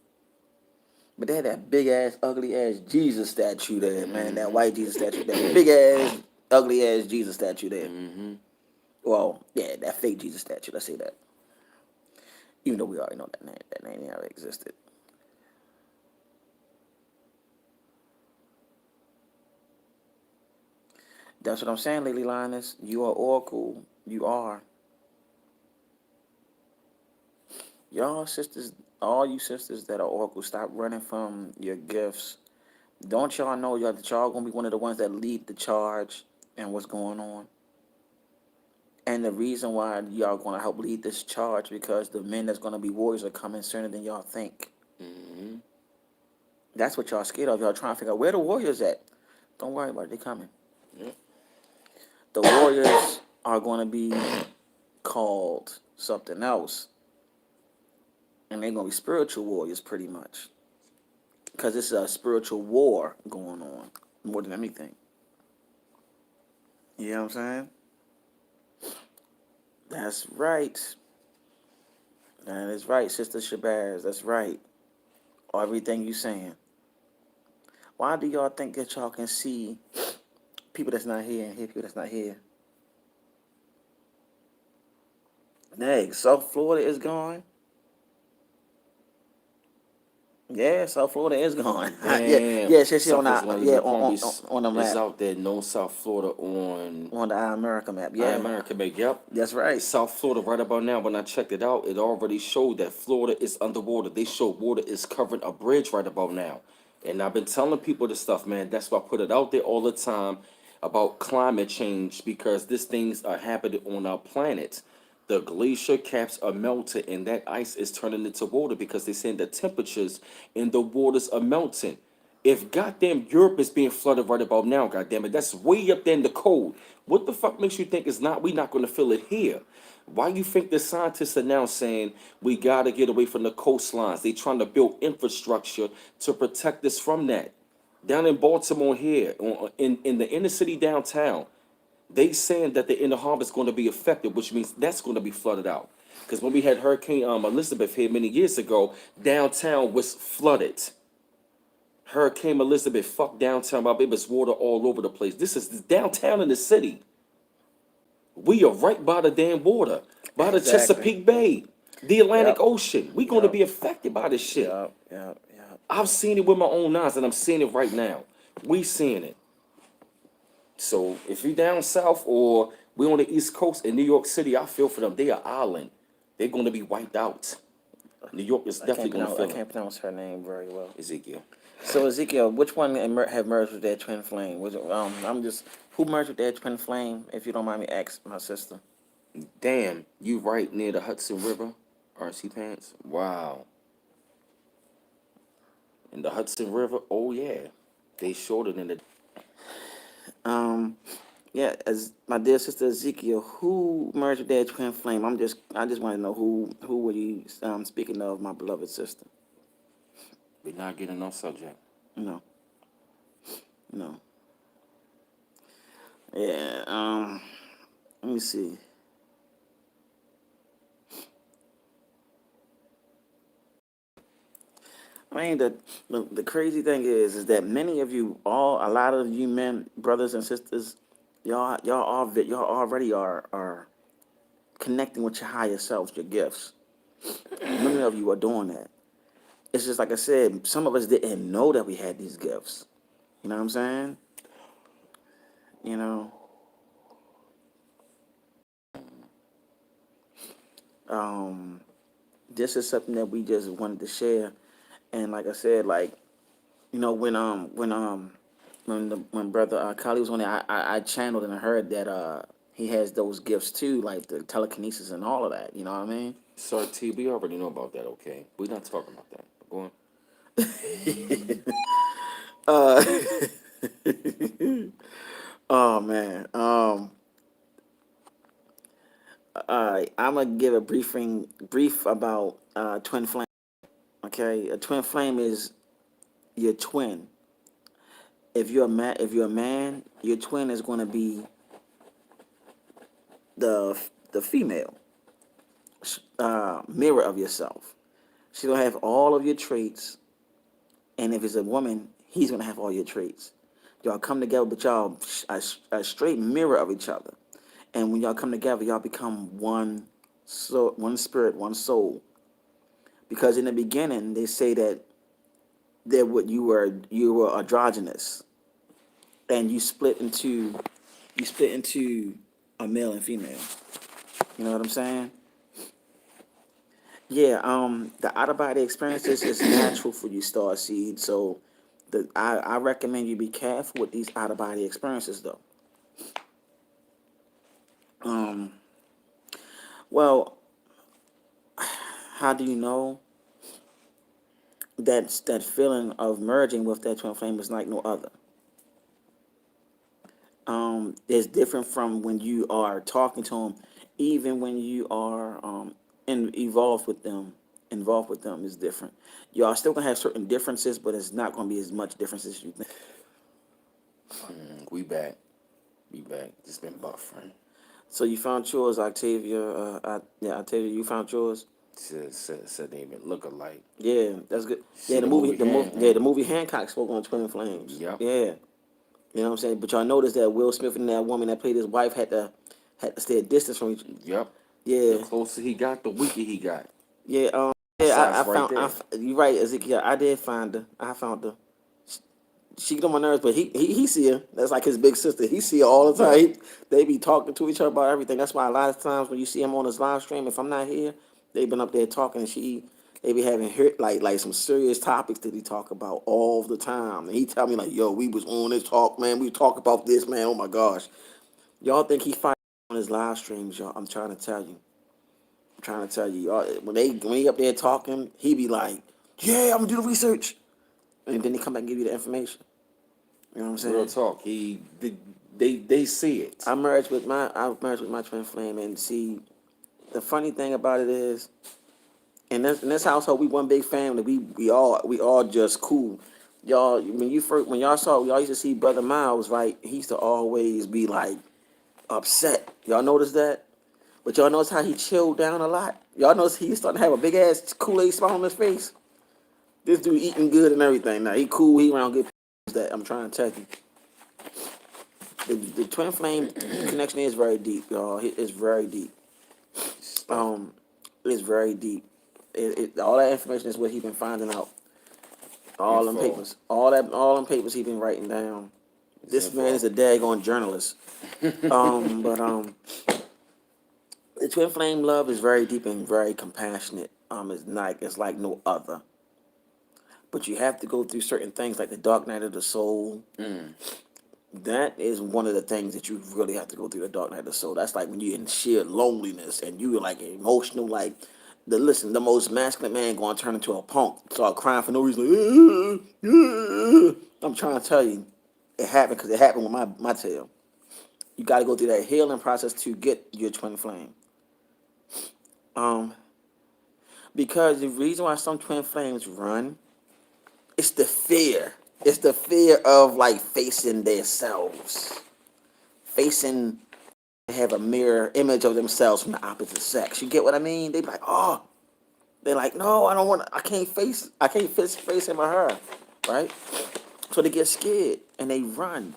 But they had that big ass, ugly ass Jesus statue there, man. That white Jesus statue, that big ass, ugly ass Jesus statue there. Well, yeah, that fake Jesus statue. Let's say that. Even though we already know that name, never existed. That's what I'm saying, Lady Linus. You are oracle. You are. Y'all sisters, all you sisters that are oracle, stop running from your gifts. Don't y'all know that y'all gonna be one of the ones that lead the charge and what's going on? And the reason why y'all gonna help lead this charge because the men that's gonna be warriors are coming sooner than y'all think. That's what y'all scared of. Y'all trying to figure out where the warriors at. Don't worry about it. They coming. The warriors are gonna be called something else, and they're gonna be spiritual warriors pretty much, because it's a spiritual war going on more than anything. You know what I'm saying? That's right. That is right, Sister Shabazz. That's right. Everything you saying. Why do y'all think that y'all can see people that's not here and hear people that's not here? Dang, South Florida is gone. Yeah, South Florida is gone. Yeah, Damn. yeah, she on Suckers that. won't Yeah, even probably on the is map, out there, no South Florida on on the America map. I Yeah, America, baby. Yep. that's right. South Florida right about now, when I checked it out, it already showed that Florida is underwater. They showed water is covering a bridge right about now. And I've been telling people this stuff, man. That's why I put it out there all the time about climate change because these things are happening on our planet. The glacier caps are melting and that ice is turning into water because they're saying the temperatures in the waters are melting. If goddamn Europe is being flooded right about now, goddamn it, that's way up there in the cold. What the fuck makes you think it's not? We not going to feel it here. Why you think the scientists are now saying we gotta get away from the coastlines? They trying to build infrastructure to protect us from that. Down in Baltimore here, in the inner city downtown, they saying that the inner harbor is going to be affected, which means that's going to be flooded out. Because when we had Hurricane Elizabeth here many years ago, downtown was flooded. Hurricane Elizabeth fucked downtown. My baby's water all over the place. This is downtown in the city. We are right by the damn water, by the Exactly. Chesapeake Bay, the Atlantic Yep. Ocean. We going to Yep. be affected by this shit. Yep. Yep. Yep. I've seen it with my own eyes, and I'm seeing it right now. We seeing it. So if you down south or we on the East Coast in New York City, I feel for them. They are island. They're going to be wiped out. New York is definitely going to I feel it. can't pronounce her name very well. Ezekiel. So Ezekiel, which one have merged with that twin flame? Was it, I'm just who merged with that twin flame? If you don't mind me asking, my sister. Damn, you right near the Hudson River, RC Pants. Wow. In the Hudson River, oh yeah, they shorter than the. Um, yeah, as my dear sister Ezekiel, who merged with that twin flame? I just want to know who were you speaking of, my beloved sister? We're not getting off subject. No, no. Yeah. Let me see. I mean, the crazy thing is that many of you, a lot of you men, brothers and sisters, y'all already are connecting with your higher selves, your gifts. Many of you are doing that. It's just like I said, some of us didn't know that we had these gifts. You know what I'm saying? You know, this is something that we just wanted to share. And like I said, like, you know, when brother Kali was on there, I channeled and I heard that he has those gifts too, like the telekinesis and all of that. You know what I mean? Sir T, we already know about that, okay? We're not talking about that. Go on. Uh, oh man. All right, I'm gonna give a brief about twin flame. Okay, a twin flame is your twin. If you're a man, your twin is going to be the female mirror of yourself. She's gonna have all of your traits, and if it's a woman, he's gonna have all your traits. Y'all come together, but y'all a straight mirror of each other. And when y'all come together, y'all become one soul, one spirit, one soul. Because in the beginning, they say that you were androgynous, and you split into a male and female. You know what I'm saying? Yeah. The out of body experiences is natural for you, star seed. So, I recommend you be careful with these out of body experiences, though. Um. Well, how do you know that feeling of merging with that twin flame is like no other? Is different from when you are talking to them, even when you are involved with them. Involved with them is different. Y'all still gonna have certain differences, but it's not gonna be as much differences as you think. We back. We back. Just been buffering. So you found yours, Octavia. Yeah, Octavia, you found yours. Said they even look alike. Yeah, that's good. See Yeah, the movie the movie Hancock spoke on twin flames. Yep. Yeah, you know what I'm saying. But y'all noticed that Will Smith and that woman that played his wife had to stay a distance from each. Yep. The Yeah, closer he got, the weaker he got. yeah. Yeah, Size I right found. there. You're right, Ezekiel. I did find her. I found her. She get on my nerves, but he see her. That's like his big sister. He see her all the time. Yep. They be talking to each other about everything. That's why a lot of times when you see him on his live stream, if I'm not here, they been up there talking. And they be having like some serious topics that he talk about all the time. And he tell me like, yo, we was on this talk, man. We talk about this, man. Oh my gosh, y'all think he fight on his live streams, y'all? I'm trying to tell you. I'm trying to tell you, y'all. When he up there talking, he be like, yeah, I'm gonna do the research, and then he come back and give you the information. You know what I'm Real saying? talk. They see it. I merged with my twin flame, and see, the funny thing about it is, in this household, we one big family. We all just cool. Y'all, when y'all used to see Brother Miles, right? He used to always be like upset. Y'all notice that? But y'all notice how he chilled down a lot. Y'all notice he's starting to have a big ass Kool-Aid smile on his face. This dude eating good and everything. Now he cool. He around good. That I'm trying to tell you. The twin flame connection is very deep, y'all. It's very deep. Stuff. Um, it's very deep. All that information is what he been finding out. All them Info. papers, all them papers he been writing down. It's This man info. is a daggone journalist. But the twin flame love is very deep and very compassionate. It's like no other. But you have to go through certain things like the dark night of the soul. That is one of the things that you really have to go through, the dark night of the soul. That's like when you're in sheer loneliness and you're like emotional, like the most masculine man going to turn into a punk, start crying for no reason. I'm trying to tell you, it happened because it happened with my tail. You got to go through that healing process to get your twin flame. Um, because the reason why some twin flames run, it's the fear. It's the fear of like facing themselves, facing have a mirror image of themselves from the opposite sex. You get what I mean? They be like, oh, they're like, no, I don't want. I can't face him or her, right? So they get scared and they run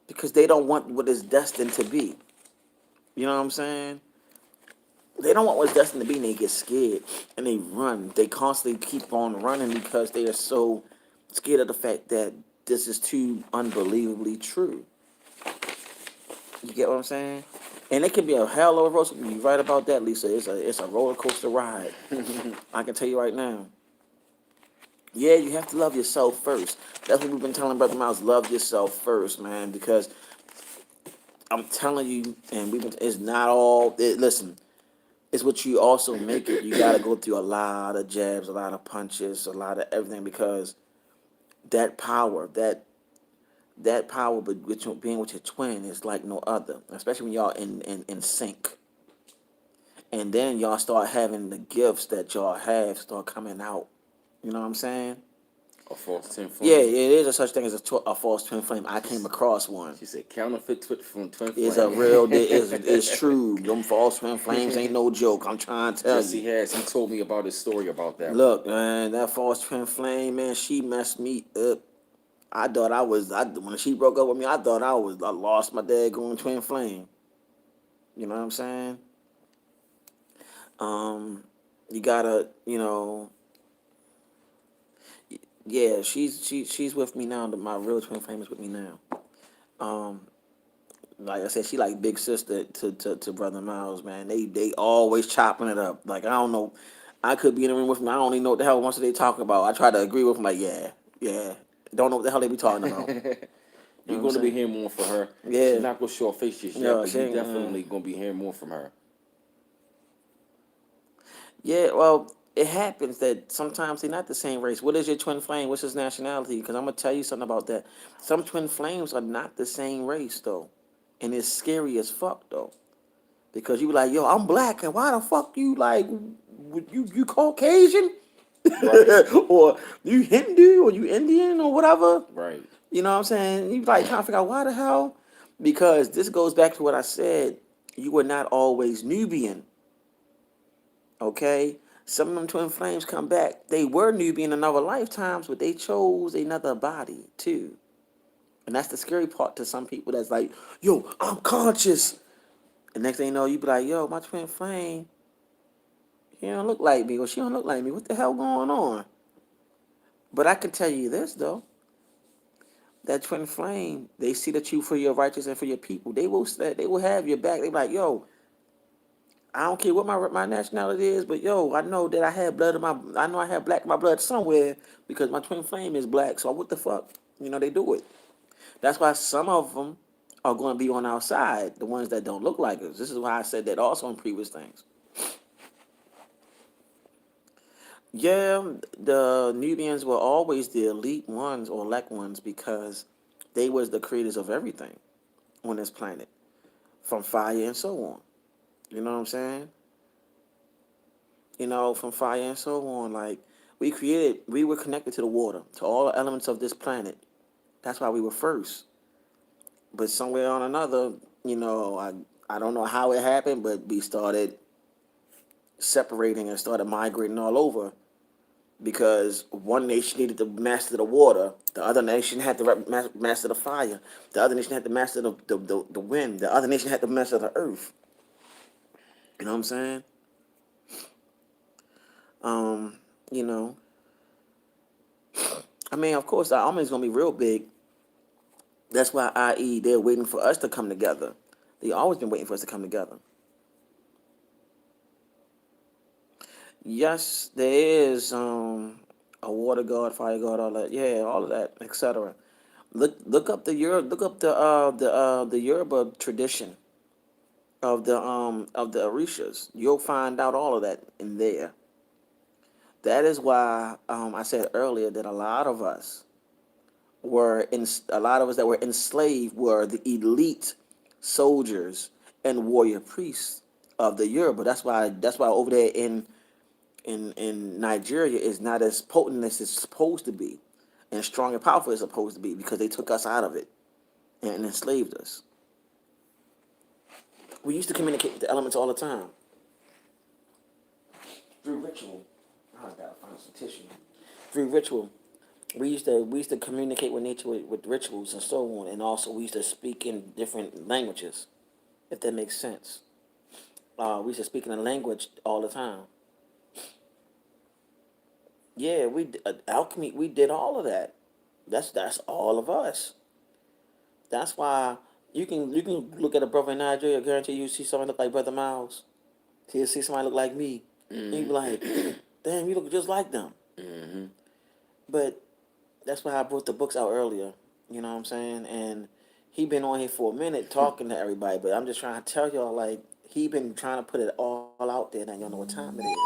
because they don't want what is destined to be. You know what I'm saying? They don't want what's destined to be, and they get scared and they run. They constantly keep on running because they are so scared of the fact that this is too unbelievably true. You get what I'm saying? And it can be a hell of a roller. You're right about that, Lisa. It's a roller coaster ride. I can tell you right now. Yeah, you have to love yourself first. That's what we've been telling Brother Miles. Love yourself first, man. Because I'm telling you, and we've been. It's not all. Listen, it's what you also make it. You got to go through a lot of jabs, a lot of punches, a lot of everything because that power, that power, but with being with your twin is like no other. Especially when y'all in sync, and then y'all start having the gifts that y'all have start coming out. You know what I'm saying? A false twin Yeah, flame. it is a such thing as a false twin flame. I came across one. She said counterfeit from twin It's a flame. real. It's true. Them false twin flames ain't no joke. I'm trying to tell Yes, you. he has. He told me about his story about that one. Look, man, that false twin flame, man, she messed me up. I thought I was. When she broke up with me, I thought I lost my dad going twin flame. You know what I'm saying? Um, you gotta, yeah, she's with me now. My real twin flame is with me now. Um, like I said, she like big sister to Brother Miles, man. They always chopping it up. Like I don't know, I could be in the room with them. I don't even know what the hell once they talking about. I try to agree with them. Like yeah. Don't know what the hell they be talking about. You know You're what I'm going to be saying? hearing more from her. She's Yeah, not going to show her face just yet, yeah, but she you ain't, definitely going to be hearing more from her. yeah. Well, it happens that sometimes they're not the same race. What is your twin flame? What's his nationality? Because I'm gonna tell you something about that. Some twin flames are not the same race though, and it's scary as fuck though. Because you be like, yo, I'm black, and why the fuck you like, you Caucasian, Right, or you Hindu, or you Indian, or whatever. right. You know what I'm saying? You like trying to figure out why the hell? Because this goes back to what I said. You were not always Nubian, okay? Some of them twin flames come back. They were Nubian in other lifetimes, but they chose another body too. And that's the scary part to some people. That's like, yo, I'm conscious. And next thing you know, you be like, yo, my twin flame, he don't look like me, or she don't look like me. What the hell going on? But I can tell you this though, that twin flame, they see that you for your righteous and for your people. They will have your back. They be like, yo, I don't care what my nationality is, but yo, I know that I know I have black in my blood somewhere because my twin flame is black. So what the fuck? They do it. That's why some of them are going to be on our side, the ones that don't look like us. This is why I said that also in previous things. Yeah, the Nubians were always the elite ones or elect ones because they was the creators of everything on this planet, from fire and so on. You know what I'm saying? From fire and so on. Like we were connected to the water, to all the elements of this planet. That's why we were first. But somewhere on another, I don't know how it happened, but we started separating and started migrating all over because one nation needed to master the water, the other nation had to master the fire, the other nation had to master the wind, the other nation had to master the earth. You know what I'm saying? Um, you know, I mean, of course, the army's gonna be real big. That's why, i.e., they're waiting for us to come together. They always been waiting for us to come together. Yes, there is a water god, fire god, all that. Yeah, all of that, etc. Look up the Yoruba tradition of the Orishas. You'll find out all of that in there. That is why I said earlier that a lot of us that were enslaved were the elite soldiers and warrior priests of the Yoruba. That's why over there in Nigeria is not as potent as it's supposed to be, and strong and powerful as it's supposed to be because they took us out of it and enslaved us. We used to communicate with the elements all the time through ritual. I gotta find some tissue. Through ritual, we used to communicate with nature with rituals and so on, and also we used to speak in different languages, if that makes sense. We used to speak in a language all the time. Yeah, we did all of that. That's all of us. That's why. You can look at a brother in Nigeria. I guarantee you see somebody look like Brother Miles. You see somebody look like me. And you be like, damn, you look just like them. Mm-hmm. But that's why I brought the books out earlier. You know what I'm saying? And he been on here for a minute talking to everybody. But I'm just trying to tell y'all, like, he been trying to put it all out there. Now y'all know what time it is.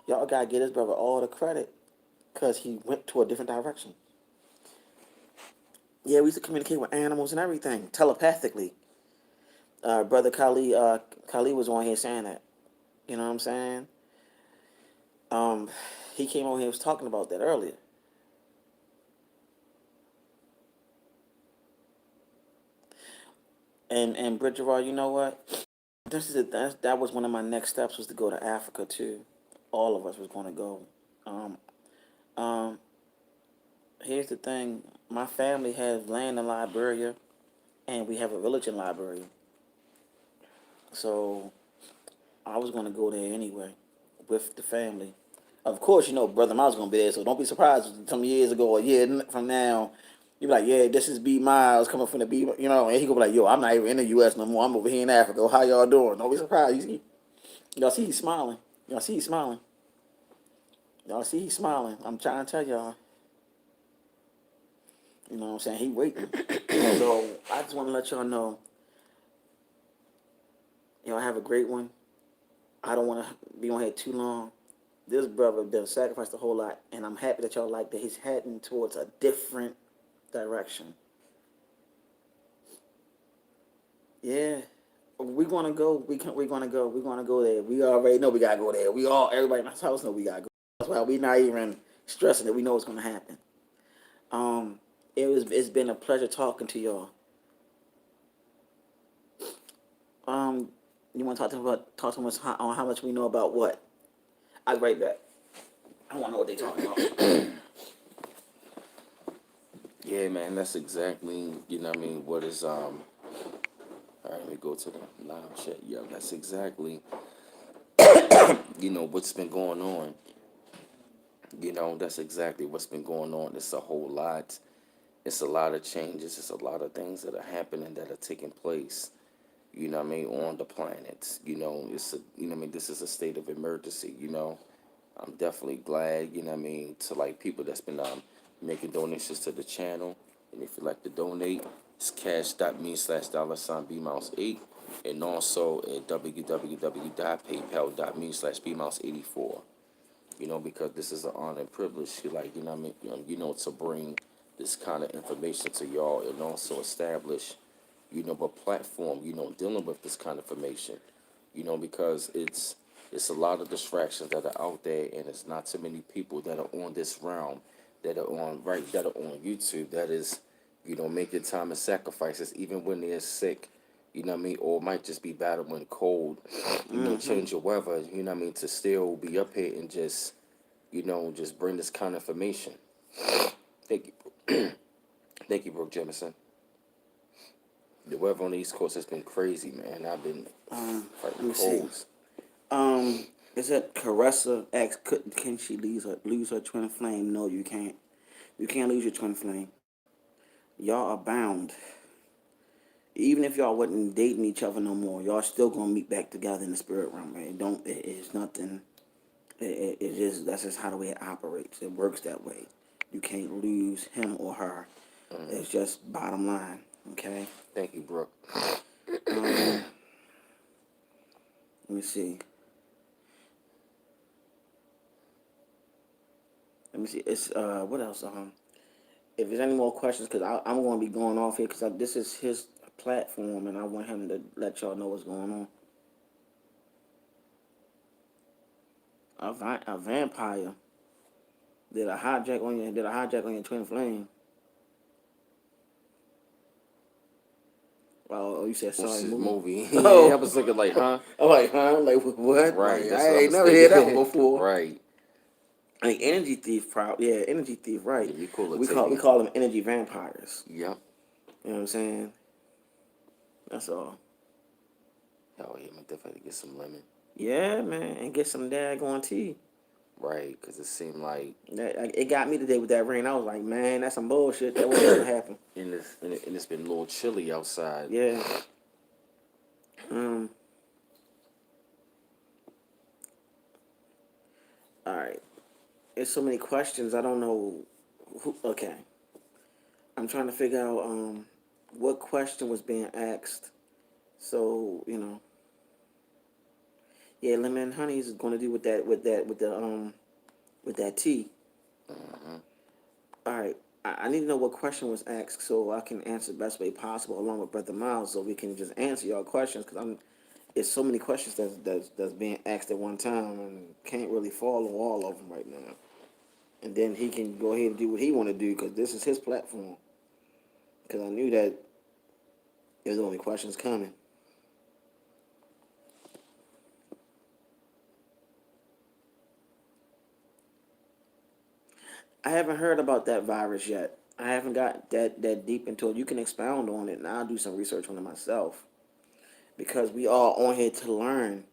Y'all gotta give this brother all the credit because he went to a different direction. Yeah, we used to communicate with animals and everything telepathically. Brother Kali was on here saying that. You know what I'm saying? Um, he came on here was talking about that earlier. And Brit Gerard, you know what? That was one of my next steps was to go to Africa too. All of us was going to go. Um, um, Here's the thing: my family has land in Liberia, and we have a village in Liberia. So I was going to go there anyway with the family. Of course, Brother Miles gonna be there, so don't be surprised. Some years ago, or a year from now, you be like, "Yeah, this is B Miles coming from the B," and he gonna be like, "Yo, I'm not even in the U.S. no more. I'm over here in Africa. How y'all doing?" Don't be surprised. Y'all see he's smiling. Y'all see he's smiling. Y'all see he's smiling. I'm trying to tell y'all. You know what I'm saying? He waiting. So I just want to let y'all know. Y'all have a great one. I don't want to be on here too long. This brother done sacrificed a whole lot, and I'm happy that y'all like that he's heading towards a different direction. Yeah, we gonna go. We gonna go. We gonna go there. We already know we gotta go there. Everybody in this house know we gotta go. That's why we not even stressing it. We know it's gonna happen. Um, it's been a pleasure talking to y'all. Um, you want to talk to us on how much we know about what? I'll be right back. I want to know what they talking about. Yeah, man, that's exactly, what I mean, what is, all right, let me go to the live chat. Yeah, that's exactly, what's been going on. That's exactly what's been going on. It's a whole lot. It's a lot of changes. It's a lot of things that are happening that are taking place, on the planet. This is a state of emergency. I'm definitely glad, to like people that's been making donations to the channel. And if you'd like to donate, it's cash.me/$B-Mouse8 and also at www.paypal.me/BMouse84. Because this is an honor and privilege, to bring this kind of information to y'all and also establish, a platform, dealing with this kind of information, because it's a lot of distractions that are out there, and it's not too many people that are on this realm, that are on YouTube, that is, making time and sacrifices even when they're sick, or might just be battling cold, change your weather, to still be up here and just bring this kind of information. Thank you, thank you, Brooke Jemison. The weather on the East Coast has been crazy, man. I've been Let fighting me see. colds. Is it Caressa asks, can she lose her twin flame? No, you can't. You can't lose your twin flame. Y'all are bound. Even if y'all wasn't dating each other no more, y'all still gonna meet back together in the spirit realm, man. It's nothing. It just that's just how the way it operates. It works that way. You can't lose him or her. It's just bottom line. Okay. Thank you, Brooke. Let me see. Let me see. It's what else? If there's any more questions, because I'm going to be going off here because this is his platform and I want him to let y'all know what's going on. A vampire did a hijack on your twin flame. Oh, you said What's sorry this movie. movie? Yeah, I Oh, was looking like, huh? I'm like, huh? Like what? Right, Like that's what I I ain't was never heard that one thinking. before. Right. Like energy thief, yeah, energy thief, right? Yeah, you cool We it, call we Tiggy. call them energy vampires. Yep. You know what I'm saying? That's all. Oh, yeah, man, definitely get some lemon. Yeah, man, and get some daggone tea. Right, because it seemed like It got me today with that rain. I was like, man, that's some bullshit. That wasn't gonna happen. and it's been a little chilly outside. Yeah. Um. All right. There's so many questions. I don't know. Who, okay. I'm trying to figure out what question was being asked. So yeah, lemon and honey is going to do with that tea. Hmm. All right. I need to know what question was asked so I can answer the best way possible along with Brother Miles, so we can just answer y'all questions because I'm. It's so many questions that's being asked at one time and can't really follow all of them right now. And then he can go ahead and do what he want to do because this is his platform. Because I knew that there's only questions coming. I haven't heard about that virus yet. I haven't got that deep into it. You can expound on it, and I'll do some research on it myself. Because we all on here to learn.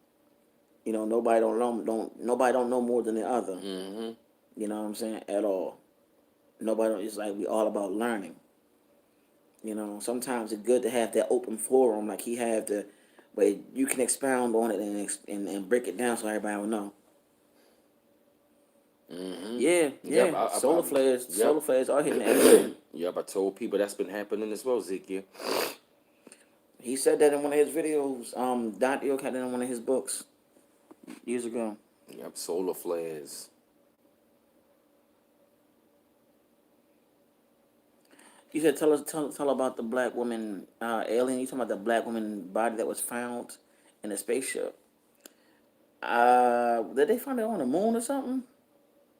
Nobody don't know more than the other. Hmm. You know what I'm saying? At all. Nobody don't, it's like we all about learning. Sometimes it's good to have that open forum like he had to, but you can expound on it and break it down so everybody will know. Hmm. Yeah, Yep. yeah. Solar Yep. flares are hitting everywhere. Yep. I told people that's been happening as well, Ezekiel. He said that in one of his videos. Dr. York had that in one of his books years ago. Yep. Solar flares. You said tell about the black woman alien. You talking about the black woman body that was found in a spaceship? Did they find it on the moon or something?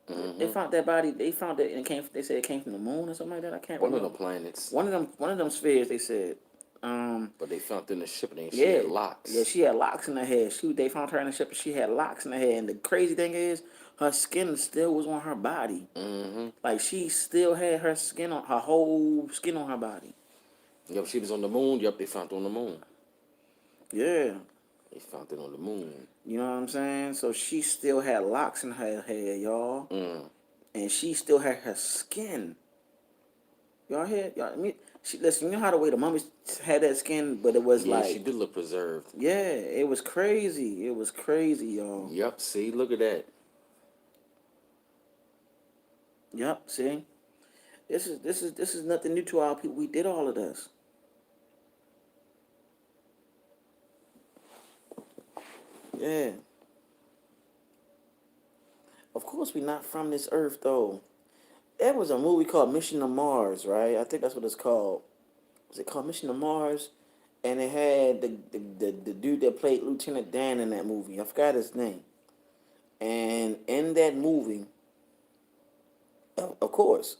They Hmm. found that body. They found it and it came. They said it came from the moon or something like that. I can't One of the remember. planets, One of them spheres. They said. but they found in the ship and she Yeah, had yeah. locks. She had locks in her hair. They found her in the ship and she had locks in her hair. And the crazy thing is, her skin still was on her body. Hmm. Like she still had her whole skin on her body. Yep. She was on the moon. Yep. They found it on the moon. Yeah. They found it on the moon. You know what I'm saying? So she still had locks in her hair, y'all. Mm. And she still had her skin. Y'all hear? Y'all, I mean, listen, you know how the way the mummies had that skin, but it was Yeah, she like, did look preserved. yeah, it was crazy. It was crazy, y'all. Yep. See, look at that. Yep, see? This is nothing new to our people. We did all of this. Yeah. Of course we're not from this earth though. There was a movie called Mission to Mars, right? I think that's what it's called. Was it called Mission to Mars? And it had the dude that played Lieutenant Dan in that movie. I forgot his name. And in that movie, of course,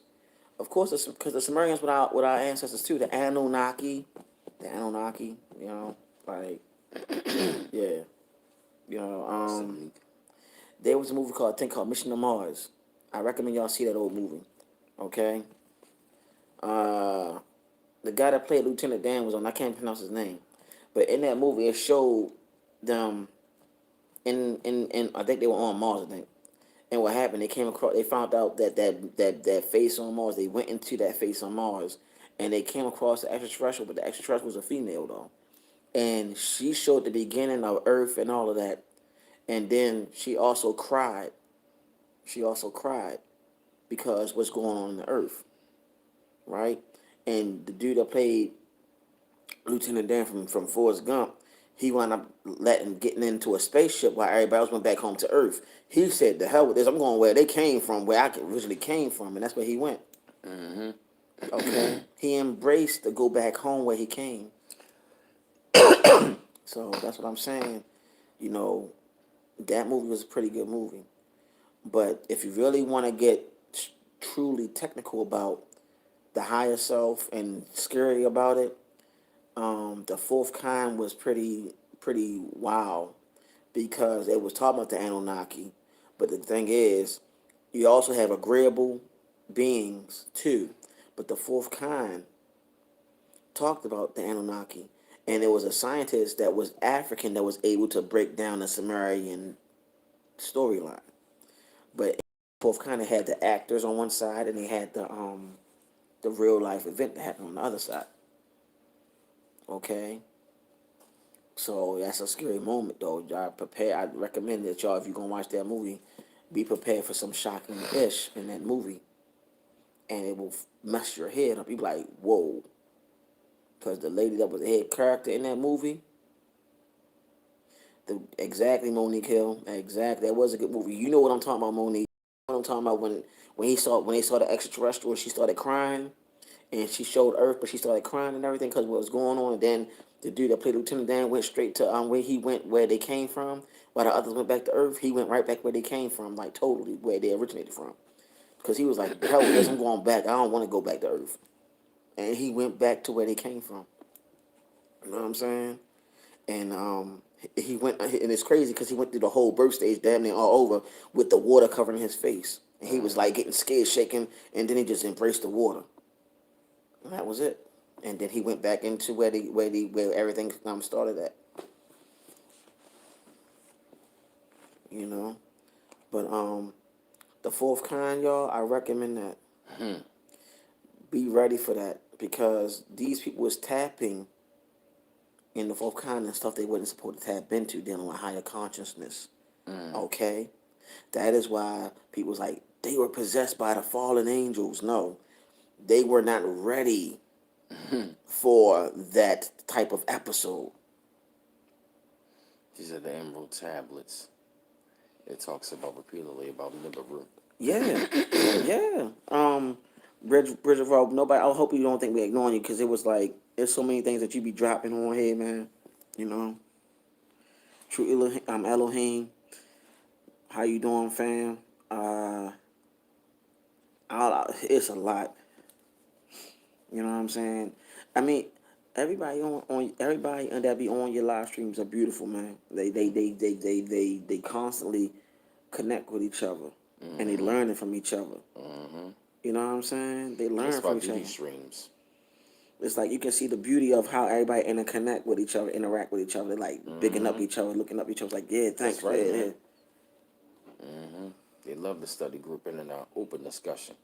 because the Sumerians with our ancestors too, the Anunnaki, like yeah, you know, um, Some there was a movie called I think called Mission to Mars. I recommend y'all see that old movie. Okay, uh, the guy that played Lieutenant Dan was on. I can't pronounce his name, but in that movie it showed them in I think they were on Mars. I think. And what happened? They came across. They found out that face on Mars. They went into that face on Mars, and they came across the extraterrestrial. But the extraterrestrial was a female though, and she showed the beginning of Earth and all of that. And then she also cried. She also cried because what's going on in the Earth, right? And the dude that played Lieutenant Dan from Forrest Gump, he wound up getting into a spaceship while everybody else went back home to Earth. He said, "The hell with this! I'm going where they came from, where I originally came from," and that's where he went. hmm Okay, he embraced to go back home where he came. So that's what I'm saying. You know, that movie was a pretty good movie. But if you really want to get truly technical about the higher self and scary about it, the fourth kind was pretty wild because it was talking about the Anunnaki. But the thing is, you also have agreeable beings too. But the fourth kind talked about the Anunnaki, and there was a scientist that was African that was able to break down the Sumerian storyline. But both kind of had the actors on one side, and they had the real life event that happened on the other side. Okay, so that's a scary moment though. Y'all prepare. I recommend that y'all, if you're gonna watch that movie, be prepared for some shocking ish in that movie, and it will mess your head up. You be like, whoa, because the lady that was the head character in that movie, exactly Monique Hill, exactly, that was a good movie. You know what I'm talking about, Monique. What I'm talking about when they saw the extraterrestrial, she started crying, and she showed Earth, but she started crying and everything because what was going on. And then the dude that played Lieutenant Dan went straight to where he went, where they came from. While the others went back to Earth, he went right back where they came from, like totally where they originated from. Because he was like, hell with this, I'm going back. I don't want to go back to Earth. And he went back to where they came from. You know what I'm saying? And he went, and it's crazy because he went through the whole birth stage, damn near all over, with the water covering his face. And he was like getting scared, shaking, and then he just embraced the water. And that was it. And then he went back into where everything started at. You know, but the fourth kind, y'all, I recommend that. Be ready for that because these people was tapping in the fourth kind and stuff they wasn't supposed to tap into, dealing with higher consciousness. Okay, that is why people's like they were possessed by the fallen angels. No, they were not ready for that type of episode. These are the emerald tablets. It talks about repeatedly about Nibiru. Yeah, yeah. Bridge of Hope. Nobody. I hope you don't think we're ignoring you because it was like there's so many things that you be dropping on here, man. You know, True Elohim. Elohim. How you doing, fam? It's a lot. You know what I'm saying? I mean, everybody on everybody that be on your live streams are beautiful, man. They constantly connect with each other, and they learning from each other. You know what I'm saying? They That's learn why from each beauty other. streams. It's like you can see the beauty of how everybody interconnect with each other, interact with each other, like bigging up each other, looking up each other. Like, yeah, thanks, That's right, yeah, yeah. man. They love the study group and an open discussion.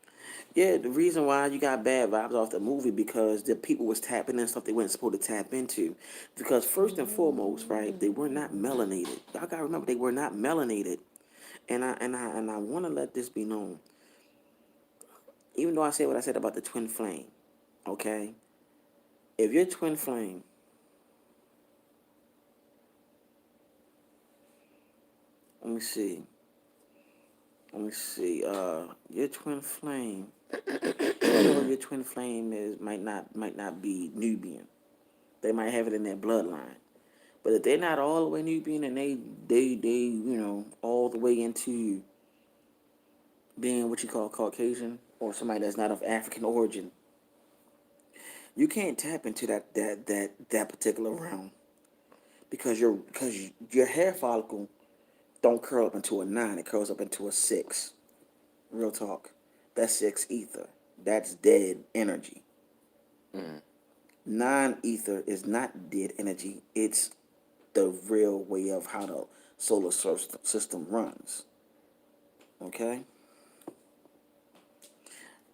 Yeah, the reason why you got bad vibes off the movie because the people was tapping in stuff they weren't supposed to tap into. Because first and foremost, right, they were not melanated. Y'all gotta remember they were not melanated. And I wanna let this be known. Even though I said what I said about the twin flame, okay? If your twin flame, let me see. Your twin flame, your twin flame might not be Nubian. They might have it in their bloodline. But if they're not all the way Nubian and they all the way into being what you call Caucasian or somebody that's not of African origin, you can't tap into that particular realm because your hair follicle don't curl up into a 9, it curls up into a 6. Real talk. That's 6 ether. That's dead energy. 9 ether is not dead energy. It's the real way of how the solar system runs. Okay,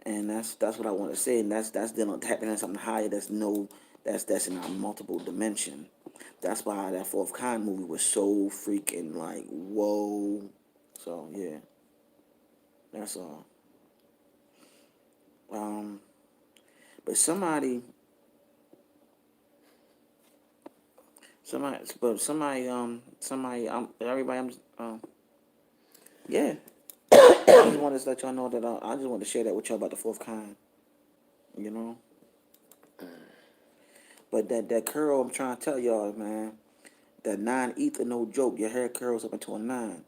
and that's what I want to say, and that's dealing tapping into something higher. That's in a multiple dimension. That's why that fourth kind movie was so freaking like whoa. So yeah, that's all. Um, but everybody, yeah. I just wanted to let y'all know that I just wanted to share that with y'all about the fourth kind. You know, but that curl, I'm trying to tell y'all, man. That 9 ether, no joke. Your hair curls up into a 9.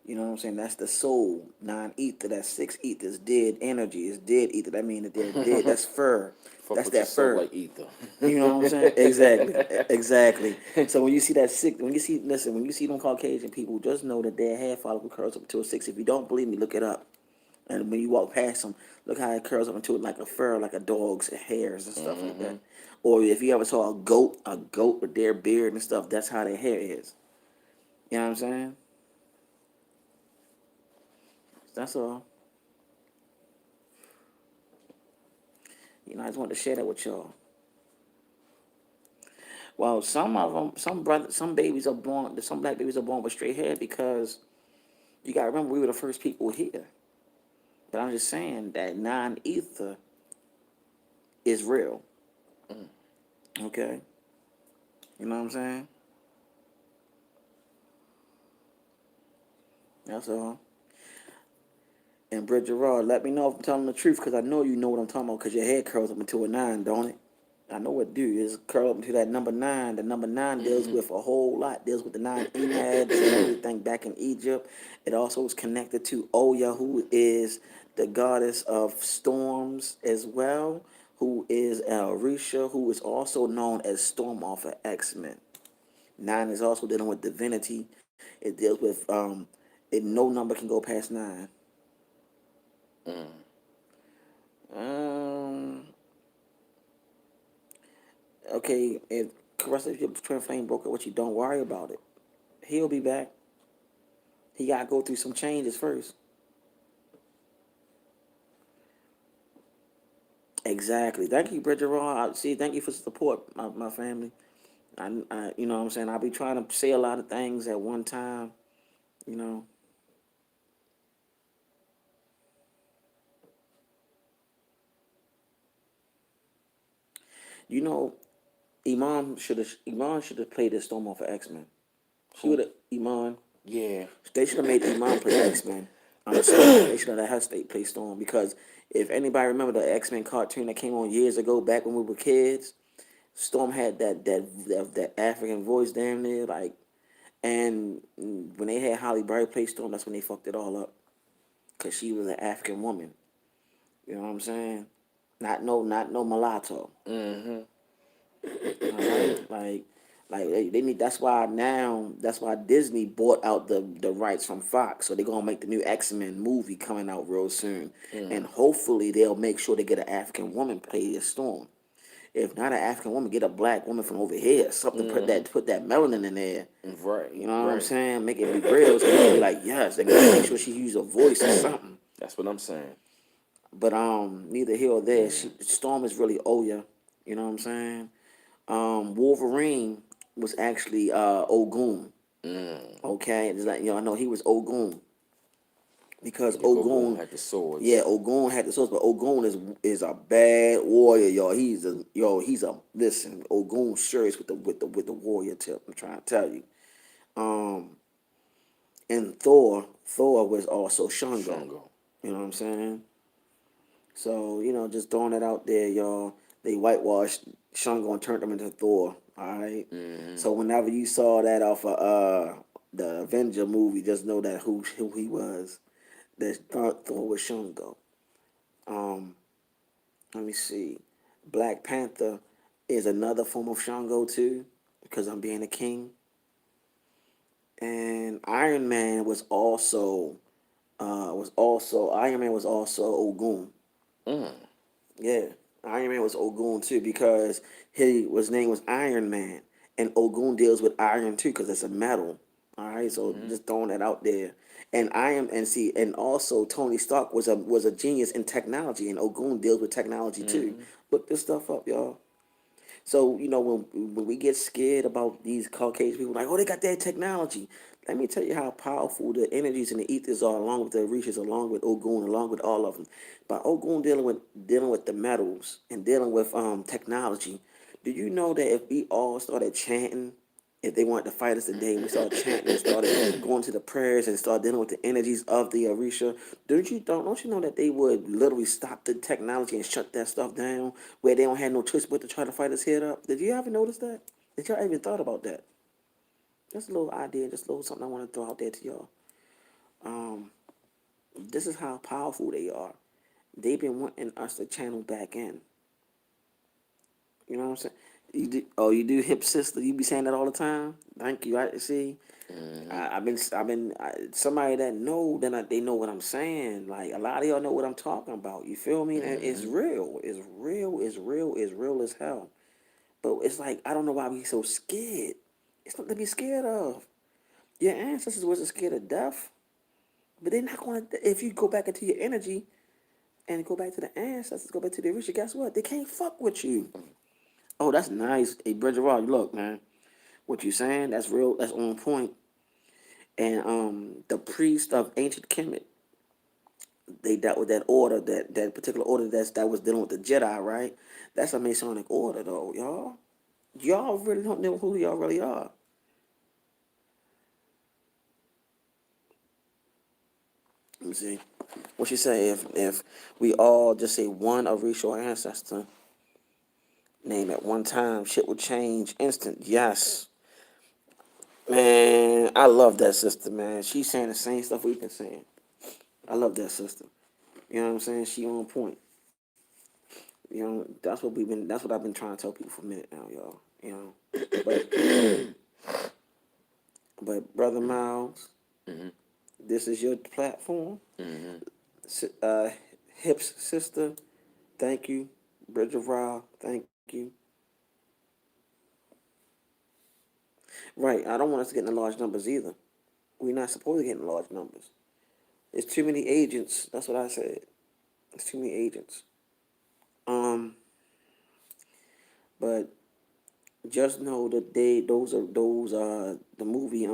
You know what I'm saying? That's the soul. 9 ether. That's 6 ether. It's dead energy. It's dead ether. That means that they're dead. That's fur. Fuck That's with your that soul fur. like ether. You know what I'm saying? Exactly. Exactly. So when you see that 6, when you see them Caucasian people, just know that their hair follicle curls up to a 6. If you don't believe me, look it up. And when you walk past them, look how it curls up into like a fur, like a dog's hairs and stuff like that. Or if you ever saw a goat with their beard and stuff, that's how their hair is. You know what I'm saying? That's all. I just wanted to share that with y'all. Well, some of them, some babies are born, some black babies are born with straight hair because you gotta remember we were the first people here. But I'm just saying that non-ether is real. Okay, you know what I'm saying? That's all. And Bridget Raw, let me know if I'm telling the truth because I know you know what I'm talking about because your hair curls up into a nine, don't it? I know what do is curl up into that number nine. The number nine deals with a whole lot. Deals with the nine Emads and everything back in Egypt. It also is connected to Oya, who is the goddess of storms as well, who is Risha, who is also known as Storm off of X-Men. Nine is also dealing with divinity. It deals with no number can go past nine. Um. Okay, if Caressa, if your twin flame broke up with you, don't worry about it. He'll be back. He gotta go through some changes first. Exactly. Thank you, Bridget Raw. See, thank you for support, my family. You know what I'm saying. I'll be trying to say a lot of things at one time. You know, you know, Iman should have played this Storm off of X-Men. She would Who? have Iman. Yeah. They should have made Iman play X-Men. Honestly, they should have let her stay play Storm because if anybody remember the X-Men cartoon that came on years ago, back when we were kids, Storm had that African voice damn near like, and when they had Holly Berry play Storm, that's when they fucked it all up, cause she was an African woman. You know what I'm saying? Not no mulatto. Mm-hmm. All right, like they need. That's why Disney bought out the rights from Fox, so they're gonna make the new X-Men movie coming out real soon, and hopefully they'll make sure they get an African woman play this Storm. If not an African woman, get a black woman from over here. Something put that melanin in there. Right. You know what I'm Right. saying? Make it be real. So they be like, yes, they gotta make sure she use a voice or something. That's what I'm saying. But neither here or there. Storm is really Oya. You know what I'm saying? Wolverine was actually Ogun. Okay, it's like I know he was Ogun because Yeah, Ogun Ogun, had the swords. yeah, Ogun had the source, but Ogun is a bad warrior, y'all. He's a listen. Ogun sure is with the warrior tip. I'm trying to tell you. Um, and Thor was also Shango. Shango. You know what I'm saying? So just throwing that out there, y'all. They whitewashed Shango and turned him into Thor. All right. Mm-hmm. So whenever you saw that off of the Avenger movie, just know that who he was. That Thor was Shango. Um, Let me see. Black Panther is another form of Shango too, because I'm being a king. And Iron Man was also Ogun. Mm. Yeah, Iron Man was Ogun too because his name was Iron Man, and Ogun deals with iron too because it's a metal. All right, so just throwing that out there. And and also Tony Stark was a genius in technology, and Ogun deals with technology too. Mm-hmm. Look this stuff up, y'all. So when we get scared about these Caucasian people, like, oh, they got that technology. Let me tell you how powerful the energies and the ethers are, along with the Orishas, along with Ogun, along with all of them. By Ogun dealing with the metals and dealing with technology, do you know that if we all started chanting, if they wanted to fight us today, we started chanting and started going to the prayers and started dealing with the energies of the Orisha, don't you know that they would literally stop the technology and shut that stuff down where they don't have no choice but to try to fight us head up? Did you ever notice that? Did y'all even thought about that? Just a little idea, just a little something I want to throw out there to y'all. Um, this is how powerful they are. They've been wanting us to channel back in. You know what I'm saying? You do hip sister. You be saying that all the time. Thank you. I see. Mm-hmm. Somebody that know, they know what I'm saying. Like a lot of y'all know what I'm talking about. You feel me? And it's Mm-hmm. real. It's real. It's real. It's real as hell. But it's like I don't know why we so scared. It's not to be scared of. Your ancestors wasn't scared of death, but they're not going to. If you go back into your energy and go back to the ancestors, go back to the original, guess what? They can't fuck with you. Oh, that's nice. Hey, Bridger Rod, look, man. What you saying? That's real. That's on point. And the priest of ancient Kemet, they dealt with that order, that particular order that was dealing with the Jedi, right? That's a Masonic order, though, y'all. Y'all really don't know who y'all really are. Let me see. What she say? If we all just say one Orisha ancestor name at one time, shit will change instant. Yes, man. I love that sister, man. She's saying the same stuff we've been saying. I love that sister. You know what I'm saying? She on point. You know, that's what we've been. That's what I've been trying to tell people for a minute now, y'all. You know, but brother Miles, this is your platform. Uh, Hips sister, thank you. Bridger Ryle, thank you. Right, I don't want us to get in large numbers either. We're not supposed to get in large numbers. There's too many agents. That's what I said. There's too many agents. Um, but just know that those the movie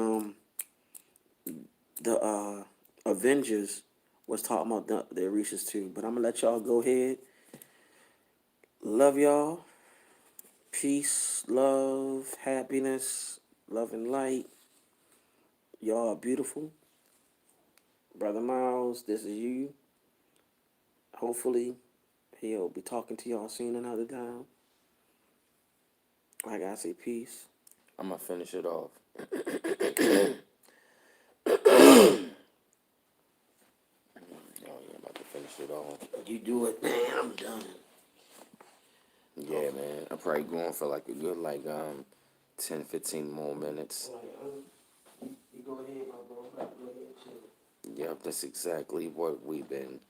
the Avengers was talking about the Orishas too. But I'm gonna let y'all go ahead. Love y'all. Peace, love, happiness, love and light. Y'all are beautiful. Brother Miles, this is you. Hopefully, he'll be talking to y'all soon another time. I gotta say peace. I'm gonna finish it off. Oh yeah, I'm about to finish it off. You do it, man. I'm done. Yeah, man. I'm probably going for like a good 10, 15 more minutes. You go ahead, my bro. Go ahead, chill. Yep, that's exactly what we've been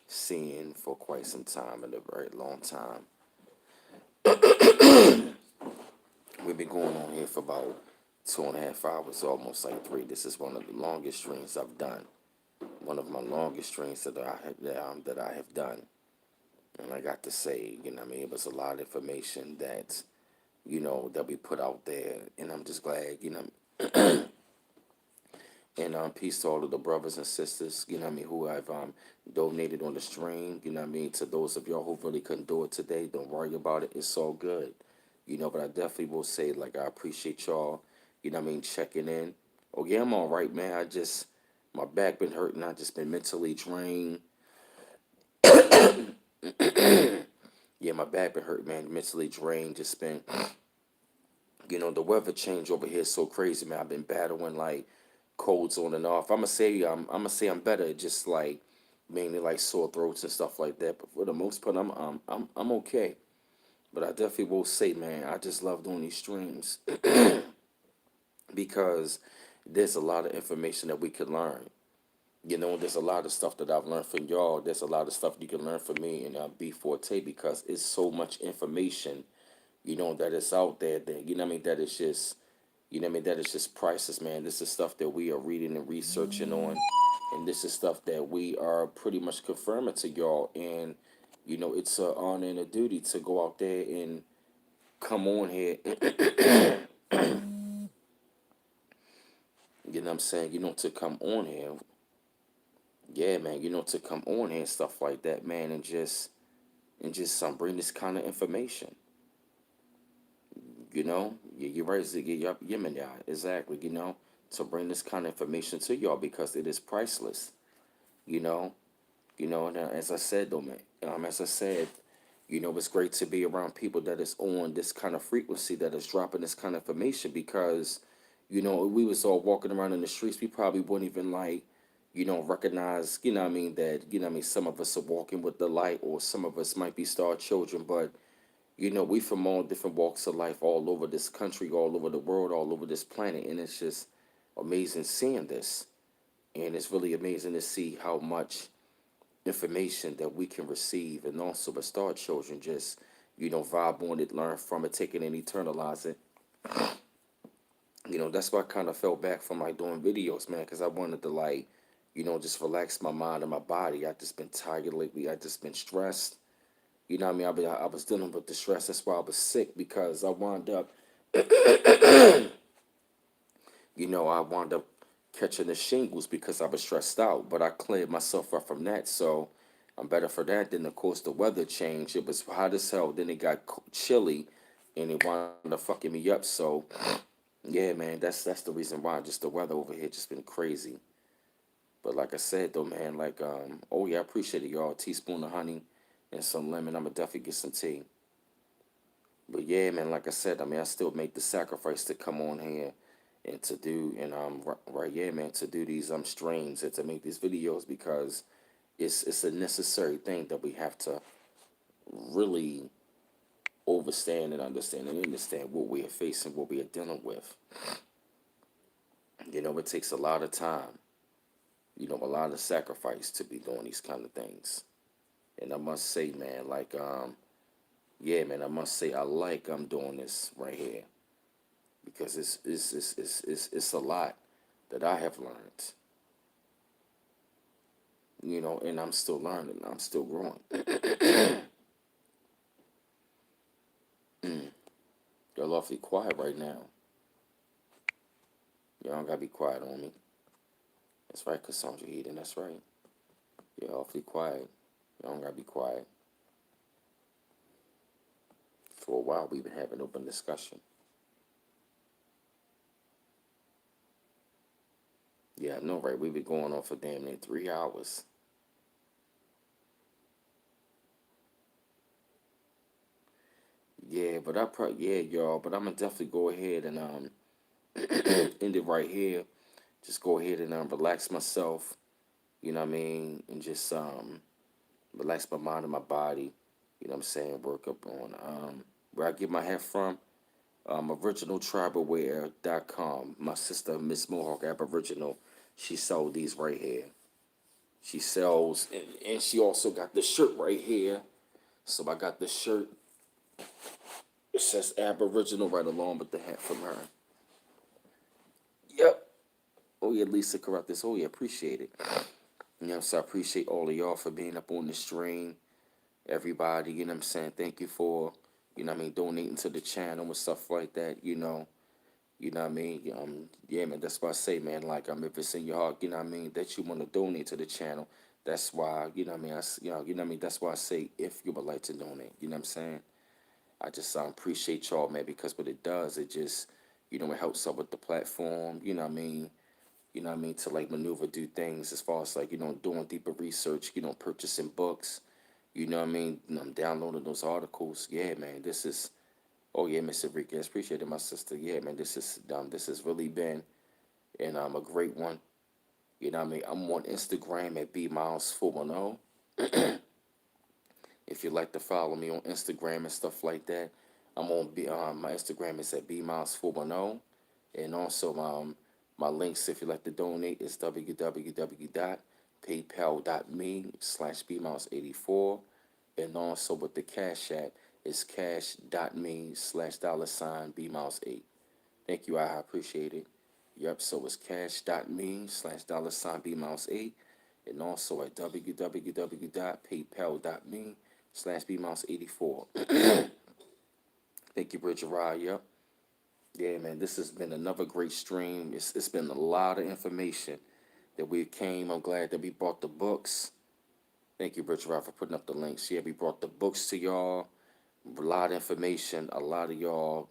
seeing for quite some time, and a very long time. We've been going on here for about 2.5 hours, almost like three. This is one of the longest streams I've done. One of my longest streams that I have done. And I got to say, I mean, it was a lot of information that, that we put out there. And I'm just glad, and peace to all of the brothers and sisters, who have donated on the stream, to those of y'all who really couldn't do it today, don't worry about it. It's all good. But I definitely will say, like, I appreciate y'all, checking in. Oh, yeah, I'm all right, man. My back been hurting. I just been mentally drained. Yeah, my back been hurt, man. Mentally drained. Just been, the weather change over here is so crazy, man. I've been battling like colds on and off. I'm gonna say I'm better. Just like mainly like sore throats and stuff like that. But for the most part, I'm okay. But I definitely will say, man, I just love doing these streams because there's a lot of information that we can learn. There's a lot of stuff that I've learned from y'all. There's a lot of stuff you can learn from me and B4T because it's so much information, that is out there that, that is just, that is just priceless, man. This is stuff that we are reading and researching on. And this is stuff that we are pretty much confirming to y'all. And, it's an honor and a duty to go out there and come on here, what I'm saying, to come on here. Yeah, man, to come on here and stuff like that, man, and just bring this kind of information. You're right, Ziggy. Yup, Yemen, yeah, exactly. To bring this kind of information to y'all because it is priceless. You know, and as I said, though, man, as I said, it's great to be around people that is on this kind of frequency that is dropping this kind of information because, we was all walking around in the streets, we probably wouldn't even like, recognize, what I mean, that, what I mean, some of us are walking with the light or some of us might be star children, but we from all different walks of life, all over this country, all over the world, all over this planet, and it's just amazing seeing this, and it's really amazing to see how much information that we can receive, and also as star children, just vibe on it, learn from it, take it, and internalize it, That's why I kind of fell back from like doing videos, man, because I wanted to like, just relax my mind and my body. I just been tired lately. I just been stressed. You know what I mean? I was dealing with the stress. That's why I was sick because I wound up catching the shingles because I was stressed out. But I cleared myself up from that, so I'm better for that. Then of course the weather changed. It was hot as hell. Then it got chilly, and it wound up fucking me up. So yeah, man, that's the reason why. Just the weather over here just been crazy. But like I said though, man, like oh yeah, I appreciate it, y'all. A teaspoon of honey and some lemon. I'ma definitely get some tea. But yeah, man, like I said, I mean, I still make the sacrifice to come on here and to do and right, yeah, man, to do these streams and to make these videos because it's a necessary thing that we have to really overstand and understand what we are facing, what we are dealing with. It takes a lot of time, a lot of sacrifice to be doing these kind of things. And I must say, man, like yeah, man, I must say I like I'm doing this right here because it's a lot that I have learned, and I'm still learning. I'm still growing. You're awfully quiet right now. You don't gotta be quiet on me. That's right, Cassandra Eden. That's right. You're awfully quiet. You don't gotta be quiet. For a while, we've been having open discussion. Yeah, I know, right? We've been going on for damn near 3 hours. Yeah, but yeah, y'all. But I'm gonna definitely go ahead and end it right here. Just go ahead and relax myself. You know what I mean, and just relax my mind and my body. You know what I'm saying? Work up on where I get my hair from. Originaltribalwear.com. My sister, Miss Mohawk Aboriginal, she sold these right here. She sells, and she also got the shirt right here. So I got the shirt. It says Aboriginal right along with the hat from her. Yep. Oh yeah, Lisa correct this. Oh yeah, appreciate it. So I appreciate all of y'all for being up on the stream. Everybody, you know what I'm saying? Thank you for, donating to the channel and stuff like that, You know what I mean? Yeah, man, that's why I say, man, like, if it's in your heart, you know what I mean, that you want to donate to the channel, that's why, you know what I mean, you know what I mean, that's why I say, if you would like to donate, you know what I'm saying? I just appreciate y'all, man, because what it does, it just, it helps out with the platform, you know what I mean? You know what I mean, to like maneuver, do things as far as like, doing deeper research, purchasing books, you know what I mean, downloading those articles. Yeah, man, this is, oh yeah, Miss Enriquez, appreciate it, my sister. Yeah, man, this has really been and a great one. You know what I mean? I'm on Instagram at bmiles410. If you'd like to follow me on Instagram and stuff like that, my Instagram is at bmiles410. And also my links, if you'd like to donate, is www.paypal.me/bmiles84. And also with the Cash App is cash.me/$bmiles8. Thank you, I appreciate it. Yep, so it's cash.me/$bmiles8. And also at www.paypal.me/bmiles84. Thank you, Bridget Rye. Yep. Yeah, man, this has been another great stream. It's been a lot of information that we came. I'm glad that we brought the books. Thank you, Bridget Rye, for putting up the links. Yeah, we brought the books to y'all. A lot of information. A lot of y'all.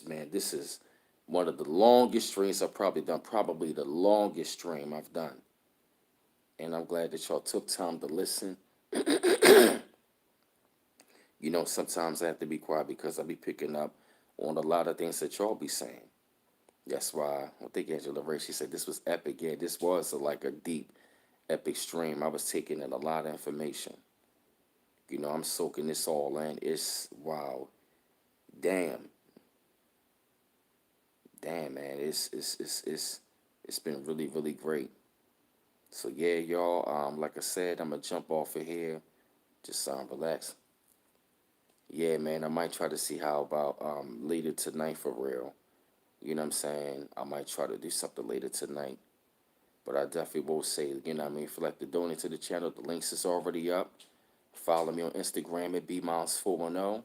Man, this is one of the longest streams I've probably done. Probably the longest stream I've done. And I'm glad that y'all took time to listen. Sometimes I have to be quiet because I be picking up on a lot of things that y'all be saying. That's why I think Angela Ray, she said this was epic. Yeah, this was like a deep, epic stream. I was taking in a lot of information. I'm soaking this all in. It's wow. Damn. Damn, man. It's been really, really great. So yeah, y'all, like I said, I'm gonna jump off of here. Just relax. Yeah, man, I might try to see how about later tonight for real. You know what I'm saying? I might try to do something later tonight. But I definitely will say, you know what I mean, if you like to donate to the channel, the links is already up. Follow me on Instagram at bmiles410.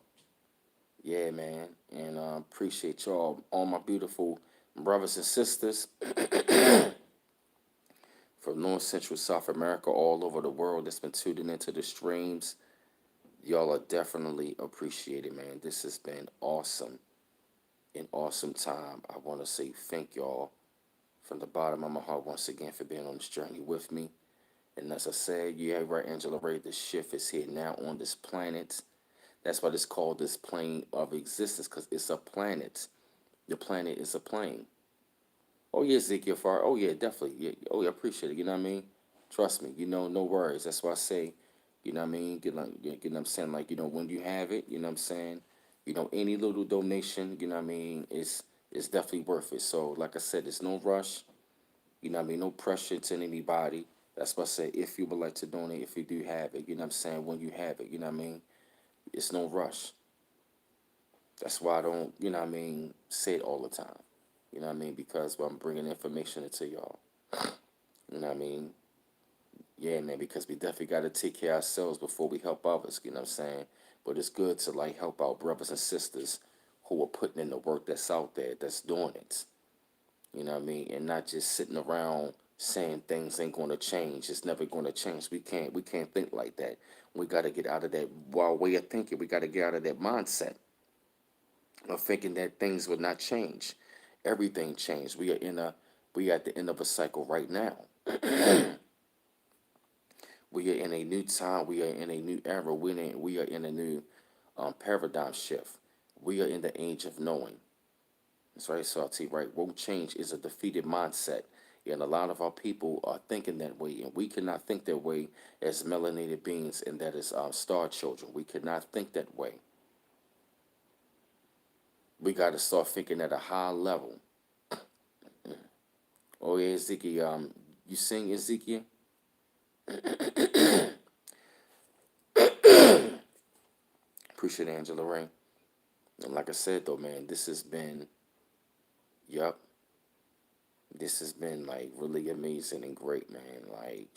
Yeah, man. And appreciate y'all, all my beautiful brothers and sisters from North Central South America, all over the world that's been tuning into the streams. Y'all are definitely appreciated, man. This has been awesome. An awesome time. I want to say thank y'all from the bottom of my heart once again for being on this journey with me. And as I said, yeah, right, Angela Ray, the shift is here now on this planet. That's why it's called this plane of existence, because it's a planet. The planet is a plane. Oh yeah, Ezekiel Far. Oh yeah, definitely. Yeah. Oh yeah, I appreciate it. You know what I mean? Trust me. You know, no worries. That's why I say, you know what I mean? Get what I'm saying? Like, you know, when you have it, you know what I'm saying? You know, any little donation, you know what I mean, is definitely worth it. So, like I said, there's no rush. You know what I mean? No pressure to anybody. That's why I say, if you would like to donate, if you do have it, you know what I'm saying? When you have it, you know what I mean? It's no rush. That's why I don't, you know what I mean, say it all the time. You know what I mean? Because I'm bringing information into y'all. You know what I mean? Yeah, man, because we definitely got to take care of ourselves before we help others, you know what I'm saying? But it's good to, like, help out brothers and sisters who are putting in the work that's out there, that's doing it. You know what I mean? And not just sitting around saying things ain't going to change. It's never going to change. We can't think like that. We got to get out of that wild way of thinking. We got to get out of that mindset of thinking that things would not change. Everything changed. We at the end of a cycle right now. We are in a new time. We are in a new era. We are in a new paradigm shift. We are in the age of knowing. That's right, Salty, right? Won't change is a defeated mindset. And a lot of our people are thinking that way, and we cannot think that way as melanated beings, and that is star children. We cannot think that way. We got to start thinking at a high level. Oh yeah, Ezekiel, you sing Ezekiel? Appreciate it, Angela Ray. And like I said though, man, this has been, yup, this has been like really amazing and great, man. Like,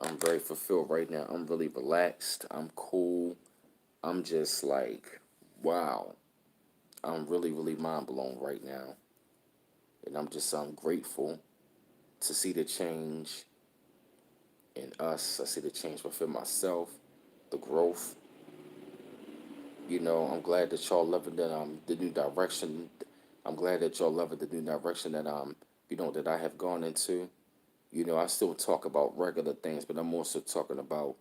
I'm very fulfilled right now. I'm really relaxed. I'm cool. I'm just like, wow. I'm really, really mind blown right now. And I'm grateful to see the change in us. I see the change within myself, the growth. You know, I'm glad that y'all loving the new direction. I'm glad that y'all loving the new direction that that I have gone into. You know, I still talk about regular things, but I'm also talking about,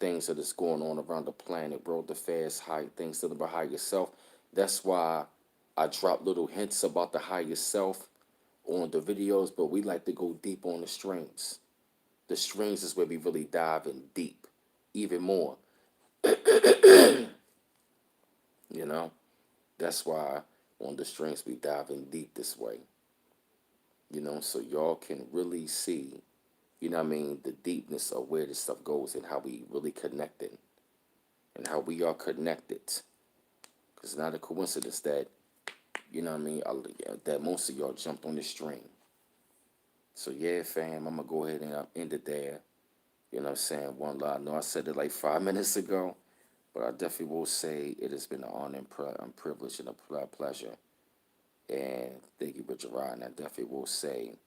things that is going on around the planet, world affairs, high things that about higher self. That's why I drop little hints about the higher self on the videos, but we like to go deep on the strings. The strings is where we really dive in deep, even more, you know? That's why on the strings we dive in deep this way, so y'all can really see, what I mean, the deepness of where this stuff goes and how we really connected and how we are connected. Because it's not a coincidence that, what I mean, that most of y'all jumped on this stream. So yeah, fam, I'm going to go ahead and end it there. You know what I'm saying? One line. I know I said it like 5 minutes ago, but I definitely will say it has been an honor and privilege and a pleasure. And thank you, Richard Ryan. I definitely will say,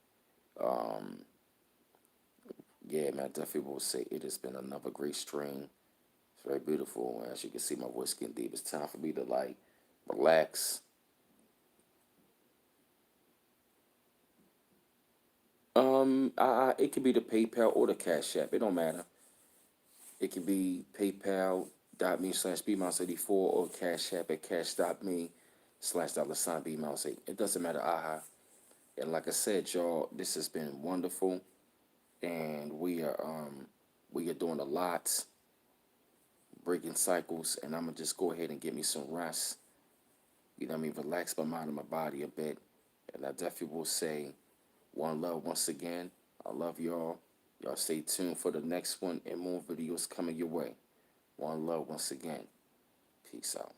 yeah, man, I definitely will say it has been another great stream. It's very beautiful. As you can see, my voice getting deep. It's time for me to like relax. It could be the PayPal or the Cash App. It don't matter. It could be PayPal.me/BMouse84 or Cash App at cash.me/dollar sign BMouse8. It doesn't matter. Aha. And like I said, y'all, this has been wonderful, and we are doing a lot, breaking cycles, and I'm gonna just go ahead and give me some rest. You know what I mean? Relax my mind and my body a bit. And I definitely will say one love once again. I love y'all. Y'all stay tuned for the next one and more videos coming your way. One love once again. Peace out.